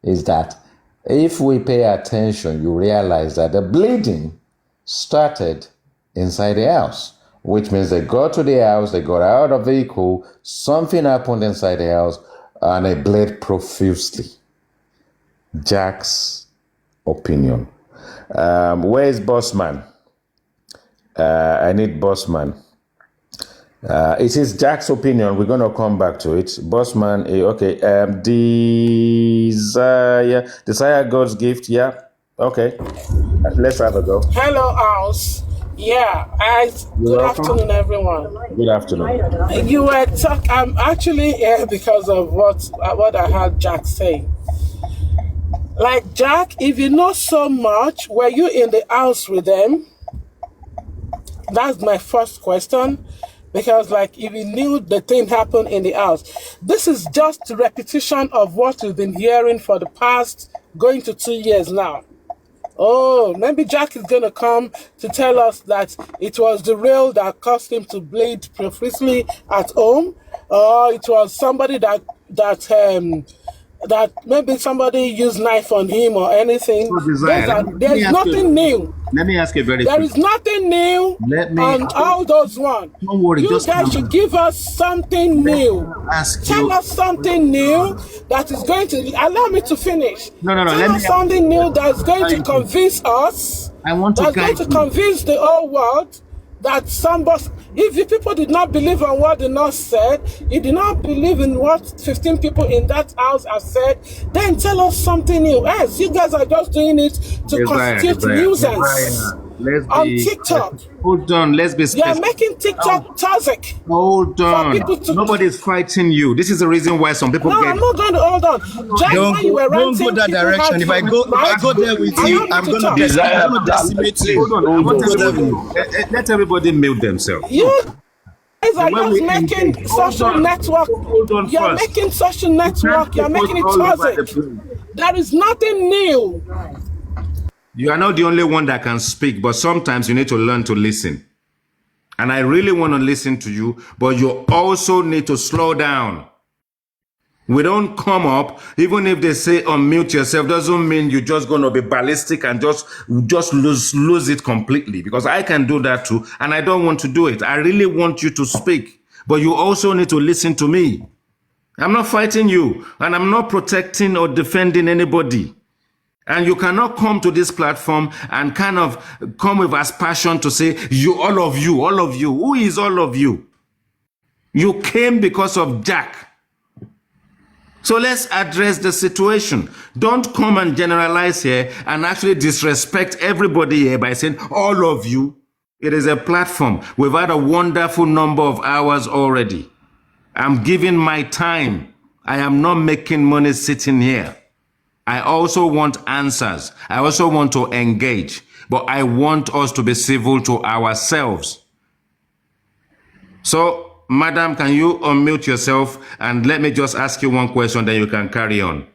Speaker 5: is that if we pay attention, you realize that the bleeding started inside the house, which means they got to the house, they got out of the vehicle, something happened inside the house, and they bled profusely. Jack's opinion. Where is Bossman? I need Bossman. It is Jack's opinion. We're going to come back to it. Bossman, okay. Desire God's gift. Yeah. Okay. Let's have a go.
Speaker 14: Hello, House. Yeah. Good afternoon, everyone.
Speaker 5: Good afternoon.
Speaker 14: You were talking. I'm actually here because of what I heard Jack say. Like, Jack, if you know so much, were you in the house with them? That's my first question. Because, like, if you knew the thing happened in the house, this is just a repetition of what we've been hearing for the past going to 2 years now. Oh, maybe Jack is going to come to tell us that it was the rail that caused him to bleed profusely at home, or it was somebody that maybe somebody used knife on him or anything. There's nothing new.
Speaker 3: Let me ask you very
Speaker 14: There is nothing new on all those ones.
Speaker 3: Don't worry,
Speaker 14: you guys should give us something new. Tell us something new that is going to allow me to finish. Tell us something new that's going to convince us. That's going to convince the whole world that somebody. If the people did not believe on what the nurse said, you did not believe in what 15 people in that house have said, then tell us something new. Yes, you guys are just doing it to constitute nuisance on TikTok.
Speaker 3: Hold on, let's be specific.
Speaker 14: You're making TikTok toxic.
Speaker 3: Hold on. Nobody's fighting you. This is the reason why some people
Speaker 14: No, I'm not going to hold on. Just when you were ranting,
Speaker 8: don't go that direction. If I go there with you, I'm going to decimate you.
Speaker 3: Hold on. Let everybody mute themselves.
Speaker 14: You guys are just making social network. You're making social network. You're making it toxic. There is nothing new.
Speaker 3: You are not the only one that can speak, but sometimes you need to learn to listen. And I really want to listen to you, but you also need to slow down. We don't come up, even if they say unmute yourself, doesn't mean you're just going to be ballistic and just lose it completely. Because I can do that too, and I don't want to do it. I really want you to speak, but you also need to listen to me. I'm not fighting you, and I'm not protecting or defending anybody. And you cannot come to this platform and kind of come with as passion to say, all of you. Who is all of you? You came because of Jack. So let's address the situation. Don't come and generalize here and actually disrespect everybody here by saying, all of you. It is a platform. We've had a wonderful number of hours already. I'm giving my time. I am not making money sitting here. I also want answers. I also want to engage. but I want us to be civil to ourselves. So, madam, can you unmute yourself and let me just ask you one question, then you can carry on.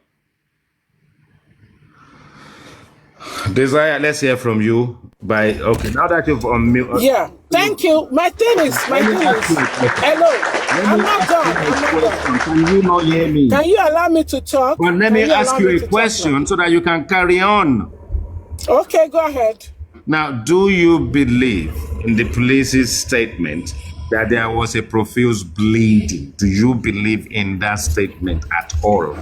Speaker 3: Desire, let's hear from you. Okay, now that you've unmuted.
Speaker 14: Yeah, thank you. My thing is, hello. I'm not done.
Speaker 3: Can you not hear me?
Speaker 14: Can you allow me to talk?
Speaker 3: Well, let me ask you a question so that you can carry on.
Speaker 14: Okay, go ahead.
Speaker 3: Now, do you believe in the police's statement that there was a profuse bleeding? Do you believe in that statement at all?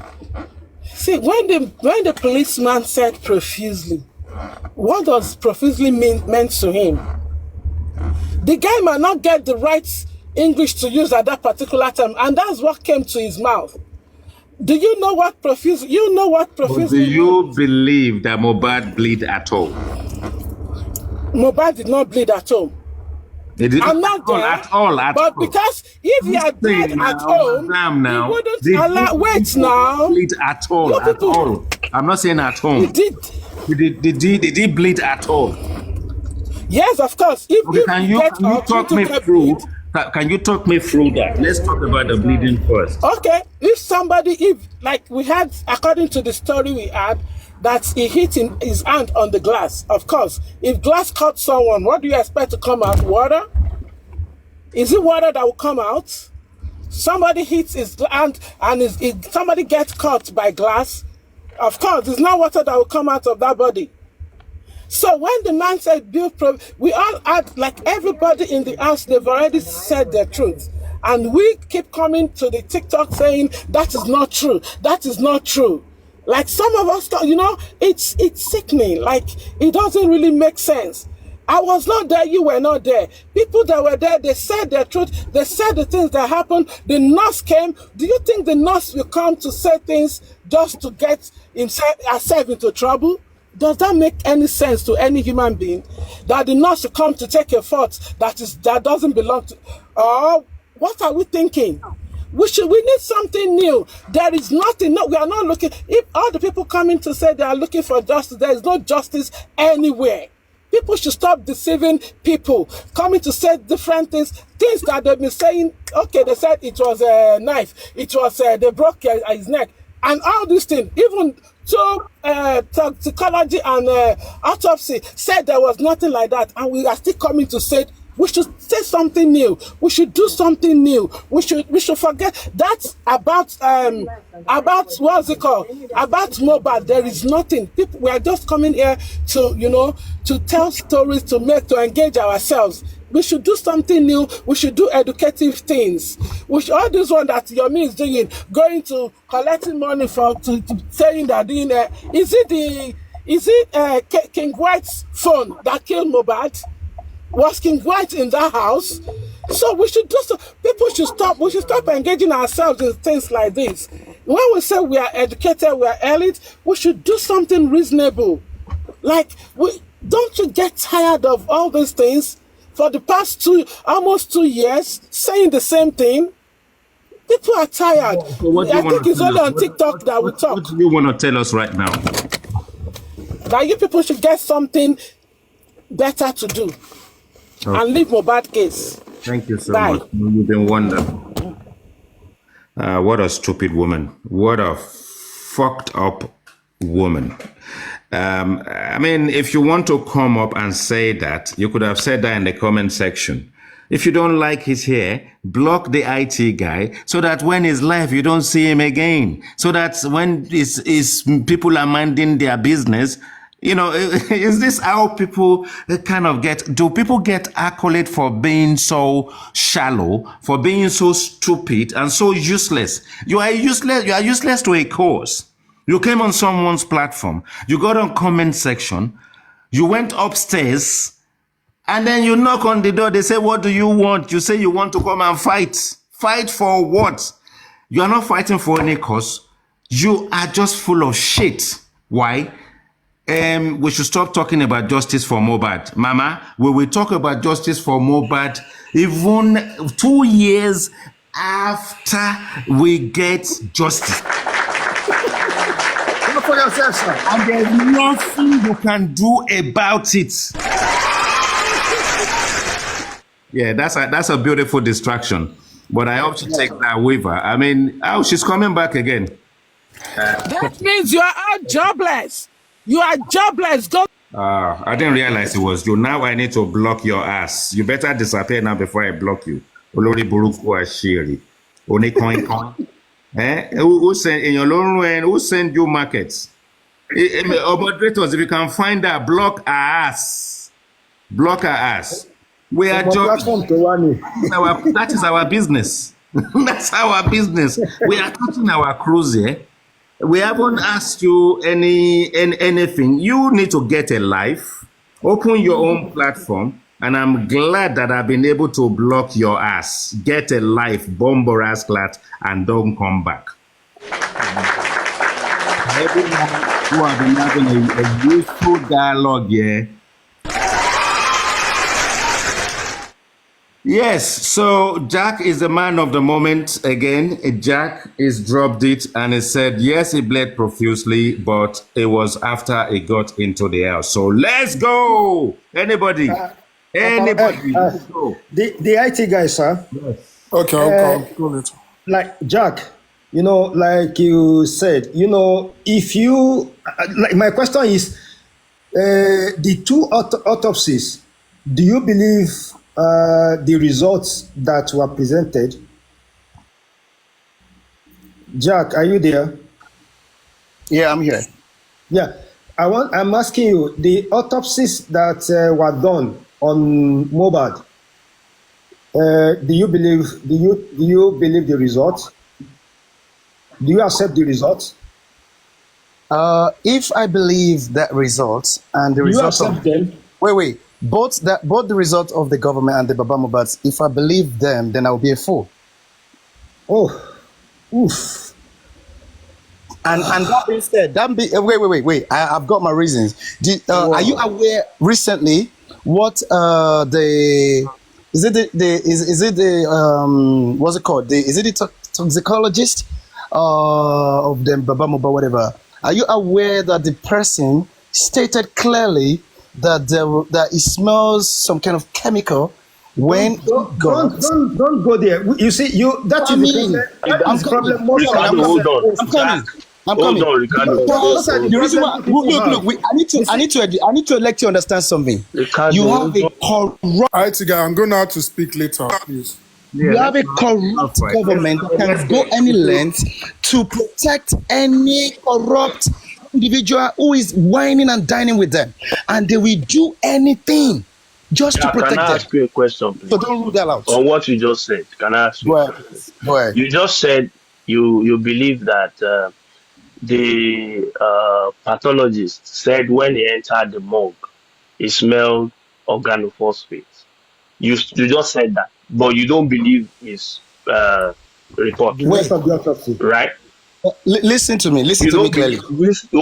Speaker 14: See, when the policeman said profusely, what does profusely meant to him? The guy might not get the right English to use at that particular time, and that's what came to his mouth. Do you know what profuse? You know what profusely?
Speaker 3: Do you believe that Mohbad bleed at all?
Speaker 14: Mohbad did not bleed at all. I'm not there,
Speaker 3: at all.
Speaker 14: But because if he had died at home, he wouldn't allow. Wait now.
Speaker 3: Bleed at all. At all. I'm not saying at home.
Speaker 14: He did.
Speaker 3: Did he bleed at all?
Speaker 14: Yes, of course.
Speaker 3: Can you talk me through? Can you talk me through that? Let's talk about the bleeding first.
Speaker 14: Okay. If like we had, according to the story we had, that he hit his hand on the glass. Of course, if glass cut someone, what do you expect to come out? Water? Is it water that will come out? Somebody hits his hand and somebody gets caught by glass. Of course, it's not water that will come out of that body. So when the man said, we all had, like everybody in the house, they've already said their truth. And we keep coming to the TikTok saying, that is not true. That is not true. Like some of us, it's sickening. Like it doesn't really make sense. I was not there, you were not there. People that were there, they said their truth. They said the things that happened. The nurse came. Do you think the nurse will come to say things just to get herself into trouble? Does that make any sense to any human being? That the nurse will come to take a fault that doesn't belong to... Oh, what are we thinking? We need something new. There is nothing. No, we are not looking. If all the people coming to say they are looking for justice, there is no justice anywhere. People should stop deceiving people, coming to say different things that they've been saying. Okay, they said it was a knife. It was they broke his neck, and all these things. Even toxicology and autopsy said there was nothing like that, and we are still coming to say. We should say something new. We should do something new. We should forget that about what's it called? About Mohbad. There is nothing. People, we are just coming here to to tell stories, to engage ourselves. We should do something new. We should do educative things. All this one that Yomi is doing, going to collecting money saying that doing is it King White's phone that killed Mohbad? Was King White in that house? So we should do so. People should stop. We should stop engaging ourselves in things like this. When we say we are educated, we are elite, we should do something reasonable. Like, don't you get tired of all these things? For the past almost 2 years, saying the same thing. People are tired. I think it's only on TikTok that we talk.
Speaker 3: What do you want to tell us right now?
Speaker 14: That you people should get something better to do. Okay. And leave Mohbad case.
Speaker 3: Thank you so much. You've been wonderful. What a stupid woman. What a fucked up woman. I mean, if you want to come up and say that, you could have said that in the comment section. If you don't like his hair, block the IT guy so that when he's live, you don't see him again. So that when people are minding their business, is this how people kind of do people get accolade for being so shallow, for being so stupid and so useless? You are useless to a cause. You came on someone's platform, you got on comment section, you went upstairs, and then you knock on the door, they say, what do you want? You say you want to come and fight. Fight for what? You are not fighting for any cause. You are just full of shit. Why? We should stop talking about justice for Mohbad. Mama, we will talk about justice for Mohbad even 2 years after we get justice.
Speaker 2: out for yourself, sir.
Speaker 3: And there's nothing you can do about it. Yeah, that's a beautiful distraction. But I hope she takes that with her. I mean, oh, she's coming back again.
Speaker 14: That means you are out jobless. You are jobless. Go.
Speaker 3: I didn't realize it was you. Now I need to block your ass. You better disappear now before I block you. Olori Buruku Ashiri. Oni coin coin. Who send in your loan and who send you markets? Moderators, if you can find her, block her ass. Block her ass. We are just that is our business. That's our business. We are touching our cruise here. We haven't asked you anything. You need to get a life, open your own platform, and I'm glad that I've been able to block your ass. Get a life, bomb your ass flat, and don't come back. Everyone who have been having a useful dialogue here. Yes, so Jack is the man of the moment again. Jack is dropped it and he said, yes, he bled profusely, but it was after he got into the house. So let's go. Anybody? Let's go.
Speaker 2: The IT guy, sir.
Speaker 9: Yes. Okay, I'll go later.
Speaker 2: Like Jack, like you said, if you, like my question is, the two autopsies, do you believe the results that were presented? Jack, are you there?
Speaker 8: Yeah, I'm here.
Speaker 2: Yeah, I'm asking you, the autopsies that were done on Mobad, do you believe the results? Do you accept the results?
Speaker 8: If I believe that results and the
Speaker 2: Do you
Speaker 8: results
Speaker 2: accept
Speaker 8: of
Speaker 2: them?
Speaker 8: wait, both the result of the government and the Baba Mobats, if I believe them, then I'll be a fool.
Speaker 2: Oh, oof.
Speaker 8: And that being said, wait. I've got my reasons. Are you aware recently what what's it called? Is it the toxicologist of the Baba Moba, whatever? Are you aware that the person stated clearly that it smells some kind of chemical when
Speaker 2: don't go there. You see, that is the problem.
Speaker 13: Ricardo, hold on.
Speaker 8: I'm coming.
Speaker 13: Hold on, Ricardo.
Speaker 8: Because the reason why, look, I need to let you understand something.
Speaker 13: Ricardo,
Speaker 8: You have a corrupt.
Speaker 9: IT guy, I'm going to have to speak later, please.
Speaker 8: You have a corrupt government that can go any length to protect any corrupt individual who is whining and dining with them, and they will do anything just to protect them.
Speaker 13: Can I ask you a question, please?
Speaker 8: So don't rule that out.
Speaker 13: On what you just said, can I ask you?
Speaker 8: Go ahead.
Speaker 13: You just said you believe that the pathologist said when he entered the morgue, he smelled organophosphate. You just said that, but you don't believe his report. Right?
Speaker 8: Listen to me. Listen to me clearly.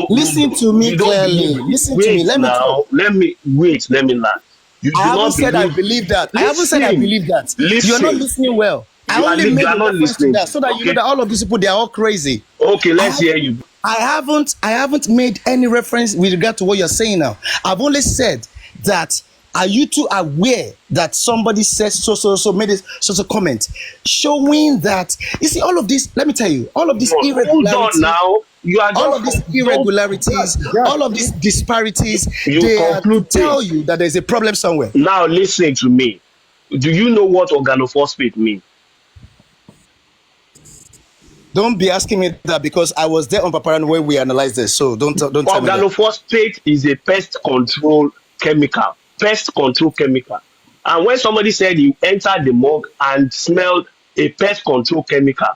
Speaker 8: Listen to me clearly. Listen to me. Let me talk.
Speaker 13: Let me land.
Speaker 8: I haven't said I believe that. I haven't said I believe that. You're not listening well. I only made a reference to that so that you know that all of these people, they are all crazy.
Speaker 13: Okay, let's hear you.
Speaker 8: I haven't made any reference with regard to what you're saying now. I've only said that. Are you two aware that somebody says so made it so comment showing that you see all of this? Let me tell you, all of these irregularities.
Speaker 13: Now you are
Speaker 8: all of these irregularities, all of these disparities. They tell you that there's a problem somewhere.
Speaker 13: Now listen to me. Do you know what organophosphate means?
Speaker 8: Don't be asking me that because I was there on Paparan when we analyzed this. So don't tell me that.
Speaker 13: Organophosphate is a pest control chemical. And when somebody said you entered the morgue and smelled a pest control chemical,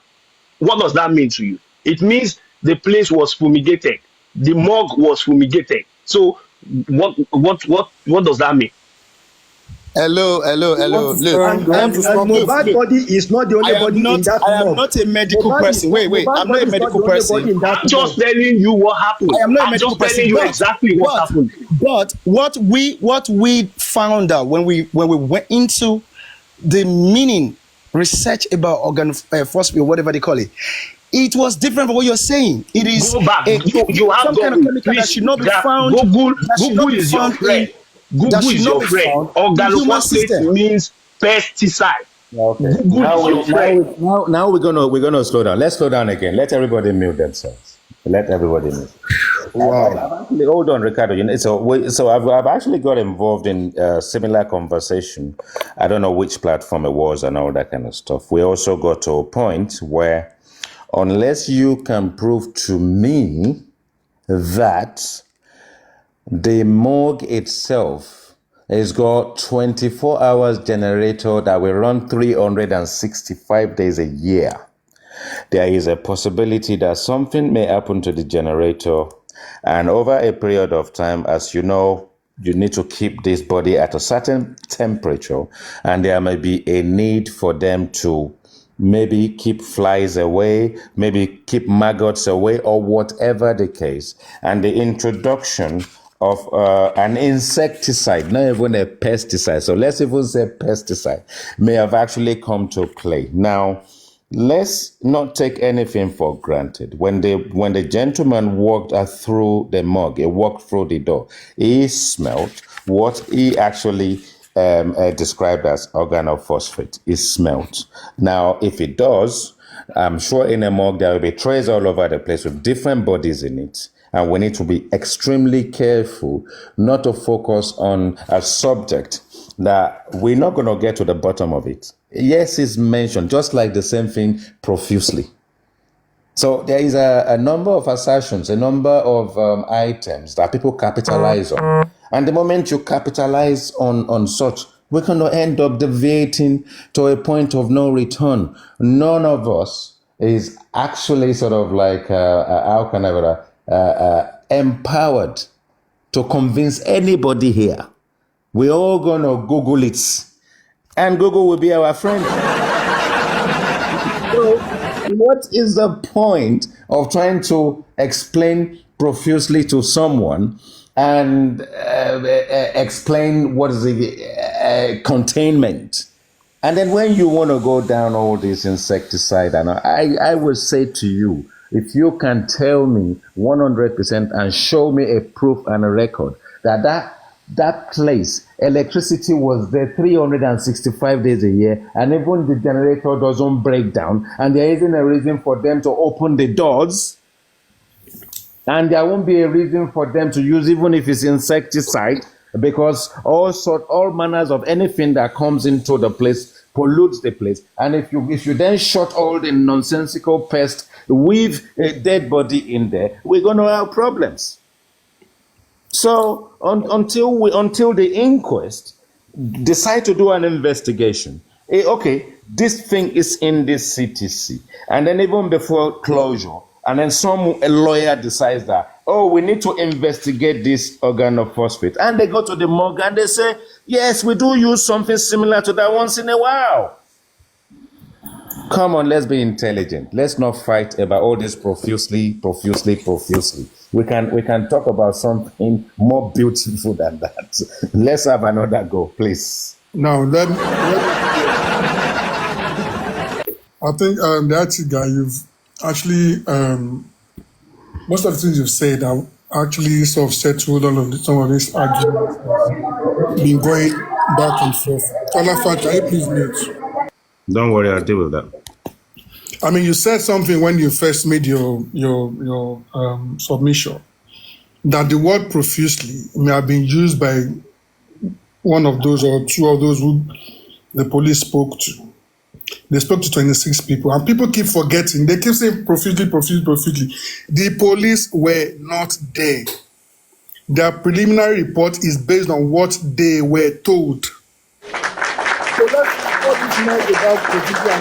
Speaker 13: what does that mean to you? It means the place was fumigated. The morgue was fumigated. So what does that mean?
Speaker 8: Hello. Look,
Speaker 2: Mobad body is not the only body in that
Speaker 8: I am not a medical person. Wait. I'm not a medical person.
Speaker 13: I'm just telling you what happened.
Speaker 8: I am not a medical
Speaker 13: just
Speaker 8: person.
Speaker 13: telling you exactly what happened.
Speaker 8: But what we found out when we went into the meaning research about organophosphate or whatever they call it, It was different from what you're saying. It is
Speaker 5: Go back. You have
Speaker 8: some kind of
Speaker 5: Google.
Speaker 8: chemical that
Speaker 5: Please,
Speaker 8: should not be
Speaker 5: that
Speaker 8: found.
Speaker 5: Google
Speaker 8: That should not
Speaker 5: Google
Speaker 8: be
Speaker 5: is your
Speaker 8: found
Speaker 5: friend.
Speaker 8: in. That
Speaker 5: Google
Speaker 8: should
Speaker 5: is
Speaker 8: not
Speaker 5: your
Speaker 8: be
Speaker 5: friend.
Speaker 8: found in human
Speaker 5: Organophosphate
Speaker 8: system.
Speaker 5: means pesticide.
Speaker 15: Okay.
Speaker 5: Google is your friend.
Speaker 15: Now we're gonna slow down. Let's slow down again. Let everybody mute themselves. Let everybody mute. I've actually, hold on, Ricardo. So I've actually got involved in a similar conversation. I don't know which platform it was and all that kind of stuff. We also got to a point where, unless you can prove to me that the morgue itself has got 24 hours generator that will run 365 days a year, there is a possibility that something may happen to the generator, and over a period of time, as you know, you need to keep this body at a certain temperature, and there may be a need for them to maybe keep flies away, maybe keep maggots away, or whatever the case. And the introduction of an insecticide, not even a pesticide, so let's even say pesticide, may have actually come to play. Now, let's not take anything for granted. When the gentleman walked through the morgue, he walked through the door, he smelled what he actually described as organophosphate. He smelled. Now, if it does, I'm sure in a morgue there will be trays all over the place with different bodies in it. And we need to be extremely careful not to focus on a subject that we're not going to get to the bottom of it. Yes, it's mentioned, just like the same thing profusely. So there is a number of assertions, a number of items that people capitalize on. And the moment you capitalize on such, we're going to end up deviating to a point of no return. None of us is actually sort of like, how can I put it, empowered to convince anybody here. We're all going to Google it, and Google will be our friend. So, what is the point of trying to explain profusely to someone and explain what is the containment? And then when you want to go down all this insecticide, and I will say to you, if you can tell me 100% and show me a proof and a record that place, electricity was there 365 days a year, and even the generator doesn't break down, and there isn't a reason for them to open the doors, and there won't be a reason for them to use, even if it's insecticide, because all manners of anything that comes into the place pollutes the place. And if you then shut all the nonsensical pests with a dead body in there, we're going to have problems. So until the inquest decide to do an investigation, okay, this thing is in this CTC, and then even before closure, and then a lawyer decides that, oh, we need to investigate this organophosphate, and they go to the morgue and they say, yes, we do use something similar to that once in a while. Come on, let's be intelligent. Let's not fight about all this profusely. We can talk about something more beautiful than that. Let's have another go, please.
Speaker 9: Now, I think that's it, guy. You've actually, most of the things you've said have actually sort of settled all of some of these arguments been going back and forth. Alafa, can you please mute?
Speaker 15: Don't worry, I'll deal with that.
Speaker 9: I mean, you said something when you first made your submission, that the word profusely may have been used by one of those or two of those who the police spoke to. They spoke to 26 people, and people keep forgetting. They keep saying profusely. The police were not there. Their preliminary report is based on what they were told. So let's all this noise about profusely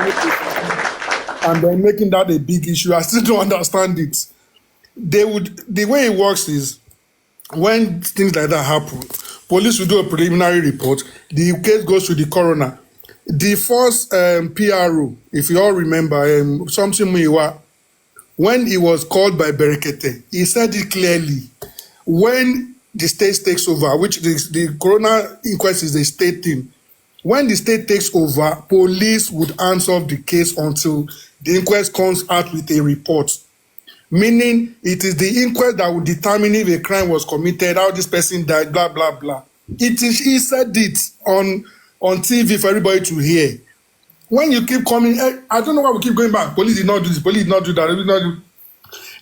Speaker 9: and then making that a big issue. I still don't understand it. The way it works is, when things like that happen, police will do a preliminary report. The case goes to the coroner. The first PRO, if you all remember, Something Muiwa, when he was called by Berekete, he said it clearly. When the state takes over, which the coroner inquest is the state thing, When the state takes over, police would unsolve the case until the inquest comes out with a report. Meaning, it is the inquest that will determine if a crime was committed, how this person died, blah, blah, blah. He said it on TV for everybody to hear. When you keep coming, I don't know why we keep going back. Police did not do this, police did not do that. Police did not do.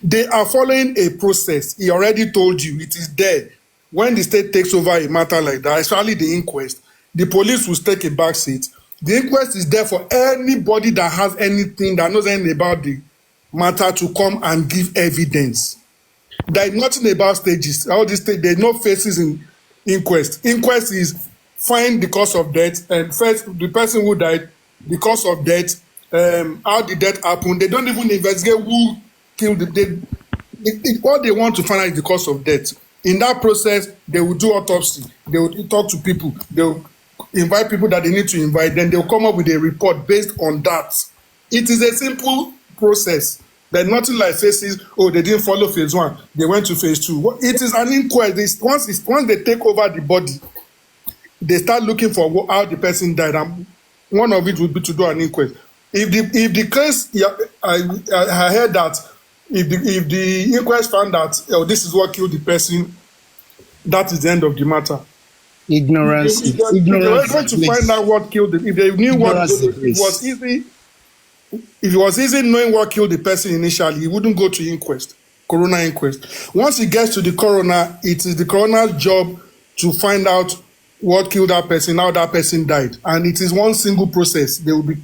Speaker 9: They are following a process. He already told you it is there. When the state takes over a matter like that, especially the inquest, the police will take a back seat. The inquest is there for anybody that has anything, that knows anything about the matter, to come and give evidence. There is nothing about stages. All these there's no phases in inquest. Inquest is find the cause of death, and first the person who died, the cause of death, how the death happened. They don't even investigate who killed the. What they want to find out is the cause of death. In that process, they will do autopsy. They will talk to people. They will invite people that they need to invite. Then they will come up with a report based on that. It is a simple process. There's nothing like phases. Oh, they didn't follow phase 1. They went to phase 2. It is an inquest. Once they take over the body, they start looking for how the person died. And one of it would be to do an inquest. If the case, I heard that if the inquest found that this is what killed the person, that is the end of the matter.
Speaker 8: Ignorance.
Speaker 9: If they were going to find out what killed them, if they knew what it was easy. If it was easy knowing what killed the person initially, he wouldn't go to inquest, coroner inquest. Once he gets to the coroner, it is the coroner's job to find out what killed that person, how that person died. And it is one single process. They will be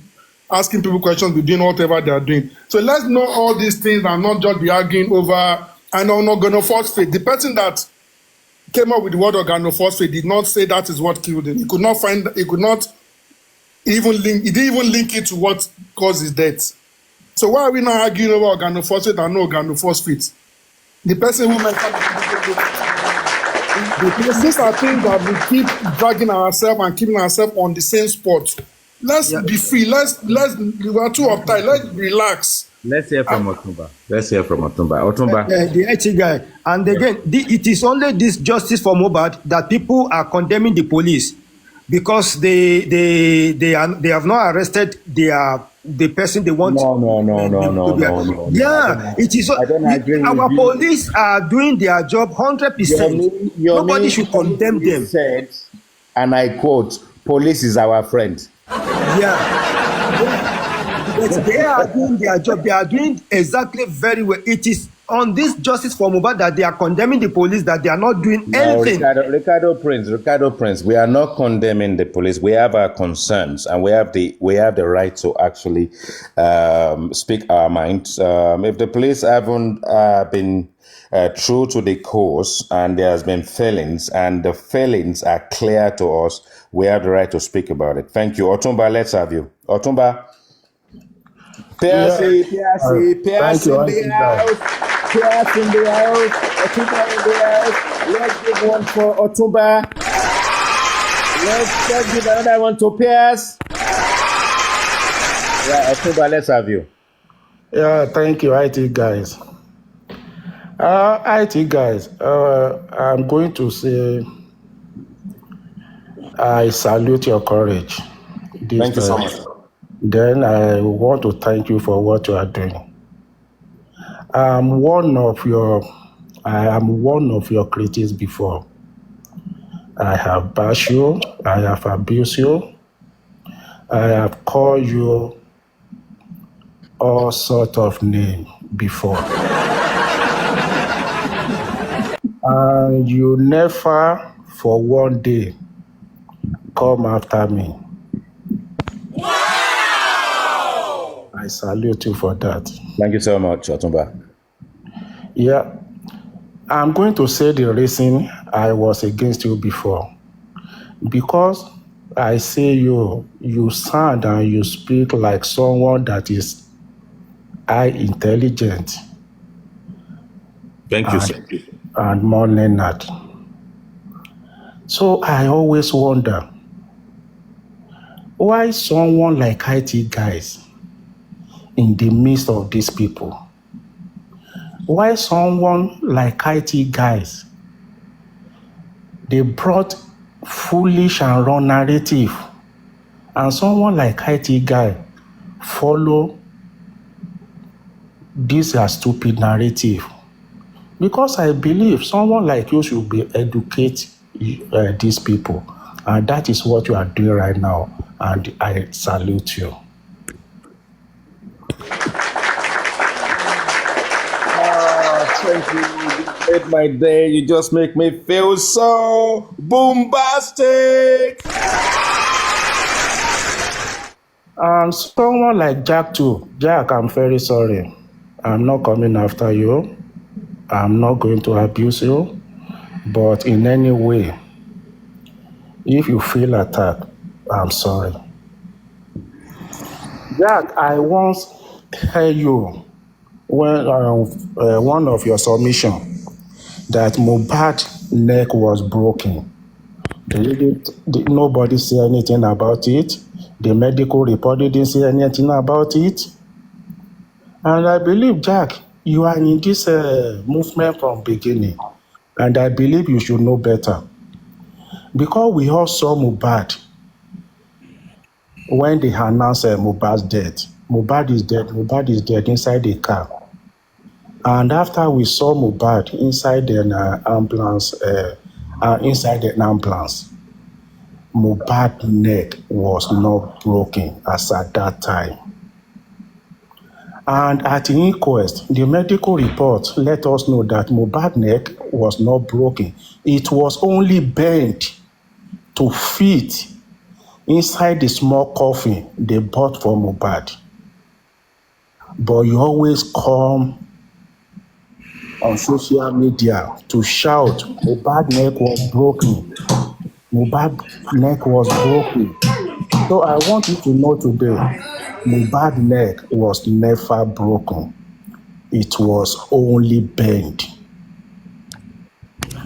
Speaker 9: asking people questions, be doing whatever they are doing. So let's know all these things and not just be arguing over an organophosphate. The person that came up with the word organophosphate did not say that is what killed him. He didn't even link it to what caused his death. So why are we now arguing over organophosphate and no organophosphate? The person who mentioned these are things that we keep dragging ourselves and keeping ourselves on the same spot. Let's be free. We are too uptight. Let's relax.
Speaker 15: Let's hear from Otumba. Otumba.
Speaker 2: The IT guy. And again, it is only this justice for Mohbad that people are condemning the police, because they have not arrested the person they want.
Speaker 15: No.
Speaker 2: Yeah, it is. Our police are doing their job 100%. Nobody should condemn them.
Speaker 15: Said, and I quote, "Police is our friend."
Speaker 2: Yeah. But they are doing their job. They are doing exactly very well. It is on this justice for Mohbad that they are condemning the police, that they are not doing anything.
Speaker 15: Ricardo Prince, we are not condemning the police. We have our concerns, and we have the right to actually speak our minds. If the police haven't been true to the course, and there has been failings, and the failings are clear to us, we have the right to speak about it. Thank you. Otumba, let's have you. Otumba. Pierce in the house. Otumba in the house. Let's give one for Otumba. Let's give another one to Pierce. Yeah, Otumba, let's have you.
Speaker 16: Yeah, thank you, IT guys. IT guys, I'm going to say I salute your courage.
Speaker 15: Thank you so much.
Speaker 16: Then I want to thank you for what you are doing. I am one of your critics before. I have bashed you, I have abused you, I have called you all sort of names before. And you never for one day come after me. I salute you for that.
Speaker 15: Thank you so much, Otumba.
Speaker 16: Yeah, I'm going to say the reason I was against you before. Because I say you sound and you speak like someone that is high intelligent.
Speaker 15: Thank you, sir.
Speaker 16: And more learned. So I always wonder why someone like IT guys in the midst of these people. Why someone like IT guys, they brought foolish and wrong narrative and someone like IT guy follow this a stupid narrative. Because I believe someone like you should be educate these people, and that is what you are doing right now, and I salute you.
Speaker 15: Thank you. You made my day. You just make me feel so bombastic.
Speaker 16: And someone like Jack too. Jack, I'm very sorry. I'm not coming after you. I'm not going to abuse you. But in any way, if you feel attacked, I'm sorry. Jack, I once heard you when one of your submission that Mohbad's neck was broken. Nobody say anything about it. The medical report didn't say anything about it. And I believe, Jack, you are in this movement from beginning. And I believe you should know better. Because we all saw Mohbad when they announced Mohbad's death. Mohbad is dead inside the car. And after we saw Mohbad inside an ambulance, Mohbad's neck was not broken as at that time. And at the inquest, the medical report let us know that Mohbad's neck was not broken. It was only bent to fit inside the small coffin they bought for Mohbad. But you always come on social media to shout, Mohbad's neck was broken. Mohbad's neck was broken. So I want you to know today, Mohbad's neck was never broken. It was only bent.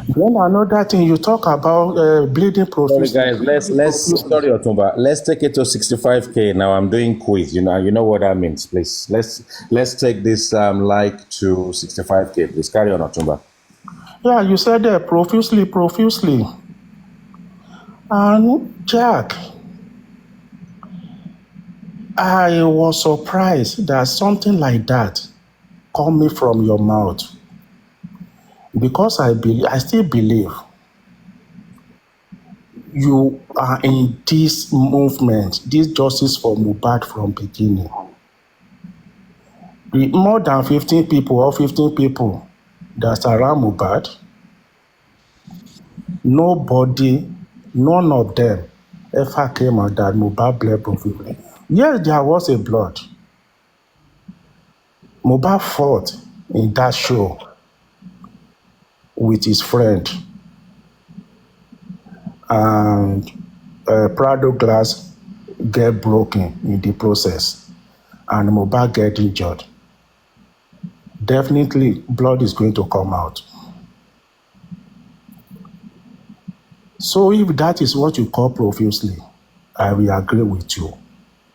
Speaker 16: Then another thing you talk about bleeding profusely.
Speaker 15: Sorry guys, sorry Otumba. Let's take it to 65K now. I'm doing quiz. You know what that means, please. Let's take this like to 65K. Please carry on, Otumba.
Speaker 16: Yeah, you said profusely. And Jack, I was surprised that something like that coming from your mouth. Because I still believe you are in this movement, this justice for Mohbad from beginning. More than 15 people that surround Mohbad, none of them ever came out that Mohbad bled profusely. Yes, there was a blood. Mohbad fought in that show with his friend, and Prado glass get broken in the process, and Mohbad get injured. Definitely, blood is going to come out. So if that is what you call profusely, I will agree with you.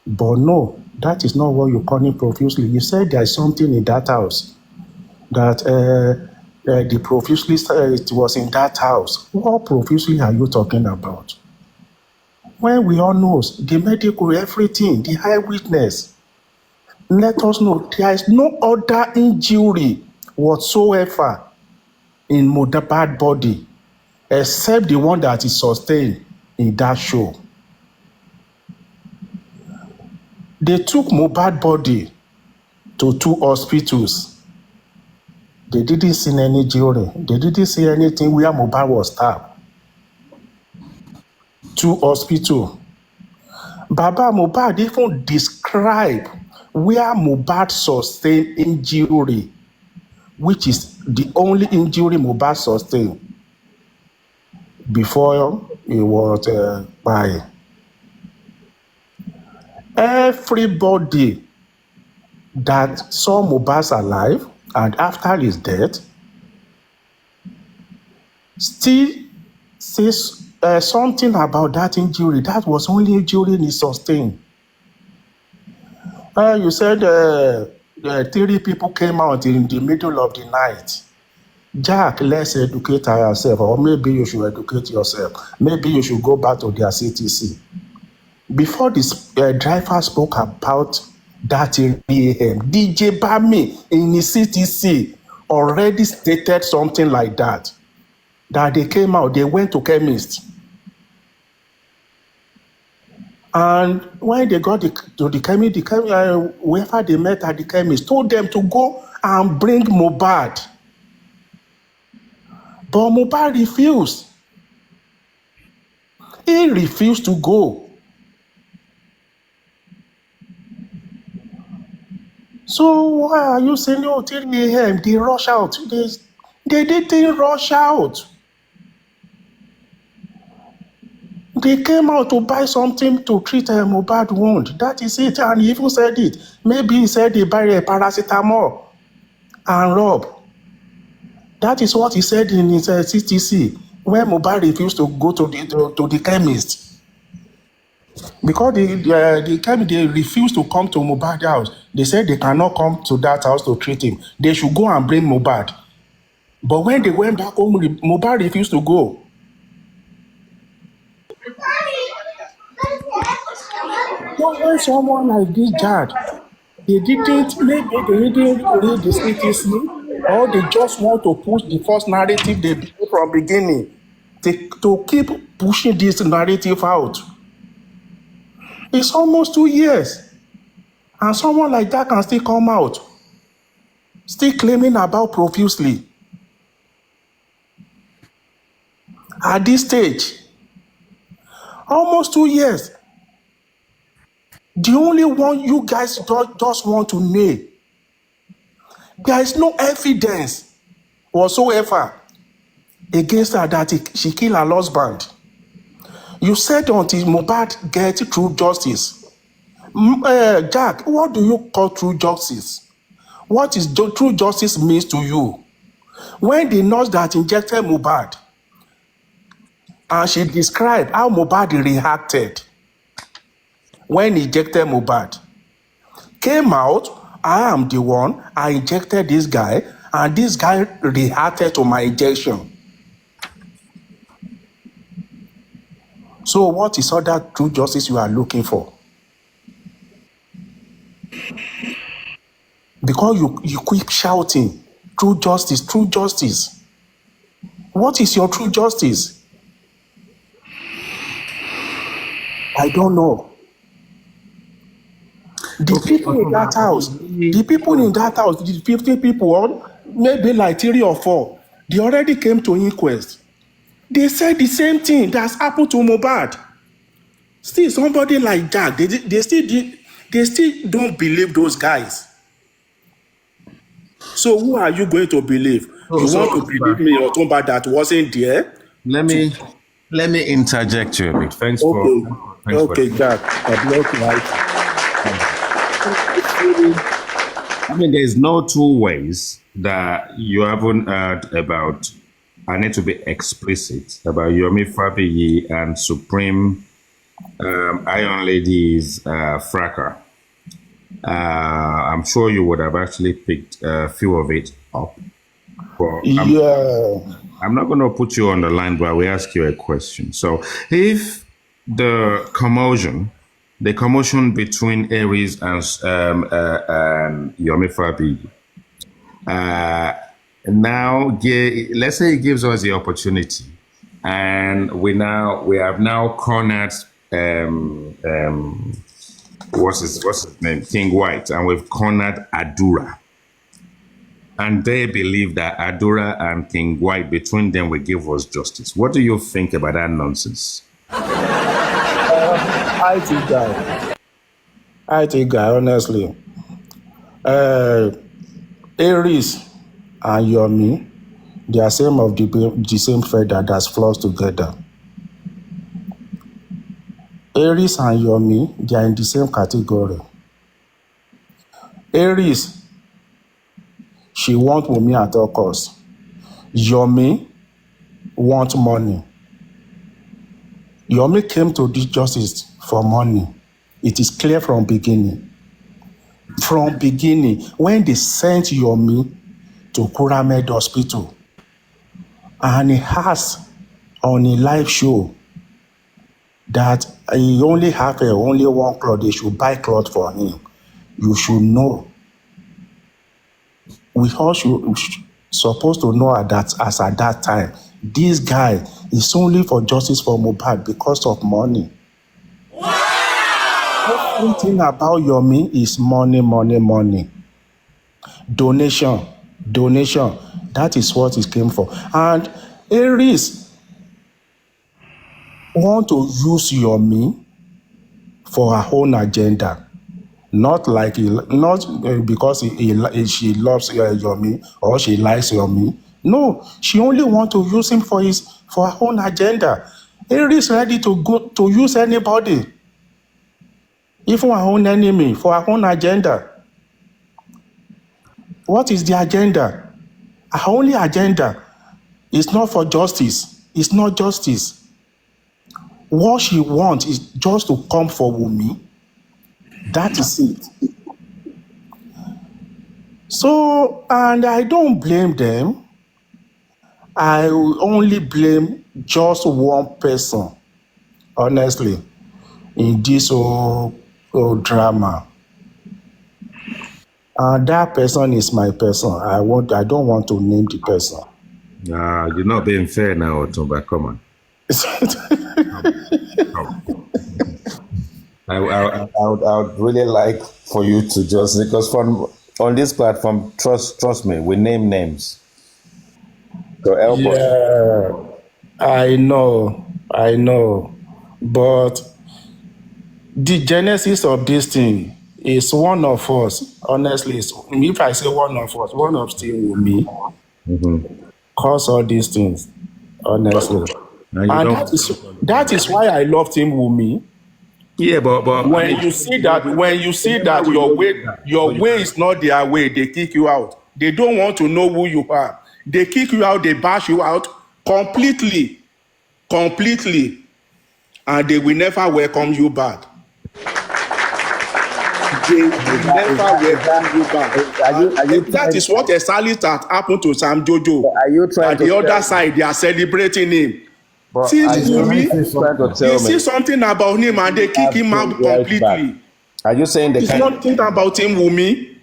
Speaker 16: But no, that is not what you're calling profusely. You said there is something in that house, that the profusely it was in that house. What profusely are you talking about? When we all know the medical, everything, the eyewitness, let us know there is no other injury whatsoever in Mohbad's body except the one that is sustained in that show. They took Mohbad's body to 2 hospitals. They didn't see any injury. They didn't see anything where Mohbad was stabbed. 2 hospitals. Baba Mohbad even described where Mohbad sustained injury, which is the only injury Mohbad sustained before he was by. Everybody that saw Mohbad alive and after his death still says something about that injury. That was only injury he sustained. You said 3 people came out in the middle of the night. Jack, let's educate ourselves, or maybe you should educate yourself. Maybe you should go back to their CTC. Before this driver spoke about that 3 a.m., DJ Bami in the CTC already stated something like that. That they came out, they went to chemist. And when they got to the chemist, whoever they met at the chemist told them to go and bring Mohbad. But Mohbad refused. He refused to go. So why are you saying, oh, 3 a.m., they rush out? They didn't rush out. They came out to buy something to treat a Mohbad wound. That is it. And he even said it. Maybe he said he buy a paracetamol and rub. That is what he said in his CTC when Mohbad refused to go to the chemist. Because the chemist, they refused to come to Mohbad's house. They said they cannot come to that house to treat him. They should go and bring Mohbad. But when they went back home, Mohbad refused to go. So when someone like this Jad, maybe they didn't read the CTC, or they just want to push the first narrative they built from beginning to keep pushing this narrative out. It's almost 2 years. And someone like that can still come out, still claiming about profusely. At this stage, almost 2 years. The only one you guys just want to nail. There is no evidence whatsoever against her that she killed her husband. You said until Mohbad gets true justice. Jack, what do you call true justice? What is true justice means to you? When the nurse that injected Mohbad, and she described how Mohbad reacted when he injected Mohbad, came out, I am the one, I injected this guy, and this guy reacted to my injection. So what is other true justice you are looking for? Because you keep shouting, true justice, true justice. What is your true justice? I don't know. The people in that house, the 50 people, or maybe like 3 or 4, they already came to inquest. They said the same thing that's happened to Mohbad. Still, somebody like Jack, they still don't believe those guys. So who are you going to believe? You want to believe me or somebody that wasn't there?
Speaker 3: Let me interject you a bit. Thanks
Speaker 16: Okay,
Speaker 3: for
Speaker 16: Jack.
Speaker 3: I mean, there's no two ways that you haven't heard about. I need to be explicit about Yomi Fabiyi and Supreme Iron Ladies fracker. I'm sure you would have actually picked a few of it up. But I'm not going to put you on the line, but I will ask you a question. So if the commotion between Aries and Yomi Fabiyi, now let's say it gives us the opportunity, and we have now cornered what's his name, King White, and we've cornered Adura. And they believe that Adura and King White, between them, will give us justice. What do you think about that nonsense?
Speaker 16: I think, honestly, Aries and Yomi, they are same of the same feather that flows together. Aries and Yomi, they are in the same category. Aries, she wants Wunmi at all costs. Yomi wants money. Yomi came to this justice for money. It is clear from beginning. From beginning, when they sent Yomi to Kuramed Hospital, and he has on a live show that He only have only one cloth. They should buy cloth for him. You should know. We all should supposed to know at that time. This guy is only for justice for Mohbad because of money. Everything about Yomi is money, money, money. Donation. That is what it came for. And Aries want to use Yomi for her own agenda. Not because she loves Yomi or she likes Yomi. No, she only want to use him for her own agenda. Aries ready to use anybody, even her own enemy, for her own agenda. What is the agenda? Her only agenda is not for justice. It's not justice. What she wants is just to come for Wunmi. That is it. So, and I don't blame them. I will only blame just one person, honestly, in this whole drama. And that person is my person. I don't want to name the person.
Speaker 3: Nah, you're not being fair now, Otumba. Come on.
Speaker 15: I would really like for you to just, because on this platform, trust me, we name names. So help us.
Speaker 16: I know. But the genesis of this thing is one of us. Honestly, if I say one of us, one of still with me, cause all these things. Honestly. And that is why I love Team Wunmi.
Speaker 3: Yeah, but
Speaker 16: when you see that your way is not their way, they kick you out. They don't want to know who you are. They kick you out, they bash you out completely, and they will never welcome you back. They will never welcome you back. That is what exactly that happened to Sam Jojo. At the other side, they are celebrating him. See Wunmi, they see something about him and they kick him out completely.
Speaker 15: Are you saying they
Speaker 16: can't? It's not about him, Wunmi.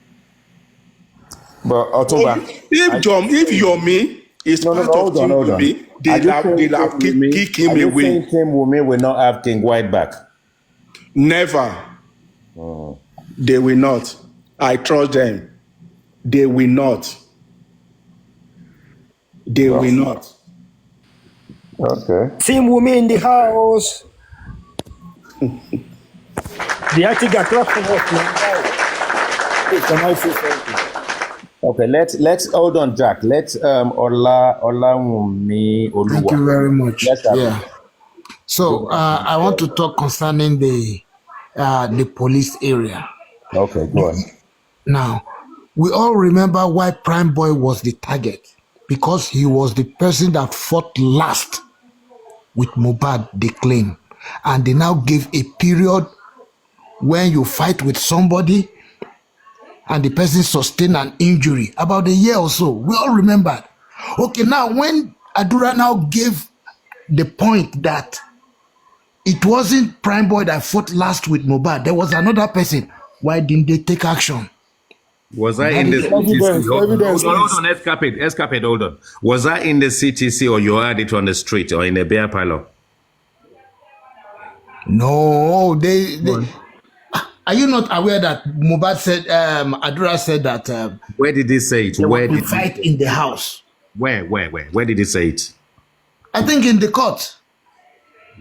Speaker 15: But Otumba,
Speaker 16: if Yomi is part of Team Wunmi, they'll have kick him away.
Speaker 15: Are you saying Team Wunmi will not have King White back?
Speaker 16: Never. They will not. I trust them. They will not. They will not.
Speaker 15: Okay.
Speaker 2: Team Wunmi in the house. The article across from us now.
Speaker 15: Okay, let's hold on, Jack. Let's Wunmi Oluwa.
Speaker 11: Thank you very much. Yeah. So I want to talk concerning the police area.
Speaker 15: Okay, go on.
Speaker 11: Now, we all remember why Prime Boy was the target, because he was the person that fought last with Mohbad, they claim. And they now give a period when you fight with somebody and the person sustained an injury, about a year or so. We all remember. Okay, now when Adura now gave the point that it wasn't Prime Boy that fought last with Mohbad, there was another person, why didn't they take action?
Speaker 3: Was I in the CTC? Hold on, escapade, hold on. Was I in the CTC or you had it on the street or in a beer parlor?
Speaker 11: No, they are you not aware that Mohbad said, Adura said that...
Speaker 3: where did he say it?
Speaker 11: Where did he fight in the house?
Speaker 3: Where did he say it?
Speaker 11: I think in the court.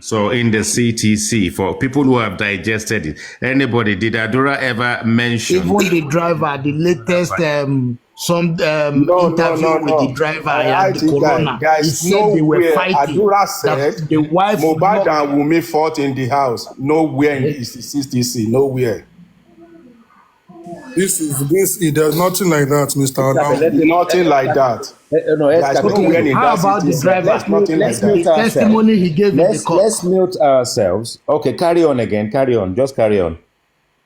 Speaker 3: So in the CTC, for people who have digested it, anybody, did Adura ever mention?
Speaker 11: Even the driver, the latest interview with the driver at the Corona, he said they were fighting.
Speaker 16: Adura said
Speaker 11: the wife
Speaker 16: Mohbad and Wunmi fought in the house. Nowhere in the CTC, nowhere.
Speaker 9: There's nothing like that, Mr. Adam.
Speaker 16: Nothing like that.
Speaker 11: How about the driver? The testimony he gave in the court.
Speaker 15: Let's mute ourselves. Okay, carry on again. Carry on. Just carry on.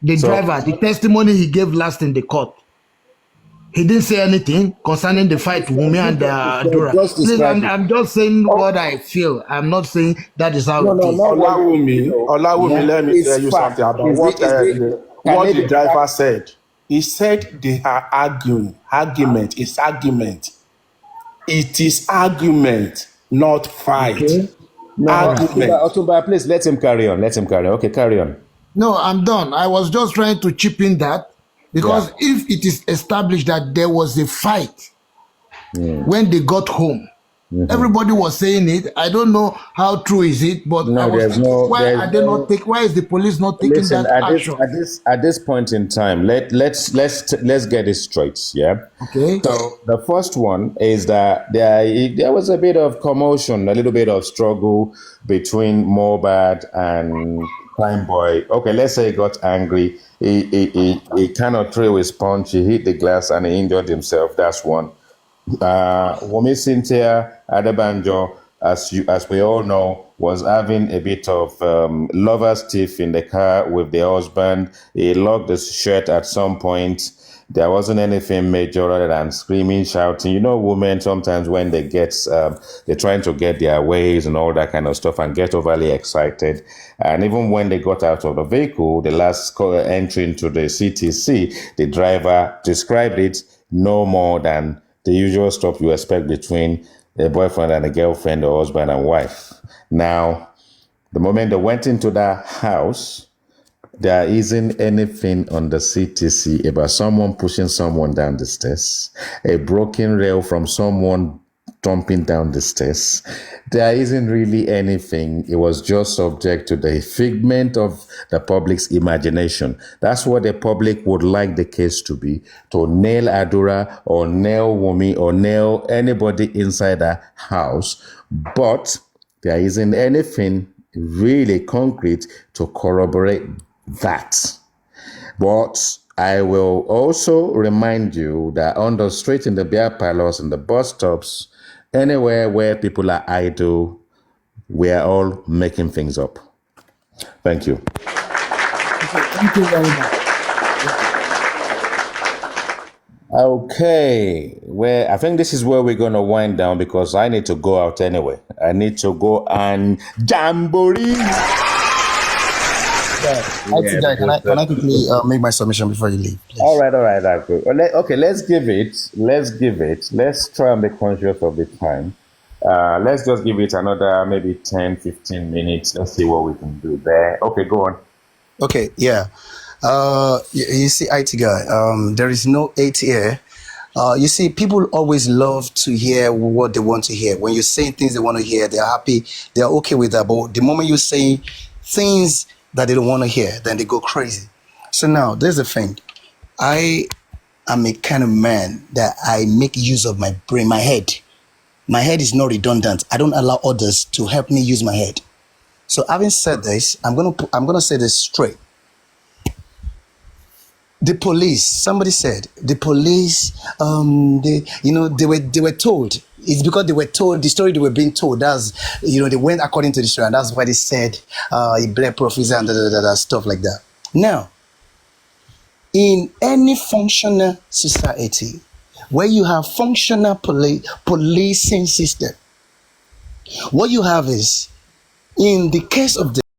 Speaker 11: The driver, the testimony he gave last in the court.
Speaker 17: he didn't say anything concerning the fight Wumi and Adura.
Speaker 15: Just
Speaker 17: Please,
Speaker 15: describe it.
Speaker 17: I'm just saying what I feel. I'm not saying that is how
Speaker 15: No,
Speaker 17: it
Speaker 15: no,
Speaker 17: is.
Speaker 15: not what you know.
Speaker 16: Olawumi, let me tell
Speaker 15: It's
Speaker 16: you
Speaker 15: fact.
Speaker 16: something about
Speaker 15: Is it? Is it? Can
Speaker 16: what
Speaker 15: it
Speaker 16: the
Speaker 15: be
Speaker 16: driver
Speaker 15: fact?
Speaker 16: said. He said they are arguing. Argument is argument. It is argument, not fight.
Speaker 17: Okay.
Speaker 15: No,
Speaker 16: Argument.
Speaker 15: Otumba, please let him carry on. Let him carry on. Okay, carry on.
Speaker 17: No, I'm done. I was just trying to chip in that
Speaker 15: Yeah.
Speaker 17: because if it is established that there was a fight
Speaker 15: Mm.
Speaker 17: when they got home, everybody was saying it. I don't know how true is it, but I
Speaker 15: No,
Speaker 17: was
Speaker 15: there's
Speaker 17: thinking,
Speaker 15: no,
Speaker 17: why
Speaker 15: there's
Speaker 17: are they not
Speaker 15: no.
Speaker 17: take? Why is the police not taking
Speaker 15: Listen,
Speaker 17: that action?
Speaker 15: at this point in time, let's get it straight. Yeah.
Speaker 17: Okay.
Speaker 15: So the first one is that there was a bit of commotion, a little bit of struggle between Mobad and Prime Boy. Okay, let's say he got angry. He cannot throw his punch. He hit the glass and he injured himself. That's one. Wumi Cynthia Adebanjo, as we all know, was having a bit of lover's tiff in the car with the husband. He locked his shirt at some point. There wasn't anything major other than screaming, shouting. You know, women sometimes when they get, they're trying to get their ways and all that kind of stuff and get overly excited. And even when they got out of the vehicle, the last entry into the CTC, the driver described it no more than the usual stuff you expect between a boyfriend and a girlfriend or husband and wife. Now, the moment they went into that house, there isn't anything on the CTC about someone pushing someone down the stairs, a broken rail from someone jumping down the stairs. There isn't really anything. It was just subject to the figment of the public's imagination. That's what the public would like the case to be, to nail Adura or nail Wumi or nail anybody inside the house. But there isn't anything really concrete to corroborate that. But I will also remind you that on the street, in the beer parlors, in the bus stops, anywhere where people are idle, we are all making things up. Thank you.
Speaker 17: Thank you very much.
Speaker 15: Okay, well, I think this is where we're going to wind down because I need to go out anyway. I need to go and jamboree.
Speaker 8: Can I quickly make my submission before you leave, please?
Speaker 15: All right, that's good. Okay, let's try and be conscious of the time. Let's just give it another maybe 10, 15 minutes. Let's see what we can do there. Okay, go on.
Speaker 8: Okay, yeah. You see, IT guy, there is no 8 here. You see, people always love to hear what they want to hear. When you're saying things they want to hear, they're happy, they're okay with that. But the moment you say things that they don't want to hear, then they go crazy. So now, there's the thing. I am a kind of man that I make use of my brain, my head. My head is not redundant. I don't allow others to help me use my head. So having said this, I'm gonna say this straight. The police, somebody said, the police, they were told. It's because they were told, the story they were being told, they went according to the story, and that's why they said, he blamed professor and stuff like that. Now, in any functional society, where you have functional policing system, what you have is, in the case of the